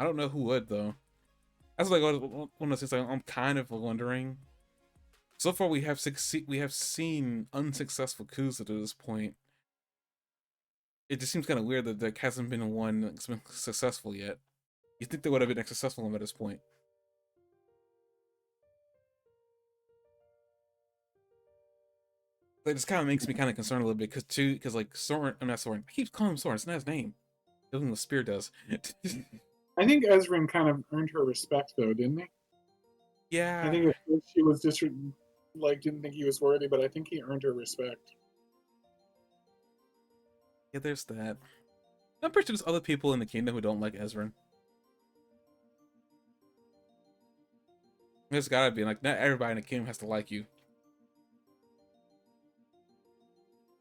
Speaker 2: don't know who would though. That's like one of those things I'm kind of wondering. So far we have seen unsuccessful coups up to this point. It just seems kind of weird that there hasn't been one that's been successful yet. You think there would have been a successful one at this point? It just kind of makes me kind of concerned a little bit because like Soren, I'm not Soren. I keep calling him Soren. It's not his name. Even the spear does.
Speaker 1: I think Ezrin kind of earned her respect, though, didn't he? I
Speaker 2: Yeah,
Speaker 1: think if she was just like didn't think he was worthy, but I think he earned her respect.
Speaker 2: yeah. There's that. I'm pretty sure there's other people in the kingdom who don't like Ezrin. There's gotta be like not everybody in the kingdom has to like you.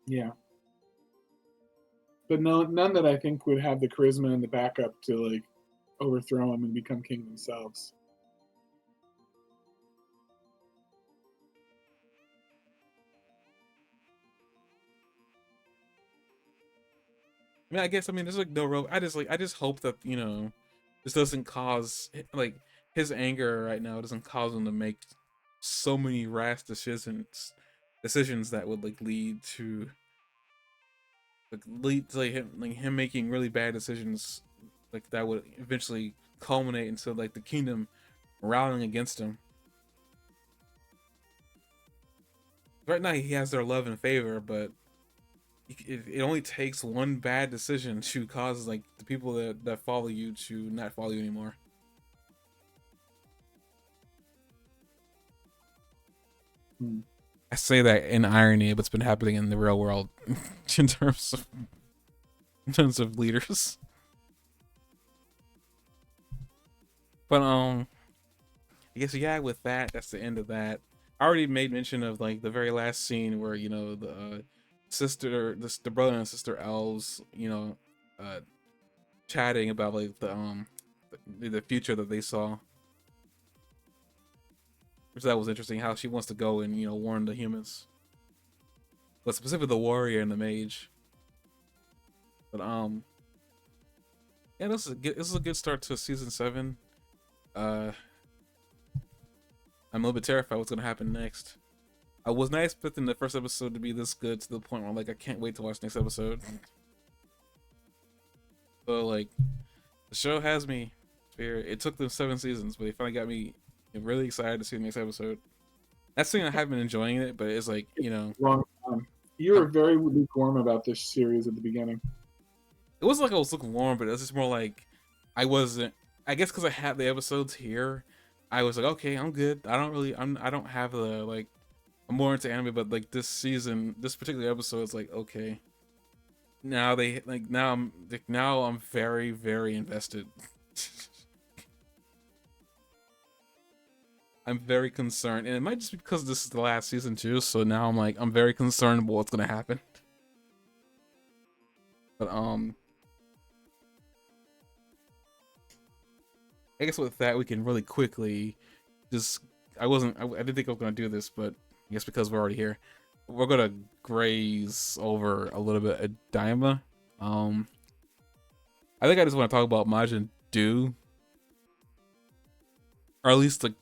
Speaker 1: Yeah, but no, none that I think would have the charisma and the backup to like overthrow him and become king themselves.
Speaker 2: I mean there's like no real. I just hope that, you know, this doesn't cause like his anger right now doesn't cause him to make so many rash decisions that would like lead to like him making really bad decisions, like that would eventually culminate into like the kingdom rallying against him. Right now he has their love and favor, but it only takes one bad decision to cause like the people that follow you to not follow you anymore.
Speaker 1: Hmm.
Speaker 2: I say that in irony, but it's been happening in the real world in terms of leaders. But I guess yeah, with that, that's the end of that. I already made mention of like the very last scene where, you know, the the brother and sister elves, you know, uh chatting about like the future that they saw. Which that was interesting, how she wants to go and, you know, warn the humans. But specifically the warrior and the mage. But yeah, this is a good start to season 7. I'm a little bit terrified what's gonna happen next. I was not expecting the first episode to be this good to the point where I'm like, I can't wait to watch next episode. So like, the show has me. It took them 7 seasons, but they finally got me really excited to see the next episode. That's the thing, I have been enjoying it, but it's like, you know,
Speaker 1: Long time. You were very lukewarm about this series at the beginning.
Speaker 2: it wasn't like I was looking warm, but it was just more like I wasn't. I guess because I had the episodes here, I was like, okay, I'm good. I don't have the like. I'm more into anime, but like this season, this particular episode is like, okay. Now I'm very very invested. I'm very concerned, and it might just be because this is the last season too. So now I'm like, I'm very concerned about what's gonna happen. But I guess with that we can really quickly just. I didn't think I was gonna do this, but I guess because we're already here, we're gonna graze over a little bit of Daima. I think I just want to talk about Majin Do, or at least the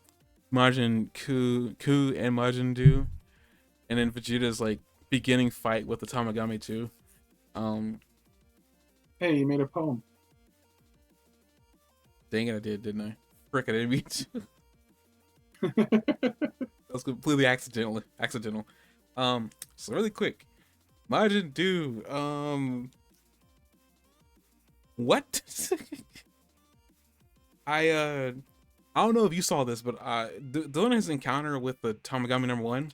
Speaker 2: Majin Ku and Majin Do, and then Vegeta's like beginning fight with the Tamagami too. Um,
Speaker 1: Hey, you made a poem.
Speaker 2: Dang it, I did, didn't I? Frick, I didn't mean to. That was completely accidental. Accidental. So really quick, Majin Do. What? I I don't know if you saw this, but during his encounter with the Tamagami #1,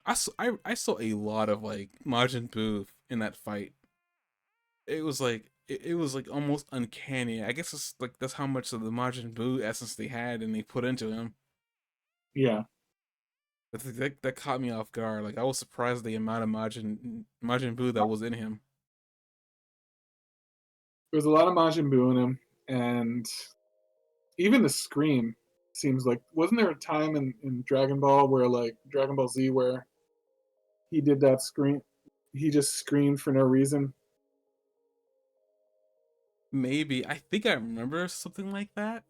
Speaker 2: I saw a lot of like Majin Buu in that fight. It was like almost uncanny. I guess it's like that's how much of the Majin Buu essence they had and they put into him.
Speaker 1: Yeah,
Speaker 2: That caught me off guard. Like I was surprised at the amount of Majin Buu that was in him.
Speaker 1: there's a lot of Majin Buu in him, and even the scream seems like, wasn't there a time in Dragon Ball where, like, Dragon Ball Z, where he did that scream? He just screamed for no reason.
Speaker 2: Maybe I think I remember something like that.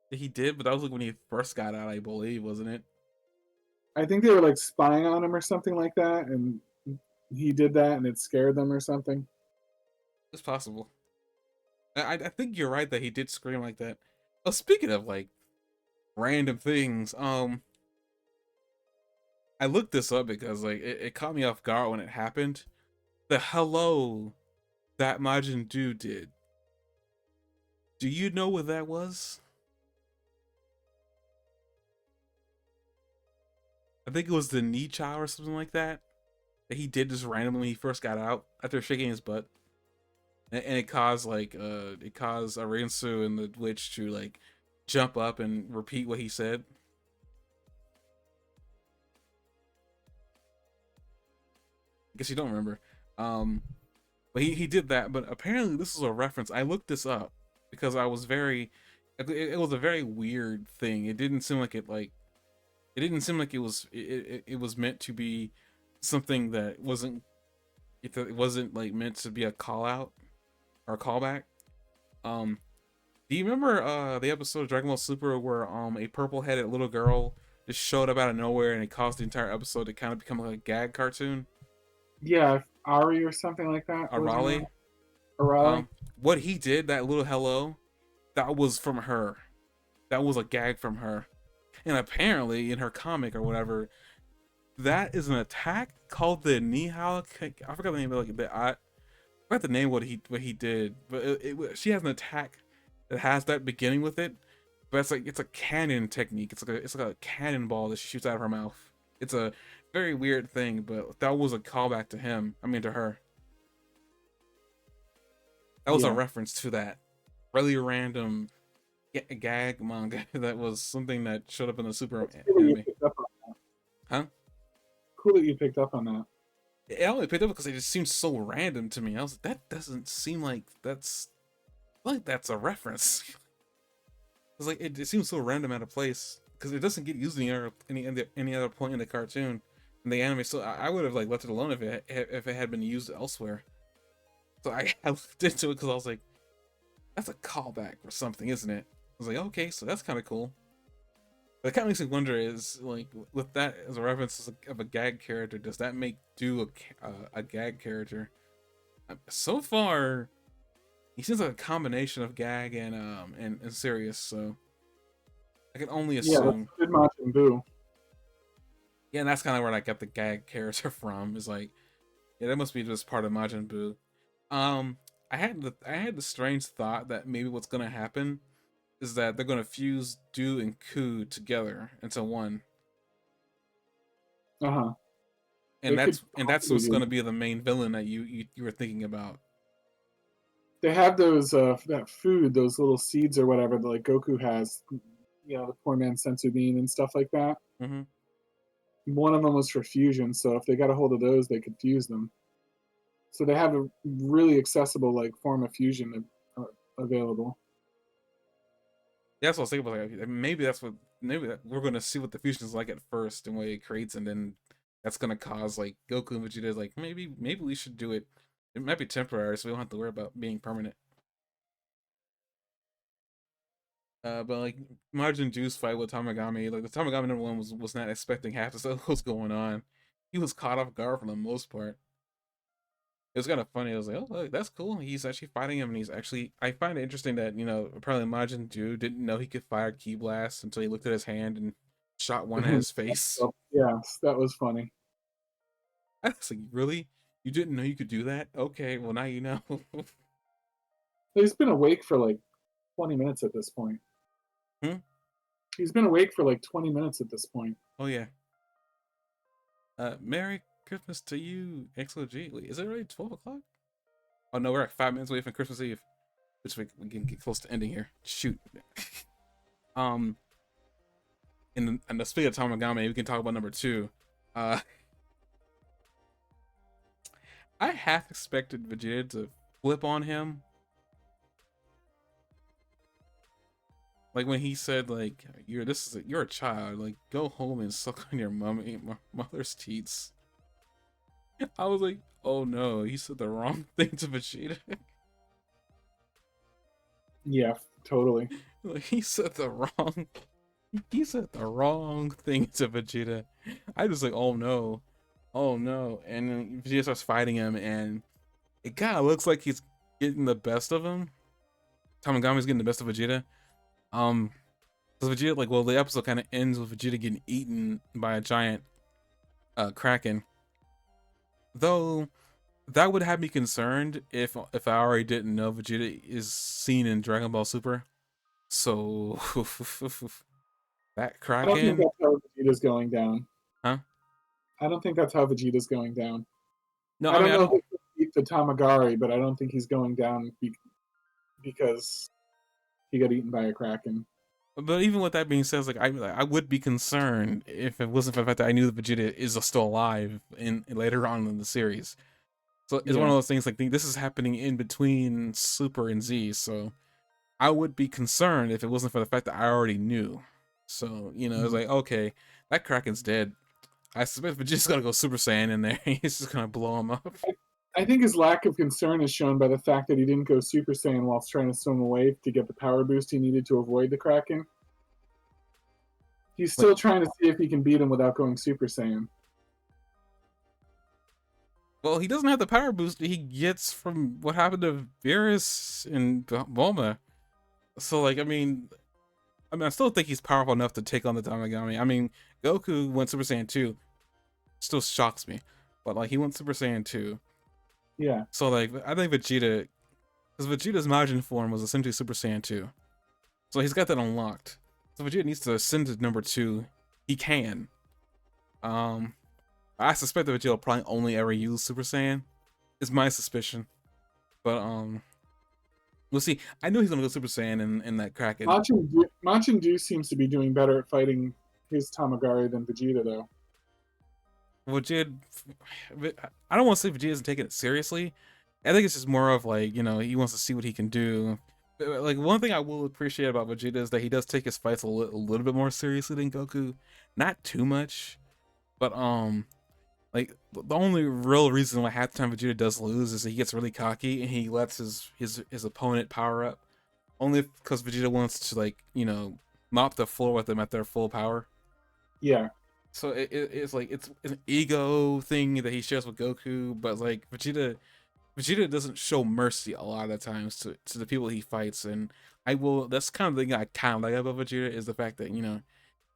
Speaker 2: He did, but that was like when he first got out, I believe, wasn't it?
Speaker 1: I think they were like spying on him or something like that, and he did that, and it scared them or something.
Speaker 2: It's possible. I think you're right that he did scream like that. Oh, speaking of like random things, I looked this up because like it caught me off guard when it happened. The hello that Majin Du did. Do you know what that was? I think it was the knee chow or something like that that he did just randomly when he first got out after shaking his butt, and it caused Arinsu and the witch to like jump up and repeat what he said. I guess you don't remember. But he did that. But apparently this is a reference. I looked this up because I was it was a very weird thing. It didn't seem like it was meant to be something that it wasn't like meant to be a call out or a callback. Um, do you remember the episode of Dragon Ball Super where a purple headed little girl just showed up out of nowhere and it caused the entire episode to kind of become like a gag cartoon?
Speaker 1: Yeah, Ari or something like that.
Speaker 2: A
Speaker 1: Was her name?
Speaker 2: Raleigh.
Speaker 1: Arale?
Speaker 2: What he did, that little hello, that was from her. That was a gag from her. And apparently in her comic or whatever, that is an attack called the Nihao. I forgot the name of I forgot the name of what he did, but she has an attack that has that beginning with it. But it's a cannon technique. It's like a cannonball that she shoots out of her mouth. It's a very weird thing, but that was a callback to him. I mean to her. That was a
Speaker 1: Yeah.
Speaker 2: reference to that really random gag manga that was something that showed up in the Super
Speaker 1: That's cool that you
Speaker 2: anime.
Speaker 1: picked up on that.
Speaker 2: Huh?
Speaker 1: Cool that you picked up on that.
Speaker 2: I only picked up because it just seemed so random to me. I was like, that doesn't seem like that's a reference. It's like it seems so random out of place because it doesn't get used any other point in the cartoon in the anime. So I would have like left it alone if it had been used elsewhere. So I looked into it because I was like, that's a callback or something, isn't it? I was like, okay, so that's kind of cool. But it kind of makes me wonder is like with that as a reference of a gag character, does that make Do a gag character? So far, he seems like a combination of gag and serious. So I can only
Speaker 1: Yeah, that's
Speaker 2: assume.
Speaker 1: good Majin Buu.
Speaker 2: Yeah, and that's kind of where I got the gag character from. Is like, yeah, that must be just part of Majin Buu. I had the strange thought that maybe what's gonna happen is that they're gonna fuse Do and Ku together into one,
Speaker 1: Uh huh.
Speaker 2: and
Speaker 1: They could
Speaker 2: that's
Speaker 1: totally
Speaker 2: what's
Speaker 1: do
Speaker 2: gonna
Speaker 1: that.
Speaker 2: be the main villain that you were thinking about.
Speaker 1: They have those that food, those little seeds or whatever that like Goku has. You know, the poor man sensu bean and stuff like that.
Speaker 2: Hmm.
Speaker 1: One of them was for fusion, so if they got a hold of those, they could fuse them. So they have a really accessible like form of fusion available.
Speaker 2: That's what I was thinking about. Like, maybe that's what we're gonna see what the fusion is like at first and what it creates, and then that's gonna cause like Goku and Vegeta like maybe we should do it. It might be temporary, so we don't have to worry about being permanent. But like Majin Juice fight with Tamagami, like the Tamagami number one was not expecting half the stuff that was going on. He was caught off guard for the most part. It was kind of funny. I was like, oh, look, that's cool. He's actually fighting him, and he's actually. I find it interesting that apparently Majin Buu didn't know he could fire ki blasts until he looked at his hand and shot one at his face.
Speaker 1: Yes, that was funny.
Speaker 2: I was like, really? You didn't know you could do that? Okay, well now you know.
Speaker 1: He's been awake for like 20 minutes at this point.
Speaker 2: Hmm?
Speaker 1: He's been awake for like 20 minutes at this point.
Speaker 2: Oh yeah. Merry Christmas to you, XOG. Wait, is it already 12 o'clock? Oh no, we're like 5 minutes away from Christmas Eve. Which we can get close to ending here. Shoot. um in the speak of Tamagami, we can talk about number 2. I half expected Vegeta to flip on him. Like when he said, like, you're a child, like go home and suck on your mother's teats. I was like, oh no, he said the wrong thing to Vegeta.
Speaker 1: Yeah, totally.
Speaker 2: Like he said the wrong thing to Vegeta. I was like, oh no. Oh no. And then Vegeta starts fighting him, and it kind of looks like he's getting the best of him. Tamagami's getting the best of Vegeta. Because Vegeta, like, well, the episode kind of ends with Vegeta getting eaten by a giant Kraken. Though, that would have me concerned if I already didn't know Vegeta is seen in Dragon Ball Super. So, that
Speaker 1: I don't think
Speaker 2: Kraken,
Speaker 1: that's how Vegeta's going down.
Speaker 2: huh?
Speaker 1: I don't think that's how Vegeta's going down.
Speaker 2: No,
Speaker 1: I
Speaker 2: I mean
Speaker 1: don't
Speaker 2: I
Speaker 1: know if
Speaker 2: don't.
Speaker 1: they beat the Tamagari, but I don't think he's going down because he got eaten by a Kraken.
Speaker 2: But even with that being said, like I would be concerned if it wasn't for the fact that I knew that Vegeta is still alive in later on in the series. So it's one
Speaker 1: Yeah.
Speaker 2: of those things like this is happening in between Super and Z. So I would be concerned if it wasn't for the fact that I already knew. So it's like, okay, that Kraken's dead. I suspect Vegeta's gonna go Super Saiyan in there. He's just gonna blow him up.
Speaker 1: I think his lack of concern is shown by the fact that he didn't go Super Saiyan whilst trying to swim away to get the power boost he needed to avoid the Kraken. He's still trying to see if he can beat him without going Super Saiyan.
Speaker 2: Well, he doesn't have the power boost he gets from what happened to Virus and Bulma. So, like, I still think he's powerful enough to take on the Tamagami. I mean, Goku went Super Saiyan 2. Still shocks me. But, like, he went Super Saiyan 2.
Speaker 1: Yeah.
Speaker 2: So, like, I think Vegeta... Because Vegeta's Majin form was essentially Super Saiyan 2. So he's got that unlocked. So Vegeta needs to ascend to number 2. He can. I suspect that Vegeta will probably only ever use Super Saiyan. Is my suspicion. But, we'll see. I know he's gonna go Super Saiyan in that Kraken.
Speaker 1: Machin Buu seems to be doing better at fighting his Tamagari than Vegeta, though.
Speaker 2: Vegeta, I don't want to say Vegeta isn't taking it seriously. I think it's just more of like, he wants to see what he can do. Like, one thing I will appreciate about Vegeta is that he does take his fights a little bit more seriously than Goku. Not too much, but like the only real reason why half the time Vegeta does lose is that he gets really cocky and he lets his opponent power up. Only because Vegeta wants to, like, mop the floor with them at their full power.
Speaker 1: Yeah.
Speaker 2: So it's like it's an ego thing that he shares with Goku, but like Vegeta doesn't show mercy a lot of the times to the people he fights, and that's kind of the thing I kind of like about Vegeta is the fact that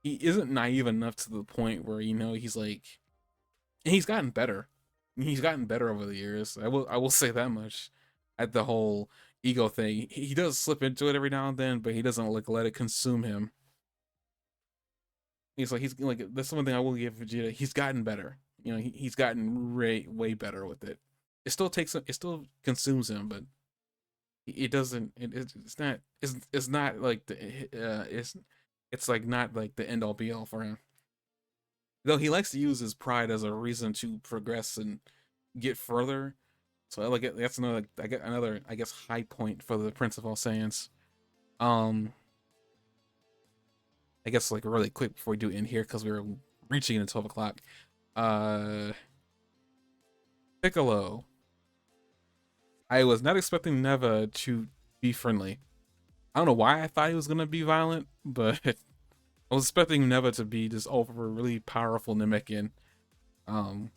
Speaker 2: he isn't naive enough to the point where he's like, and he's gotten better. He's gotten better over the years. I will say that much. At the whole ego thing, he does slip into it every now and then, but he doesn't like let it consume him. He's like that's one thing I will give Vegeta. He's gotten better. He's gotten way better with it. It still consumes him, but it doesn't. It's not. It's not like it's like not like the end all be all for him. Though he likes to use his pride as a reason to progress and get further. So I like it. That's another. I guess high point for the Prince of All Saiyans. I guess like really quick before we do end here because we were reaching into 12 o'clock. Uh, Piccolo. I was not expecting Neva to be friendly. I don't know why I thought he was gonna be violent, but I was expecting Neva to be this over really powerful Namekian. Um,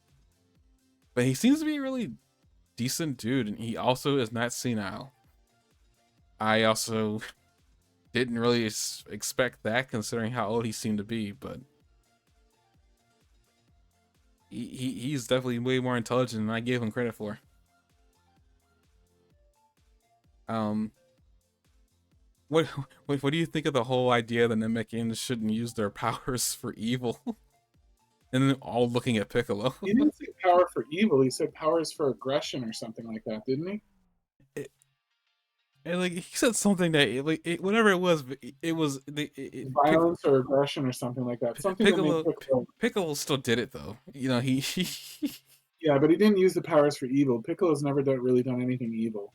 Speaker 2: but he seems to be a really decent dude, and he also is not senile. I also didn't really expect that considering how old he seemed to be, but he's definitely way more intelligent than I gave him credit for. Um, what what do you think of the whole idea that Namekians shouldn't use their powers for evil? And then all looking at Piccolo.
Speaker 1: He didn't say power for evil. He said powers for aggression or something like that, didn't he?
Speaker 2: And like he said something that whatever it was, it was
Speaker 1: Violence or aggression or something like that. Something that made Piccolo.
Speaker 2: Piccolo still did it though. You know he
Speaker 1: Yeah, but he didn't use the powers for evil. Piccolo's never really done anything evil.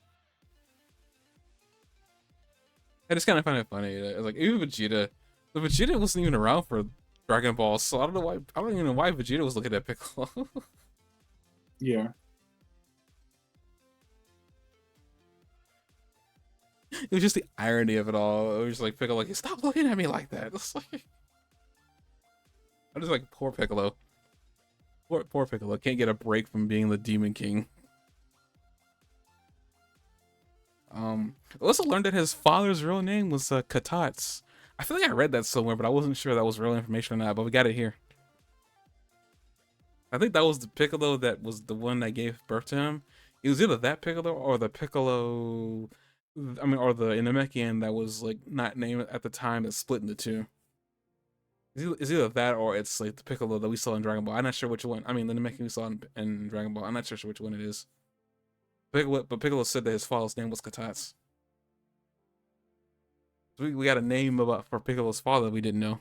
Speaker 2: I just kind of find it funny. Like even Vegeta, the Vegeta wasn't even around for Dragon Ball, so I don't know why. I don't even know why Vegeta was looking at Piccolo.
Speaker 1: Yeah.
Speaker 2: It was just the irony of it all. It was just like Piccolo, like stop looking at me like that. It's like I'm just like poor Piccolo. Poor Piccolo can't get a break from being the Demon King. I also learned that his father's real name was Katats. I feel like I read that somewhere, but I wasn't sure that was real information or not. But we got it here. I think that was the Piccolo that was the one that gave birth to him. It was either that Piccolo or the Piccolo, I mean, or the Namekian that was like not named at the time that split into two. It's either that or it's like the Piccolo that we saw in Dragon Ball. I'm not sure which one. I mean, the Namekian we saw in Dragon Ball. I'm not sure which one it is. But Piccolo said that his father's name was Katats. So we got a name about for Piccolo's father we didn't know.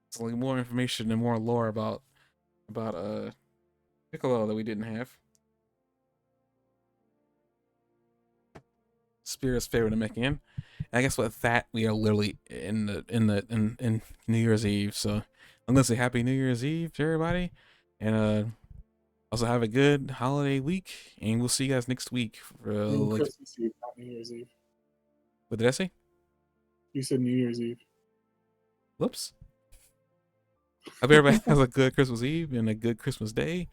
Speaker 2: It's like more information and more lore about Piccolo that we didn't have. Spirit's favorite to make in. And I guess with that we are literally in New Year's Eve. So I'm gonna say Happy New Year's Eve to everybody, and also have a good holiday week. And we'll see you guys next week. For, like,
Speaker 1: Christmas Eve, not New Year's Eve.
Speaker 2: what did I say?
Speaker 1: You said New Year's Eve.
Speaker 2: Whoops. Hope everybody has a good Christmas Eve and a good Christmas Day,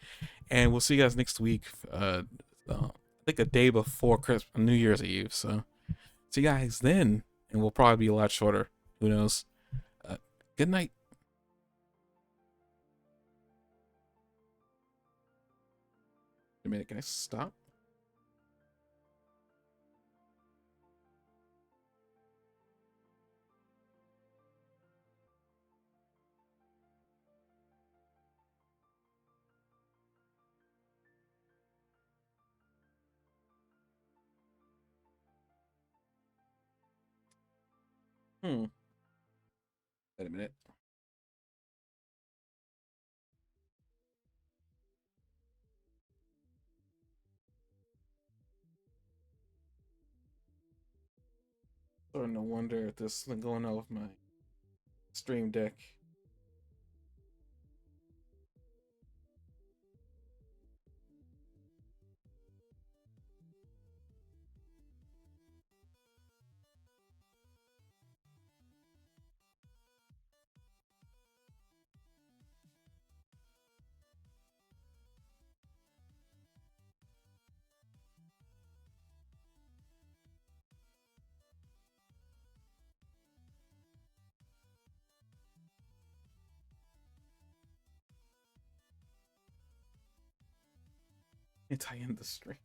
Speaker 2: and we'll see you guys next week. I think a day before New Year's Eve. So see you guys then, and we'll probably be a lot shorter. Who knows? Good night. Wait a minute, can I stop? Wait a minute. Starting to wonder if there's something going on with my stream deck. It's high in the stream.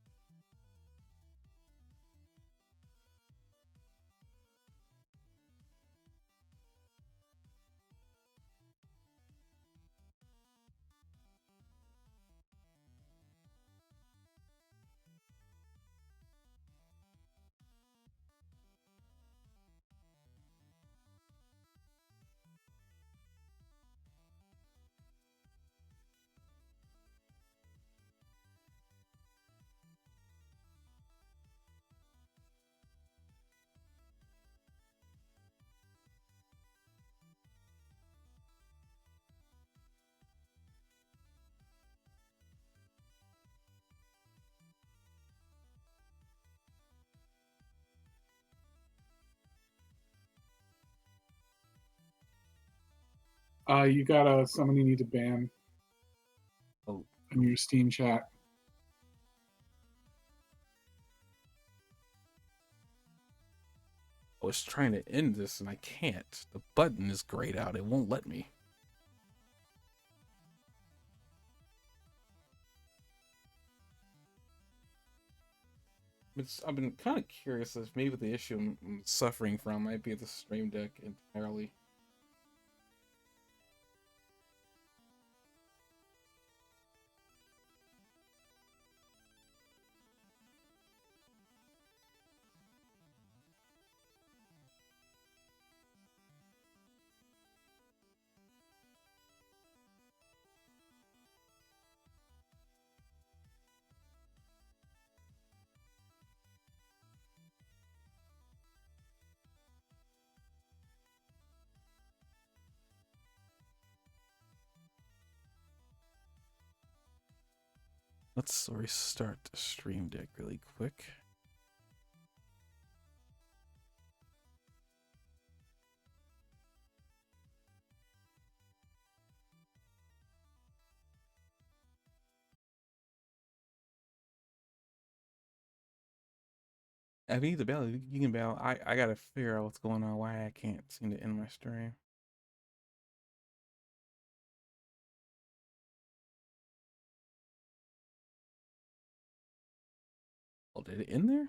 Speaker 1: You got someone you need to ban
Speaker 2: Oh,
Speaker 1: in your Steam chat.
Speaker 2: I was trying to end this and I can't. The button is grayed out. It won't let me. I've been kind of curious if maybe the issue I'm suffering from might be the Stream Deck entirely. Let's restart the Stream Deck really quick. I need the bell. You can bell. I gotta figure out what's going on. Why I can't seem to end my stream. Oh, did it end there?